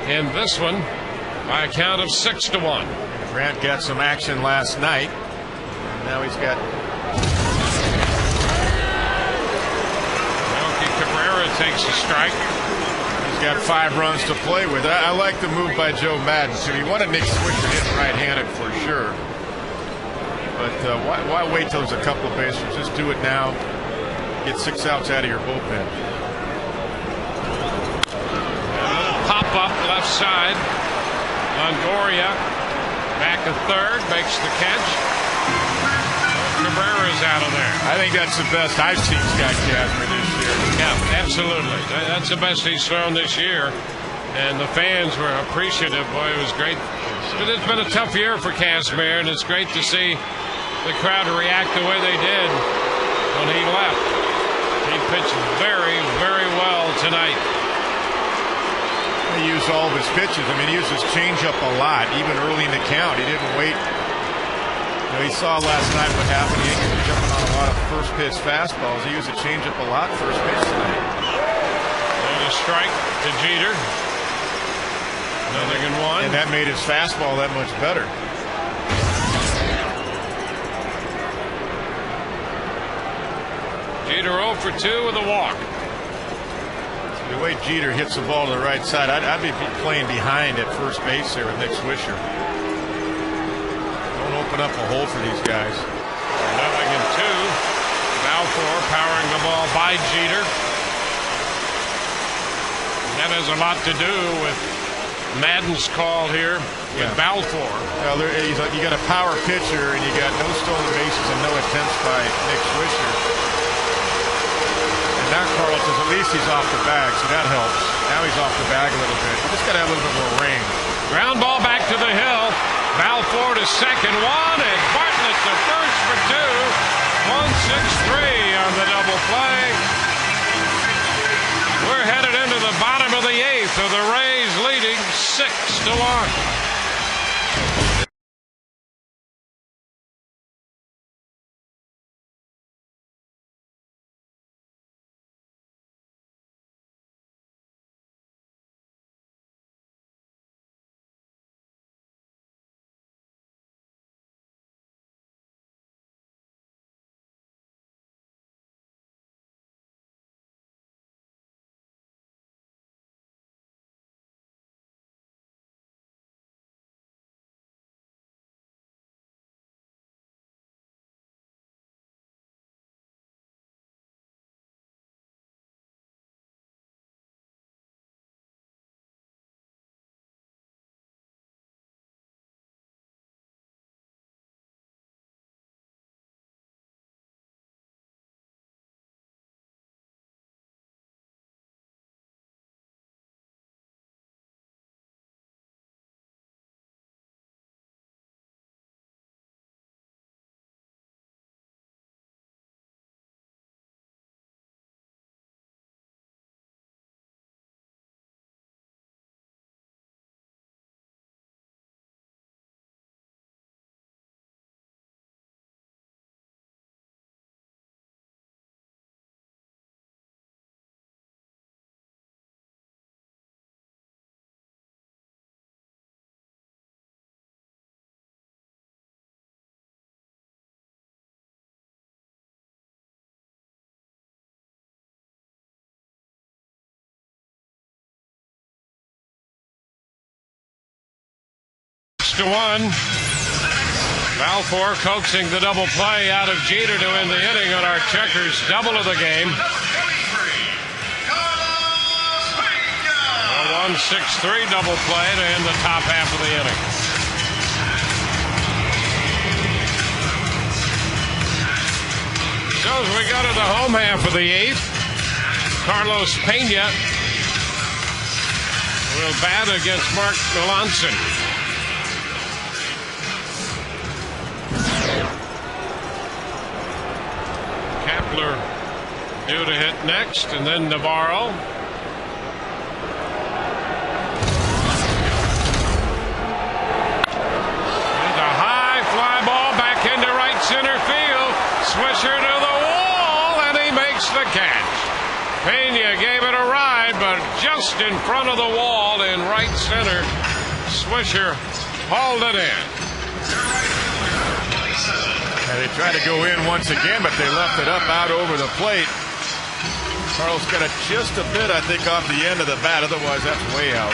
[SPEAKER 1] in this one by a count of 6-1.
[SPEAKER 2] Grant got some action last night. Now he's got
[SPEAKER 1] Yogi Cabrera takes a strike.
[SPEAKER 2] He's got 5 runs to play with. I like the move by Joe Madden too. He wanted Nick Swisher hitting right-handed for sure. But why wait till there's a couple of bases? Just do it now. Get 6 outs out of your bullpen.
[SPEAKER 1] Pop up left side. Longoria back to third, makes the catch. Cabrera's out of there.
[SPEAKER 2] I think that's the best I've seen Scott Casimir this year.
[SPEAKER 1] Yeah, absolutely. That's the best he's thrown this year. And the fans were appreciative. Boy, it was great. It's been a tough year for Casimir, and it's great to see the crowd react the way they did when he left. He pitched very, very well tonight.
[SPEAKER 2] He used all of his pitches. I mean, he used his changeup a lot, even early in the count. He didn't wait. You know, he saw last night what happened. He was jumping on a lot of first pitch fastballs. He used a changeup a lot first pitch tonight.
[SPEAKER 1] And a strike to Jeter. 0-1.
[SPEAKER 2] And that made his fastball that much better.
[SPEAKER 1] Jeter 0 for 2 with a walk.
[SPEAKER 2] The way Jeter hits the ball to the right side, I'd be playing behind at first base there with Nick Swisher. Don't open up a hole for these guys.
[SPEAKER 1] 0-2. Balfour powering the ball by Jeter. That has a lot to do with Madden's call here with Balfour.
[SPEAKER 2] Well, you got a power pitcher, and you got no stolen bases and no attempts by Nick Swisher. Now Carlton's, at least he's off the bag, so that helps. Now he's off the bag a little bit. You just got to have a little bit more range.
[SPEAKER 1] Ground ball back to the hill. Balfour to second, 1, and Bartlett to first for 2. 1-6-3 on the double play. We're headed into the bottom of the 8th, with the Rays leading 6-1. To 1. Balfour coaxing the double play out of Jeter to end the inning on our checkers double of the game. A 1-6-3 double play to end the top half of the inning. So as we go to the home half of the 8th, Carlos Pena will bat against Mark Melanson. Kepler due to hit next, and then Navarro. And a high fly ball back into right center field. Swisher to the wall, and he makes the catch. Pena gave it a ride, but just in front of the wall in right center, Swisher hauled it in.
[SPEAKER 2] They tried to go in once again, but they left it up out over the plate. Carlos got it just a bit, I think, off the end of the bat. Otherwise, that's way out.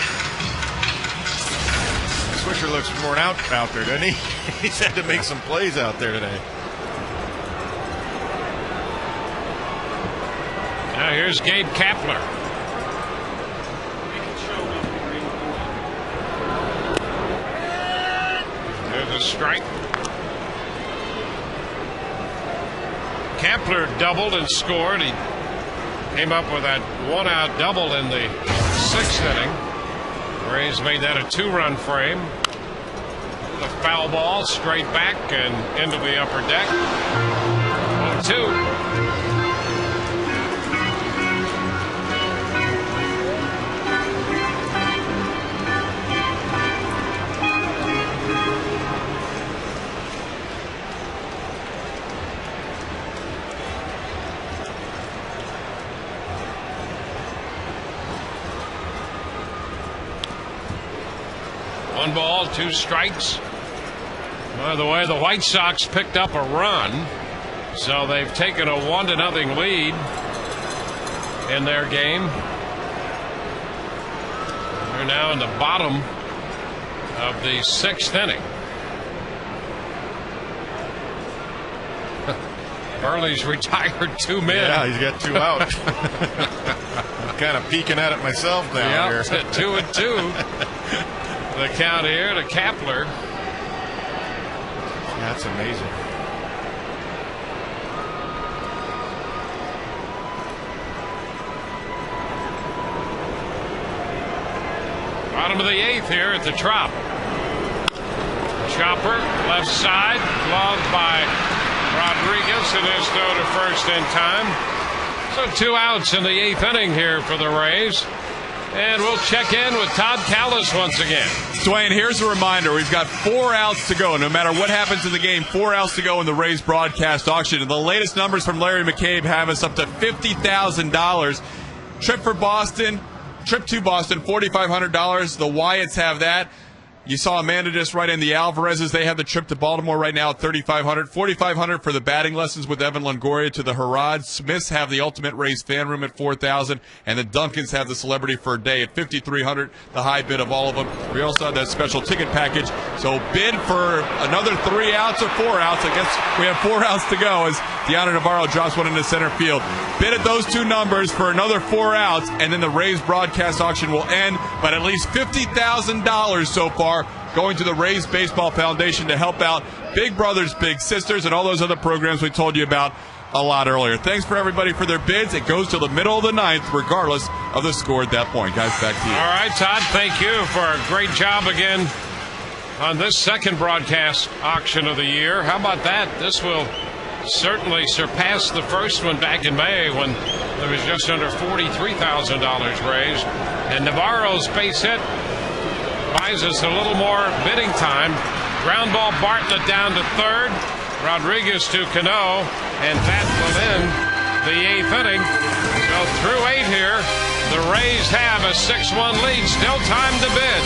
[SPEAKER 2] Swisher looks worn out there, doesn't he? He's had to make some plays out there today.
[SPEAKER 1] Now here's Gabe Kapler. There's a strike. Kapler doubled and scored. He came up with that one-out double in the 6th inning. Rays made that a 2-run frame. The foul ball straight back and into the upper deck. 0-2. One ball, 2 strikes. By the way, the White Sox picked up a run, so they've taken a 1-0 lead in their game. They're now in the bottom of the 6th inning. Burley's retired 2 men.
[SPEAKER 2] Yeah, he's got 2 out. I'm kind of peeking at it myself down here.
[SPEAKER 1] 2-2. The count here to Kapler.
[SPEAKER 2] That's amazing.
[SPEAKER 1] Bottom of the 8th here at the Trop. Chopper left side, gloved by Rodriguez in his throw to first in time. So 2 outs in the 8th inning here for the Rays. And we'll check in with Todd Callis once again.
[SPEAKER 3] Dwayne, here's a reminder. We've got 4 outs to go. No matter what happens in the game, 4 outs to go in the Rays broadcast auction. And the latest numbers from Larry McCabe have us up to $50,000. Trip to Boston, $4,500. The Wyatts have that. You saw Amanda just write in the Alvarezes. They have the trip to Baltimore right now at $3,500. $4,500 for the batting lessons with Evan Longoria to the Harrod. Smiths have the Ultimate Rays fan room at $4,000. And the Duncans have the Celebrity for a Day at $5,300, the high bid of all of them. We also have that special ticket package. So bid for another 3 outs or 4 outs. I guess we have 4 outs to go as Deanna Navarro drops one into center field. Bid at those 2 numbers for another 4 outs, and then the Rays broadcast auction will end. But at least $50,000 so far going to the Rays Baseball Foundation to help out Big Brothers Big Sisters and all those other programs we told you about a lot earlier. Thanks for everybody for their bids. It goes to the middle of the 9th regardless of the score at that point. Guys, back to you.
[SPEAKER 1] All right, Todd, thank you for a great job again on this second broadcast auction of the year. How about that? This will certainly surpass the first one back in May when there was just under $43,000 raised. And Navarro's base hit buys us a little more bidding time. Ground ball, Bartlett down to third. Rodriguez to Cano, and that will end the 8th inning. So through 8 here, the Rays have a 6-1 lead. Still time to bid.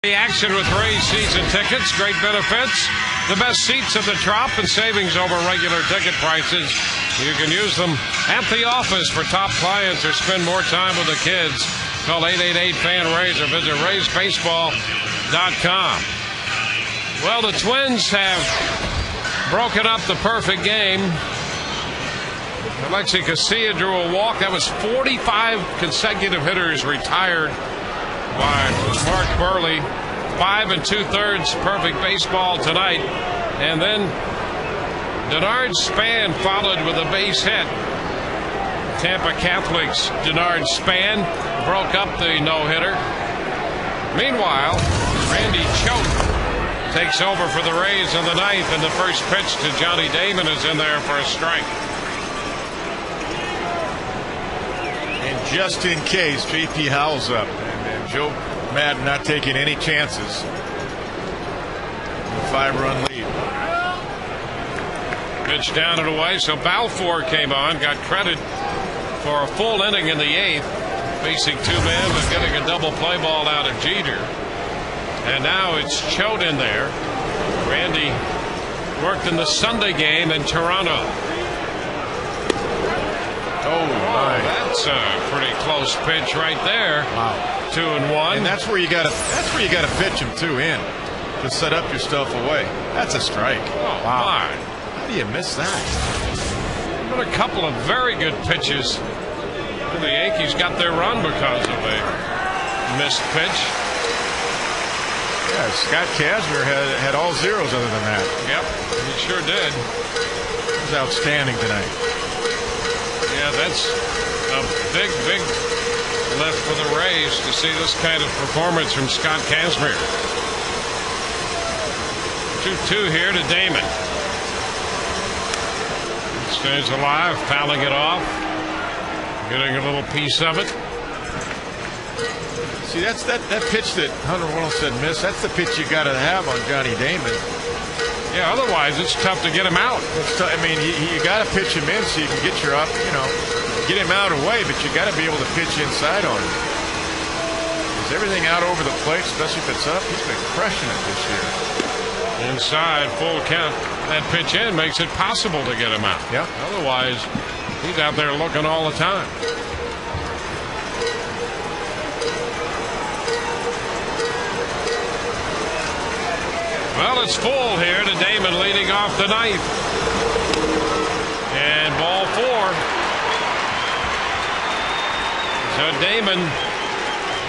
[SPEAKER 1] The action with Rays season tickets, great benefits, the best seats at the Trop, and savings over regular ticket prices. You can use them at the office for top clients or spend more time with the kids. Call 888-FAN-RAYS or visit RaysBaseball.com. Well, the Twins have broken up the perfect game. Alexi Casilla drew a walk. That was 45 consecutive hitters retired by Mark Burley. 5 2/3 perfect baseball tonight. And then Denard Span followed with a base hit. Tampa Catholic's Denard Span broke up the no-hitter. Meanwhile, Randy Choate takes over for the Rays in the 9th, and the first pitch to Johnny Damon is in there for a strike.
[SPEAKER 2] And just in case, J.P. Howell's up. And Joe Madden not taking any chances. A 5-run lead.
[SPEAKER 1] Pitch down and away, so Balfour came on, got credit for a full inning in the 8th, facing 2 men, but getting a double play ball out of Jeter. And now it's Choate in there. Randy worked in the Sunday game in Toronto.
[SPEAKER 2] Oh, my.
[SPEAKER 1] That That's a pretty close pitch right there.
[SPEAKER 2] Wow.
[SPEAKER 1] 2-1.
[SPEAKER 2] And that's where you got to pitch him too in to set up your stuff away. That's a strike.
[SPEAKER 1] Oh,
[SPEAKER 2] wow.
[SPEAKER 1] my.
[SPEAKER 2] How do you miss that?
[SPEAKER 1] But a couple of very good pitches. The Yankees got their run because of a missed pitch.
[SPEAKER 2] Yeah, Scott Kazmir had all zeros other than that.
[SPEAKER 1] Yep, he sure did.
[SPEAKER 2] He was outstanding tonight.
[SPEAKER 1] Yeah, that's a big lift for the Rays to see this kind of performance from Scott Kazmir. 2-2 here to Damon. Stays alive, fouling it off. Getting a little piece of it.
[SPEAKER 2] See, that's that pitch that Hunter Wall said miss. That's the pitch you got to have on Johnny Damon.
[SPEAKER 1] Yeah, otherwise it's tough to get him out.
[SPEAKER 2] I mean, you got to pitch him in so you can get your up, get him out away, but you got to be able to pitch inside on him. Is everything out over the plate, especially if it's up? He's been crushing it this year.
[SPEAKER 1] Inside, full count. That pitch in makes it possible to get him out.
[SPEAKER 2] Yeah.
[SPEAKER 1] Otherwise, he's out there looking all the time. Well, it's full here to Damon leading off the ninth. And ball 4. So Damon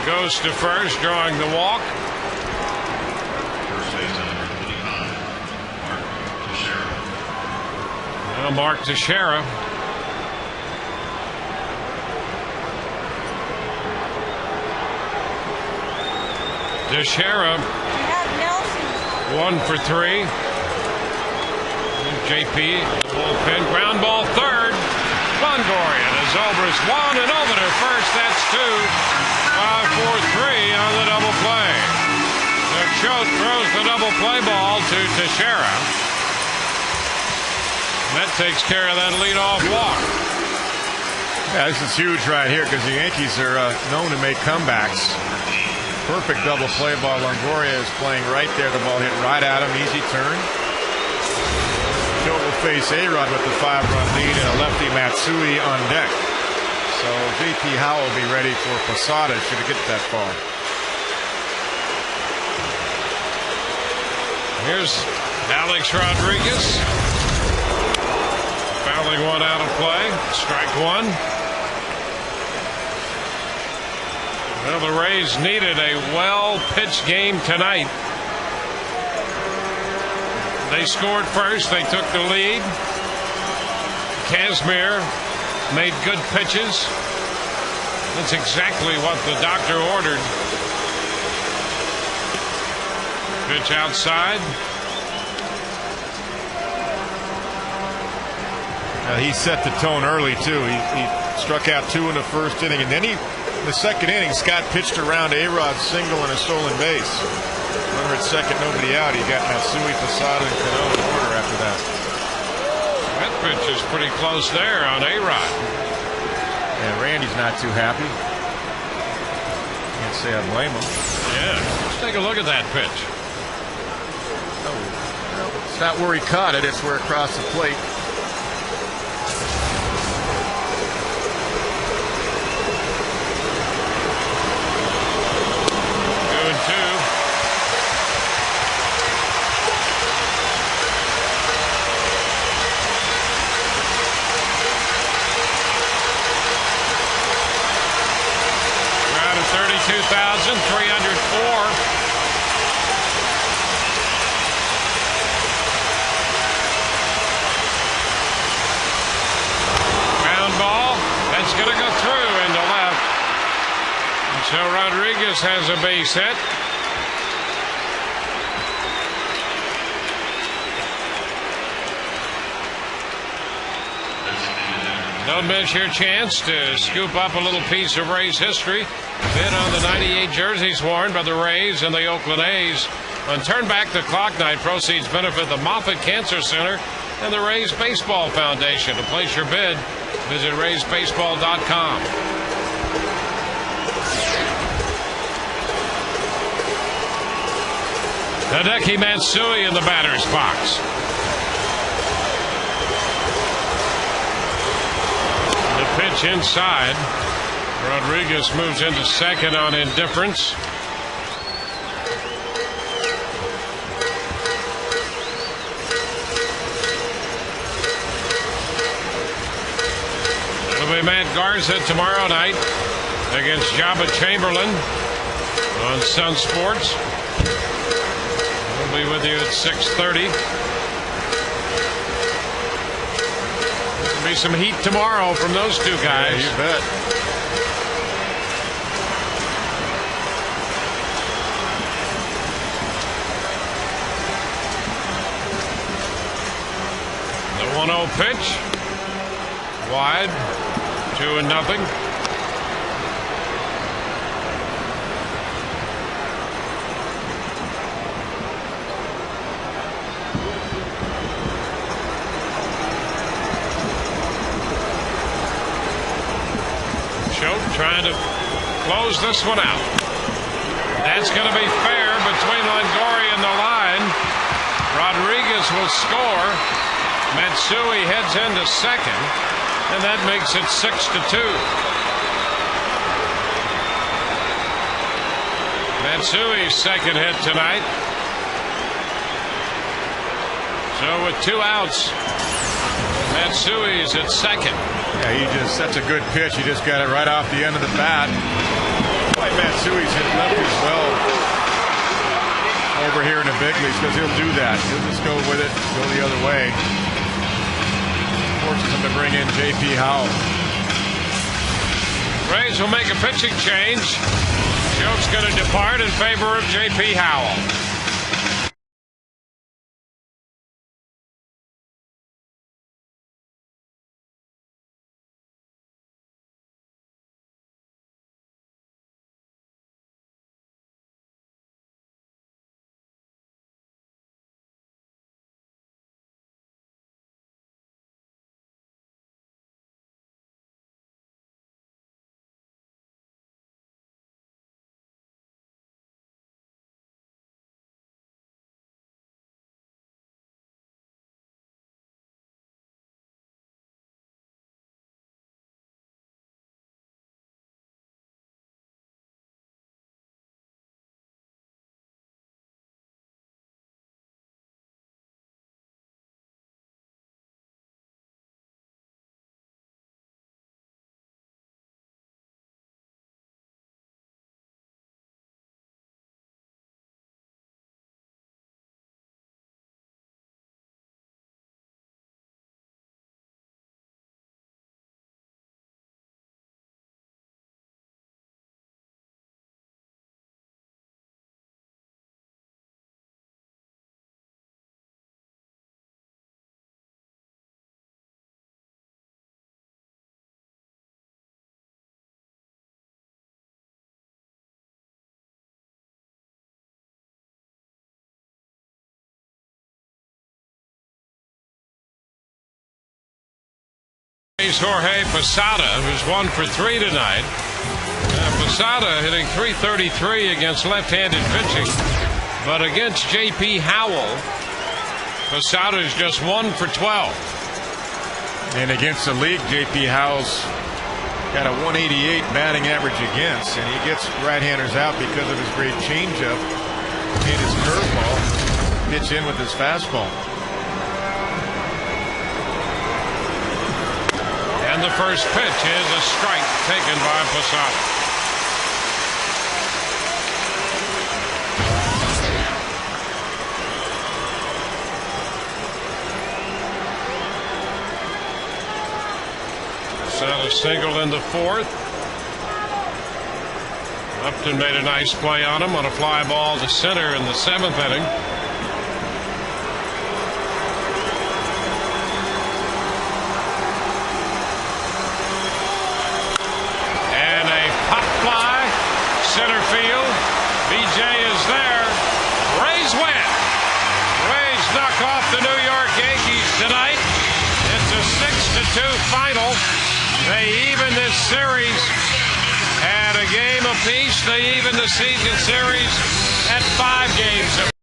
[SPEAKER 1] goes to first, drawing the walk. Now Mark Teixeira. Teixeira 1 for 3. JP, the bullpen, ground ball third. Longoria to Zobrist, 1 and over to first. That's 2. 5-4-3 on the double play. The Choate throws the double play ball to Teixeira. That takes care of that leadoff walk.
[SPEAKER 2] Yeah, this is huge right here because the Yankees are known to make comebacks. Perfect double play ball. Longoria is playing right there. The ball hit right at him. Easy turn. Choate will face A-Rod with the 5-run lead and a lefty Matsui on deck. So JP Howell will be ready for Posada should it get that far.
[SPEAKER 1] Here's Alex Rodriguez. Fouling one out of play. Strike 1. Well, the Rays needed a well-pitched game tonight. They scored first. They took the lead. Kazmir made good pitches. That's exactly what the doctor ordered. Pitch outside.
[SPEAKER 2] He set the tone early, too. He struck out 2 in the first inning, and then in the second inning, Scott pitched around A-Rod's single and a stolen base. Runner at second, nobody out. He got Matsui, Posada, and Cano in order after that.
[SPEAKER 1] That pitch is pretty close there on A-Rod.
[SPEAKER 2] And Randy's not too happy. Can't say I blame him.
[SPEAKER 1] Yeah, let's take a look at that pitch.
[SPEAKER 2] Oh, it's not where he caught it, it's where across the plate.
[SPEAKER 1] 2-2. We're out of 32,304. Ground ball. That's going to go through into left. So Rodriguez has a base hit. Don't miss your chance to scoop up a little piece of Rays history. Bid on the 98 jerseys worn by the Rays and the Oakland A's. On Turn Back the Clock Night, proceeds benefit the Moffitt Cancer Center and the Rays Baseball Foundation. To place your bid, visit RaysBaseball.com. Hideki Matsui in the batter's box. The pitch Pitch inside. Rodriguez moves into second on indifference. It'll be Matt Garza tomorrow night against Jabba Chamberlain on Sun Sports. We'll be with you at 6:30. There'll be some heat tomorrow from those two guys.
[SPEAKER 2] Yeah, you bet.
[SPEAKER 1] The 1-0 pitch. Wide. 2-0. Trying to close this one out. That's going to be fair between Longoria and the line. Rodriguez will score. Matsui heads into second, and that makes it 6-2. Matsui's second hit tonight. So with 2 outs, Matsui's at second.
[SPEAKER 2] Yeah, that's a good pitch. He just got it right off the end of the bat. Boy, Matsui's hit left as well over here in the big leagues because he'll do that. He'll just go with it, go the other way. Forces him to bring in J.P. Howell.
[SPEAKER 1] Rays will make a pitching change. Joke's going to depart in favor of J.P. Howell. Jorge Posada, who's 1 for 3 tonight. Posada hitting .333 against left-handed pitching, but against J.P. Howell, Posada is just 1 for 12.
[SPEAKER 2] And against the league, J.P. Howell's got a 188 batting average against, and he gets right-handers out because of his great changeup and his curveball. Pitch in with his fastball.
[SPEAKER 1] And the first pitch is a strike taken by Posada. Posada single in the 4th. Upton made a nice play on him on a fly ball to center in the 7th inning. Center field. BJ is there. Rays win. Rays knock off the New York Yankees tonight. It's a 6-2 final. They even this series at a game apiece. They even the season series at 5 games apiece.